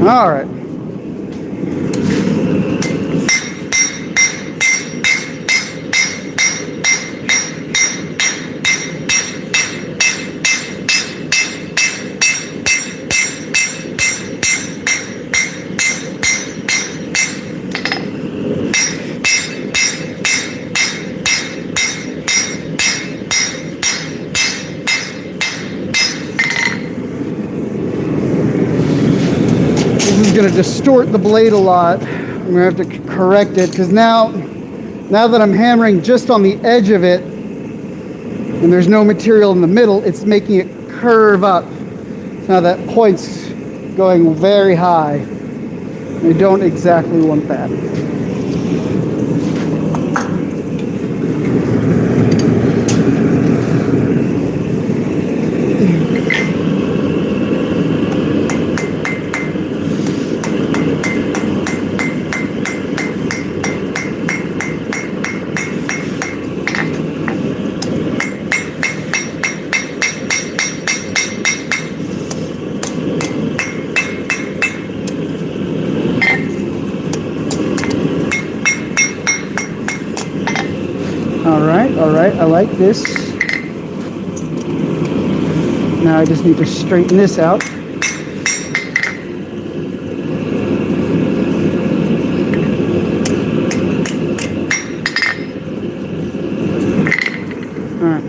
All right. Going to distort the blade a lot. I'm going to have to correct it because now that I'm hammering just on the edge of it and there's no material in the middle, it's making it curve up. Now that point's going very high. I don't exactly want that. All right, I like this. Now I just need to straighten this out. All right.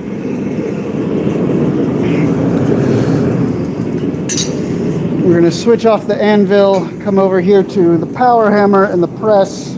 We're going to switch off the anvil, come over here to the power hammer and the press.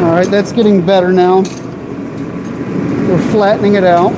All right, that's getting better now. We're flattening it out.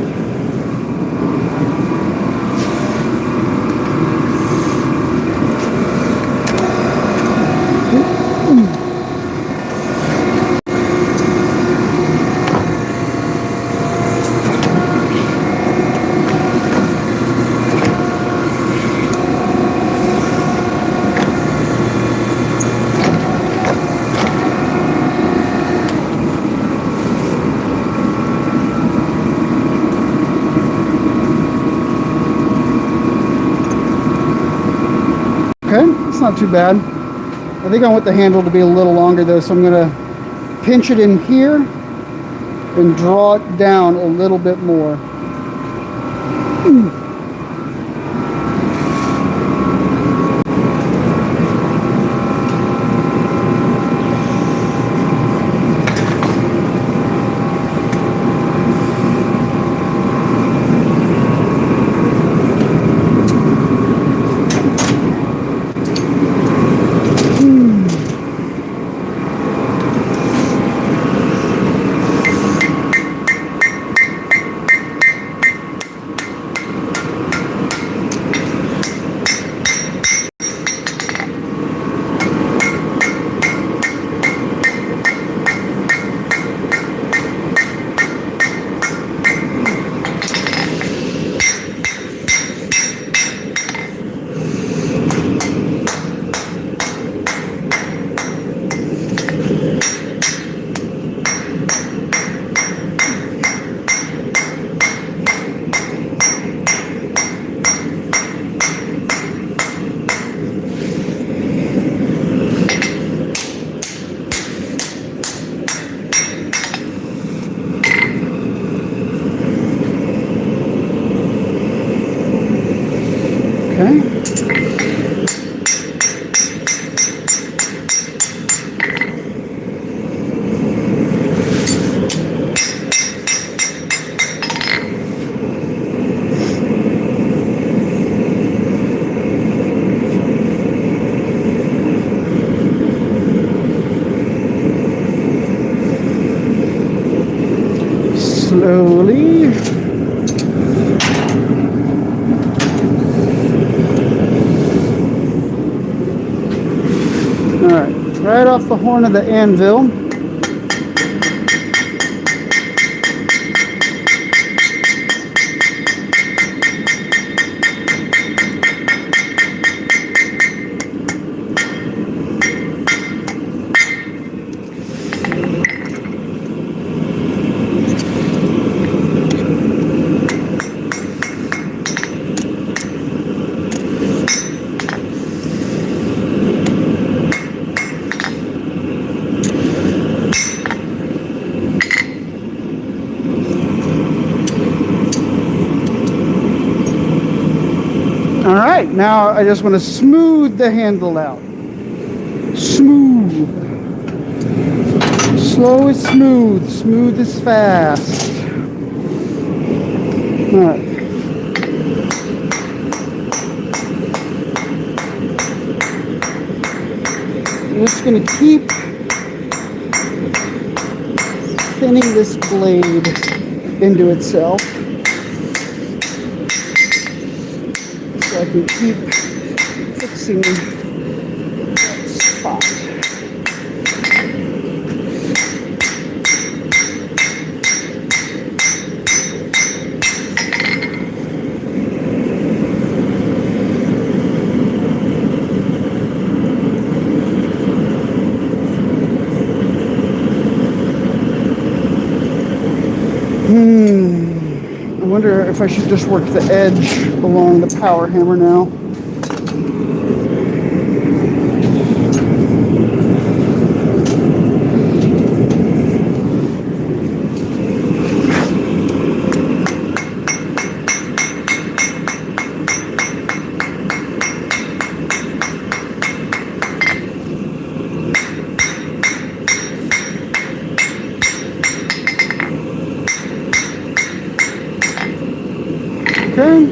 Okay, it's not too bad. I think I want the handle to be a little longer though, so I'm going to pinch it in here and draw it down a little bit more. Slowly. All right, right off the horn of the anvil. All right, now I just want to smooth the handle out. Smooth. Slow is smooth. Smooth is fast. All right. I'm just going to keep thinning this blade into itself. So I can keep fixing that spot. I wonder if I should just work the edge along the power hammer now. Okay.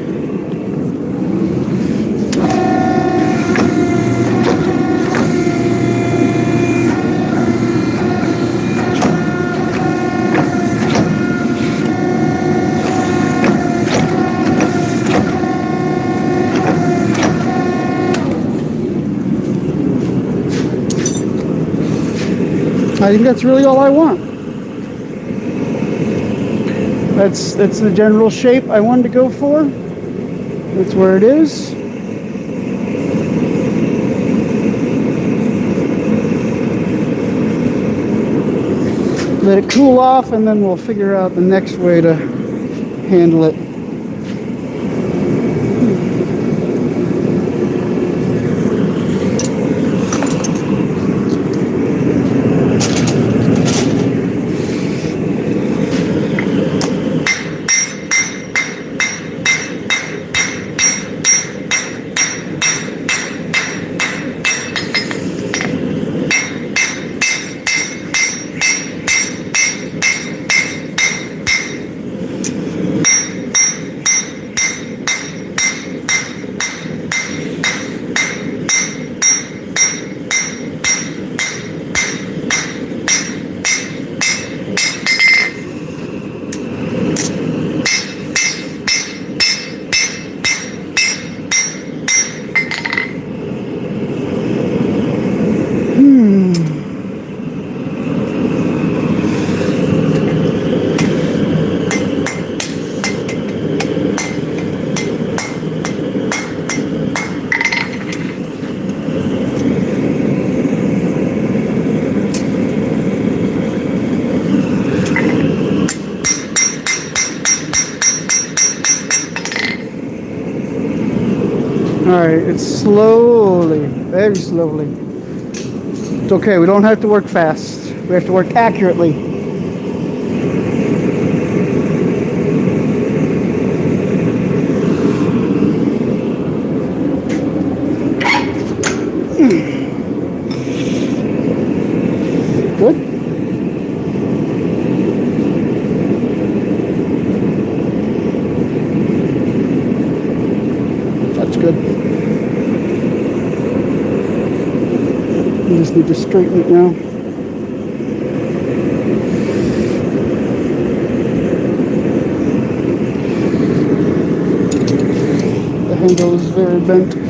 I think that's really all I want. That's the general shape I wanted to go for. That's where it is. Let it cool off, and then we'll figure out the next way to handle it. Alright, it's slowly, very slowly. It's okay, we don't have to work fast. We have to work accurately. Good? That's good. You just need to straighten it now. The handle is very bent.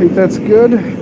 think that's good.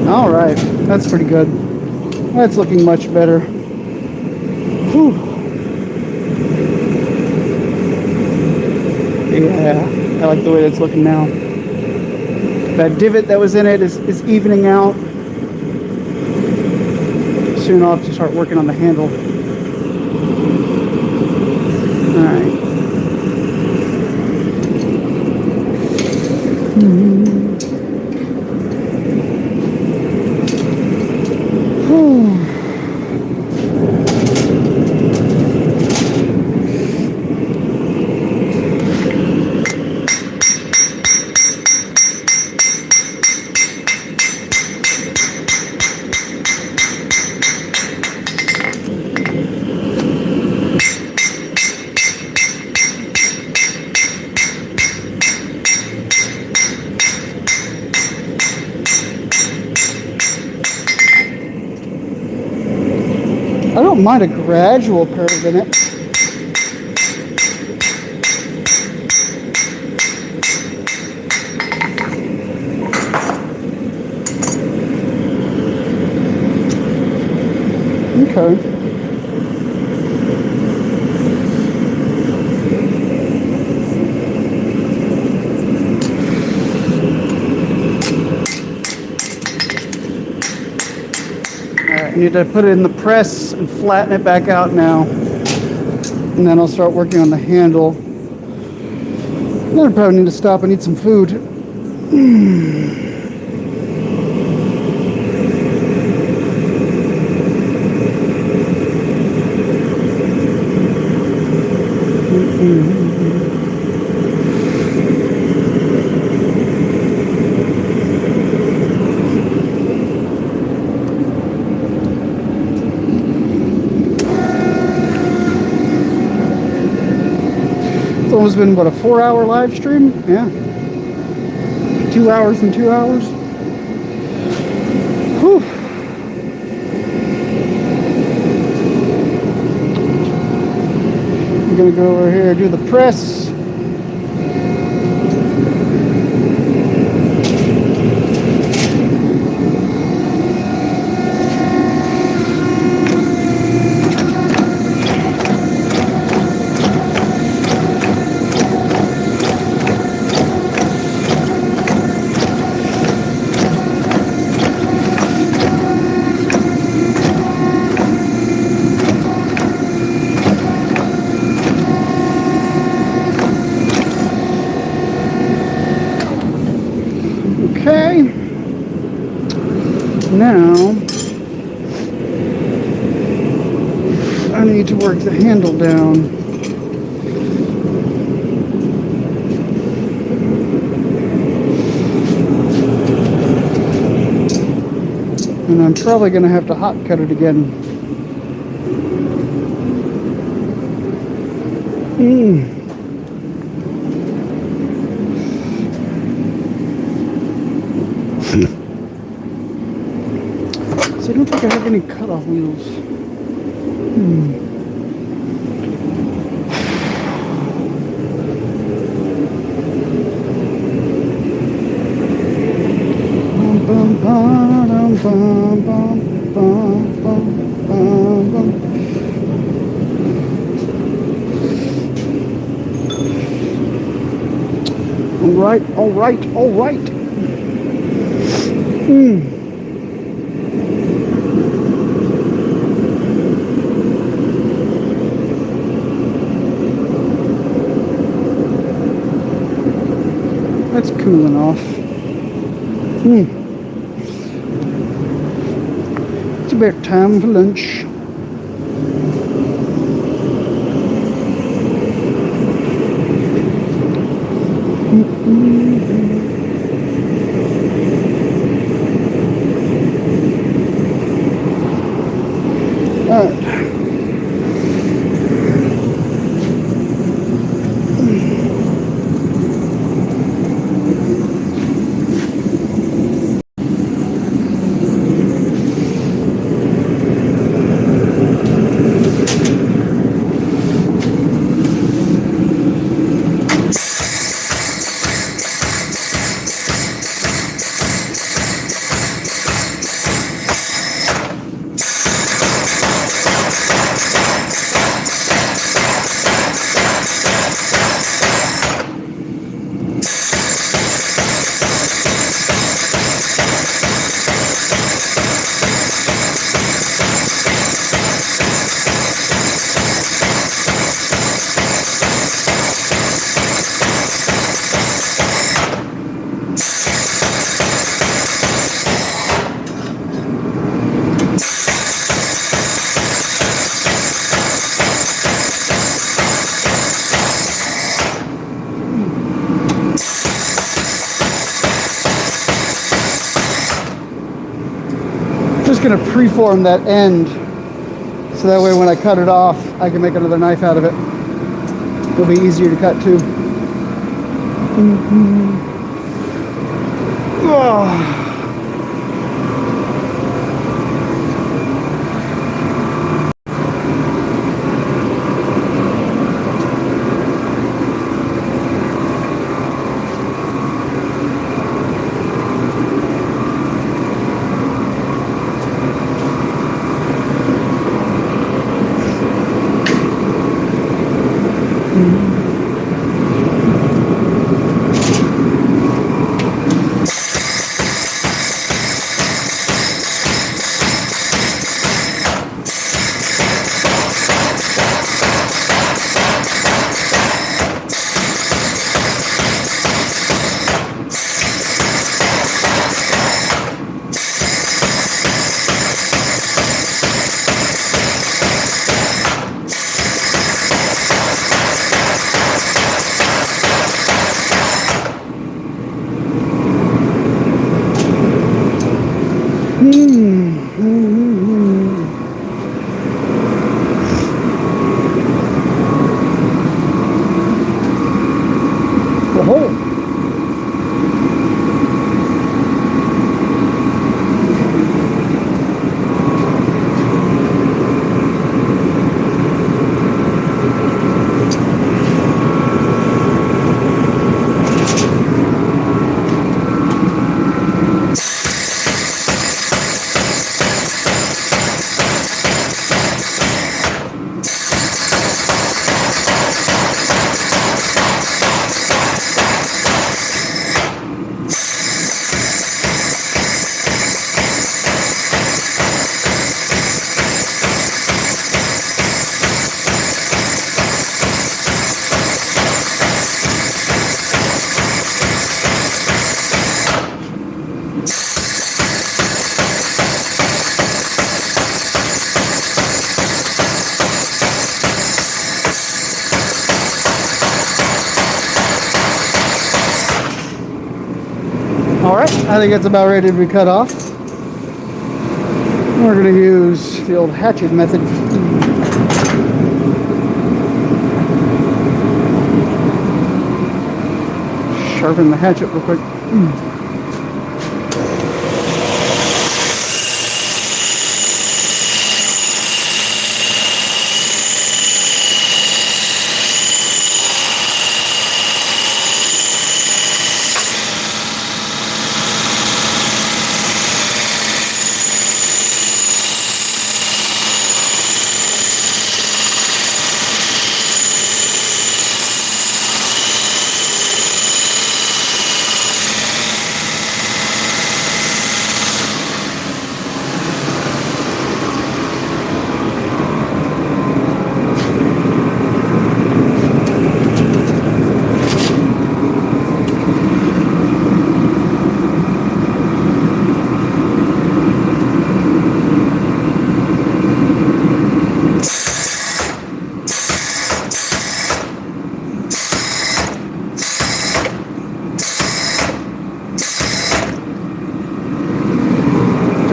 All right, that's pretty good. That's looking much better. Whew. Yeah, I like the way that's looking now. That divot that was in it is evening out. Soon I'll have to start working on the handle. All right. I don't mind a gradual curve in it. Okay. I need to put it in the press and flatten it back out now. And then I'll start working on the handle. Then I probably need to stop. I need some food. It's almost been, what, a 4-hour live stream? Yeah. 2 hours and 2 hours. Whew. I'm gonna go over here and do the press. Okay, now I need to work the handle down. And I'm probably going to have to hot cut it again. So I don't think I have any cutoff wheels. Bum, bum, bum, bum, bum, bum, bum, bum. right, all right, all right. That's cooling off. It's about time for lunch. Just gonna preform that end so that way when I cut it off I can make another knife out of it. It'll be easier to cut too. Oh. All right, I think it's about ready to be cut off. We're going to use the old hatchet method. Sharpen the hatchet real quick.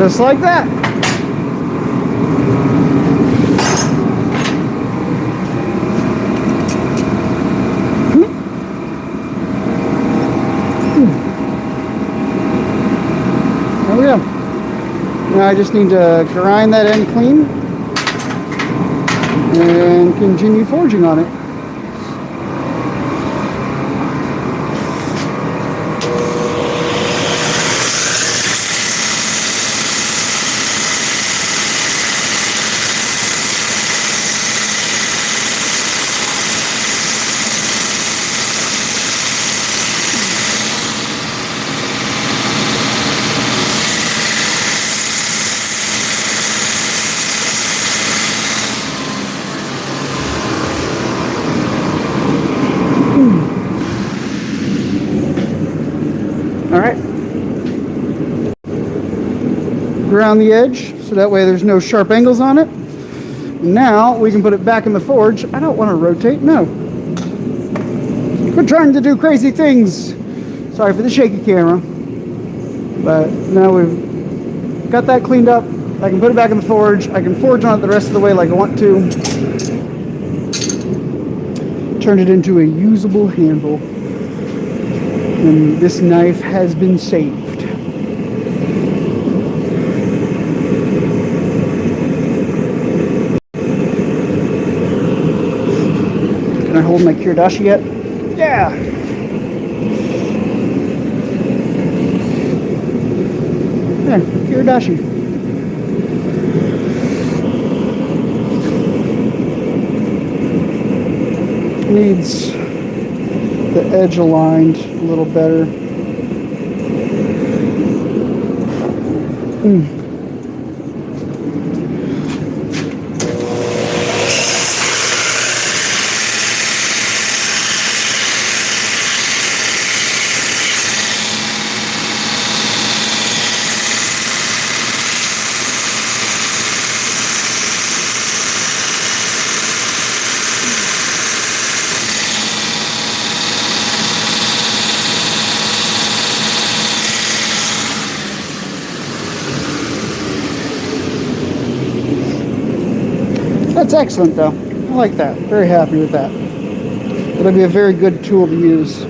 Just like that. There we go. Now I just need to grind that end clean and continue forging on it. All right. Ground the edge so that way there's no sharp angles on it. Now we can put it back in the forge. I don't want to rotate, no. Quit trying to do crazy things. Sorry for the shaky camera. But now we've got that cleaned up. I can put it back in the forge. I can forge on it the rest of the way like I want to. Turn it into a usable handle. And this knife has been saved. Can I hold my kyodashi yet? Yeah! There, kyodashi. Needs the edge aligned a little better. That's excellent though. I like that. Very happy with that. It'll be a very good tool to use.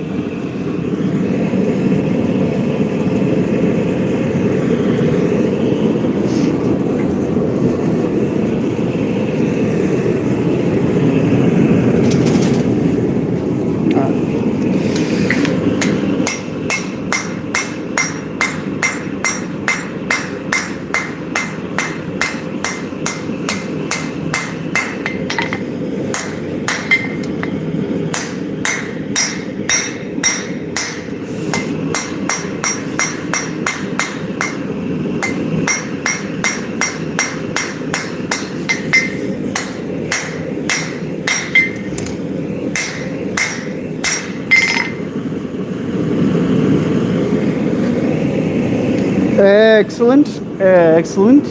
Excellent, excellent.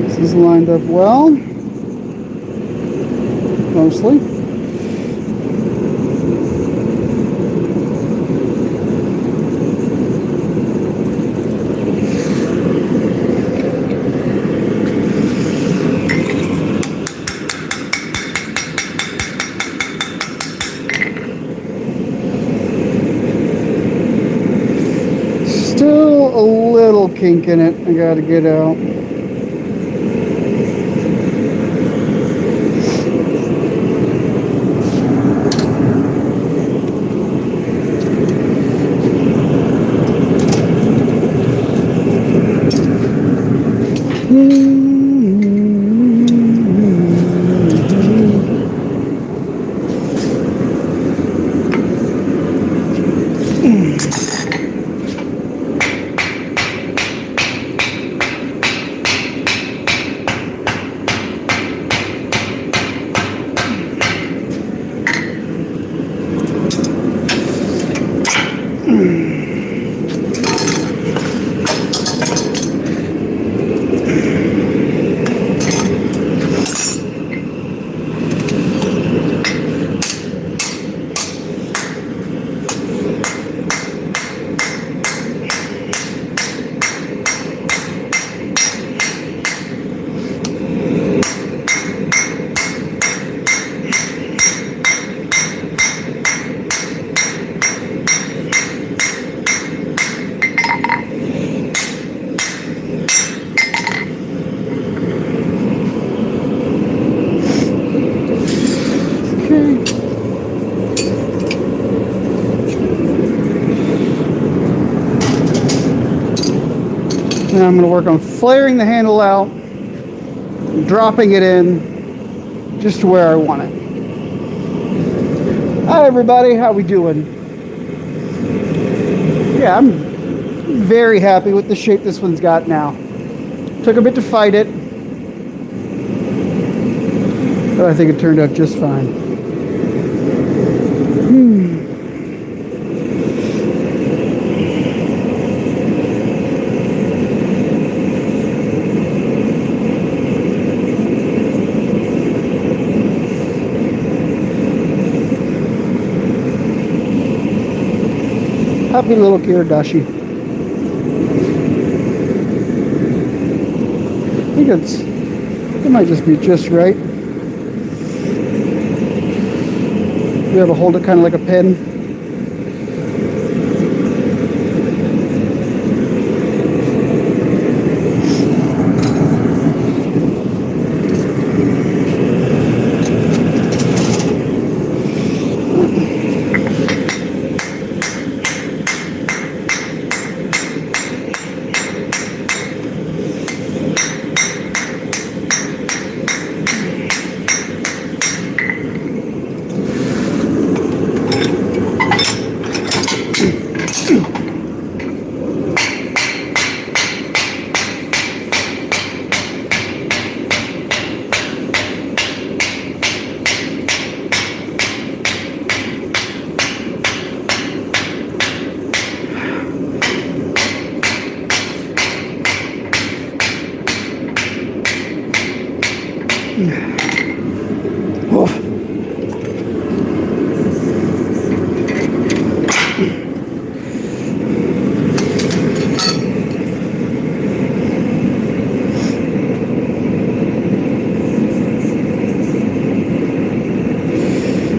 This is lined up well, mostly. Still a little kink in it I gotta get out. Now I'm going to work on flaring the handle out, dropping it in just to where I want it. Hi everybody, how we doing? Yeah, I'm very happy with the shape this one's got now. Took a bit to fight it, but I think it turned out just fine. Happy little kyodashi. I think it might just be just right. Be able to hold it kind of like a pen.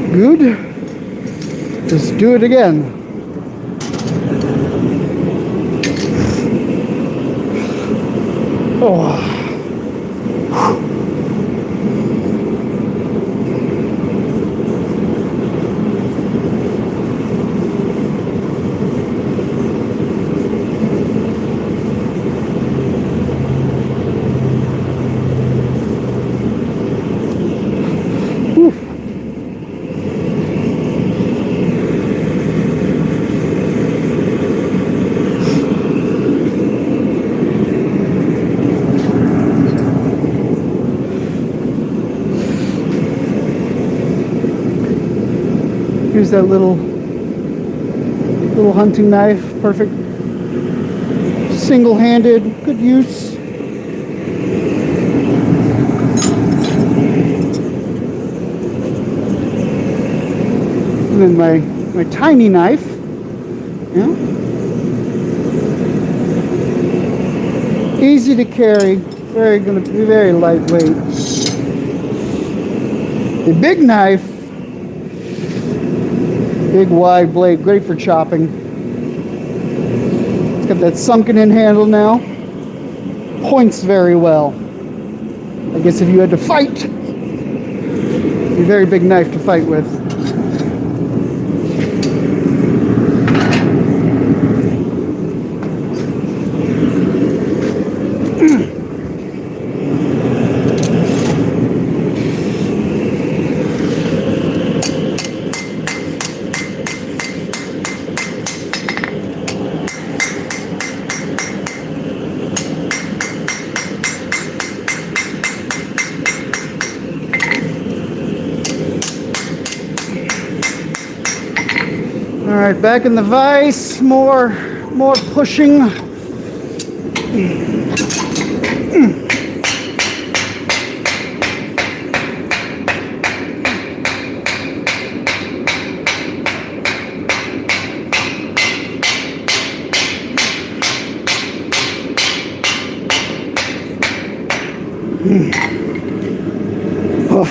Good. Let's do it again. Oh. Here's that little hunting knife, perfect, single-handed, good use. And then my tiny knife, yeah, easy to carry, going to be very lightweight. The big knife. Big wide blade, great for chopping. It's got that sunken in handle now. Points very well. I guess if you had to fight, it'd be a very big knife to fight with. All right, back in the vise, more pushing. Oh.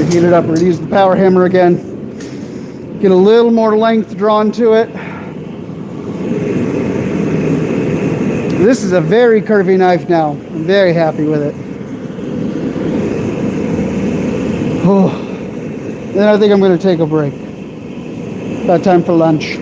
heat it up. We're going to use the power hammer again. Get a little more length drawn to it. This is a very curvy knife now. I'm very happy with it. Oh. Then I think I'm going to take a break. About time for lunch.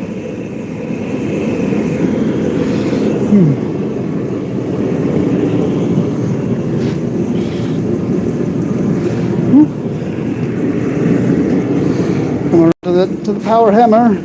Come on to the power hammer.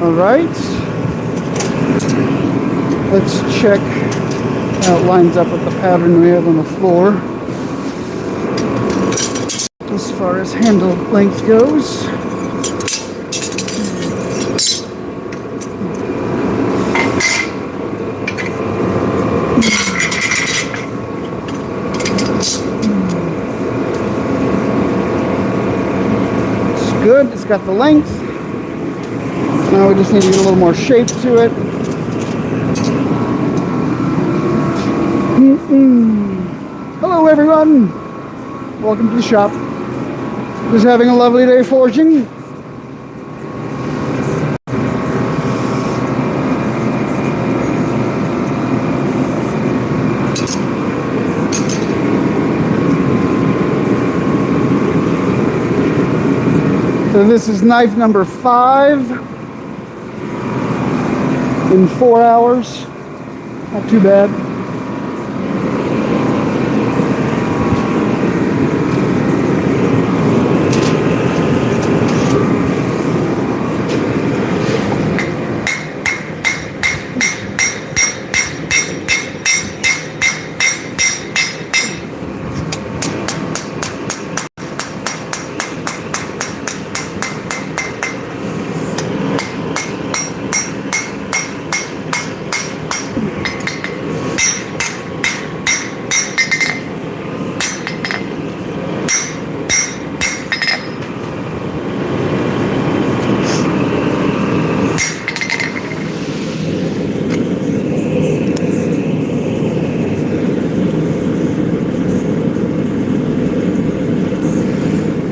All right. Let's check how it lines up with the pattern we have on the floor. As far as handle length goes. It's good. It's got the length. Now we just need to get a little more shape to it. Hello everyone! Welcome to the shop. Just having a lovely day forging. So this is knife number 5. In 4 hours. Not too bad.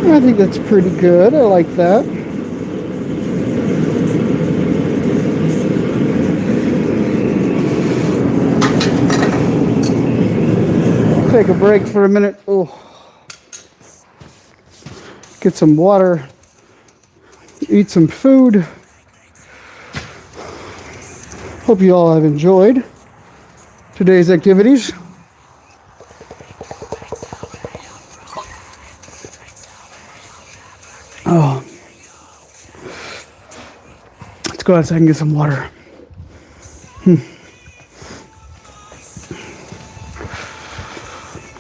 I think that's pretty good. I like that. Take a break for a minute. Oh, get some water, eat some food. Hope you all have enjoyed today's activities. Oh, let's go outside and get some water.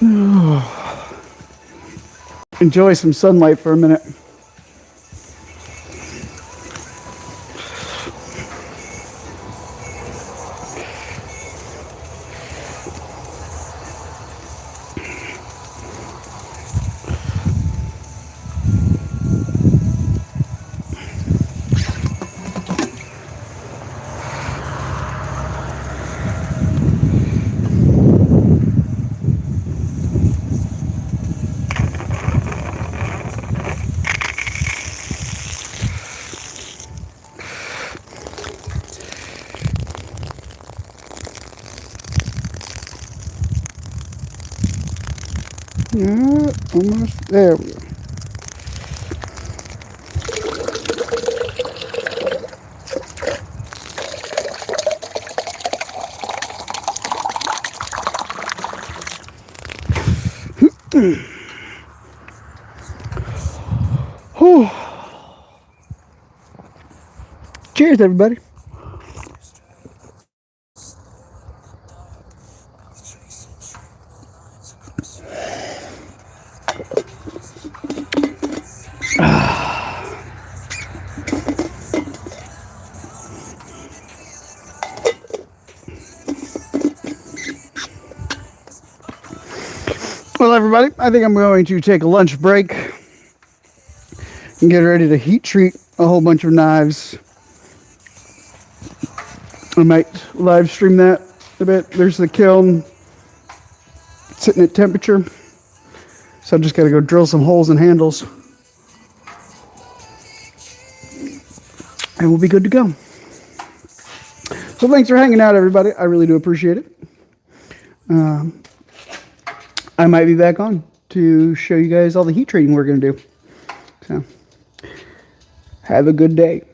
Oh. Enjoy some sunlight for a minute. Almost there. We go. Whew. Cheers, everybody. Well, everybody, I think I'm going to take a lunch break and get ready to heat treat a whole bunch of knives. I might live stream that a bit. There's the kiln sitting at temperature. So I just got to go drill some holes and handles. And we'll be good to go. So thanks for hanging out, everybody. I really do appreciate it. I might be back on to show you guys all the heat treating we're going to do. So have a good day.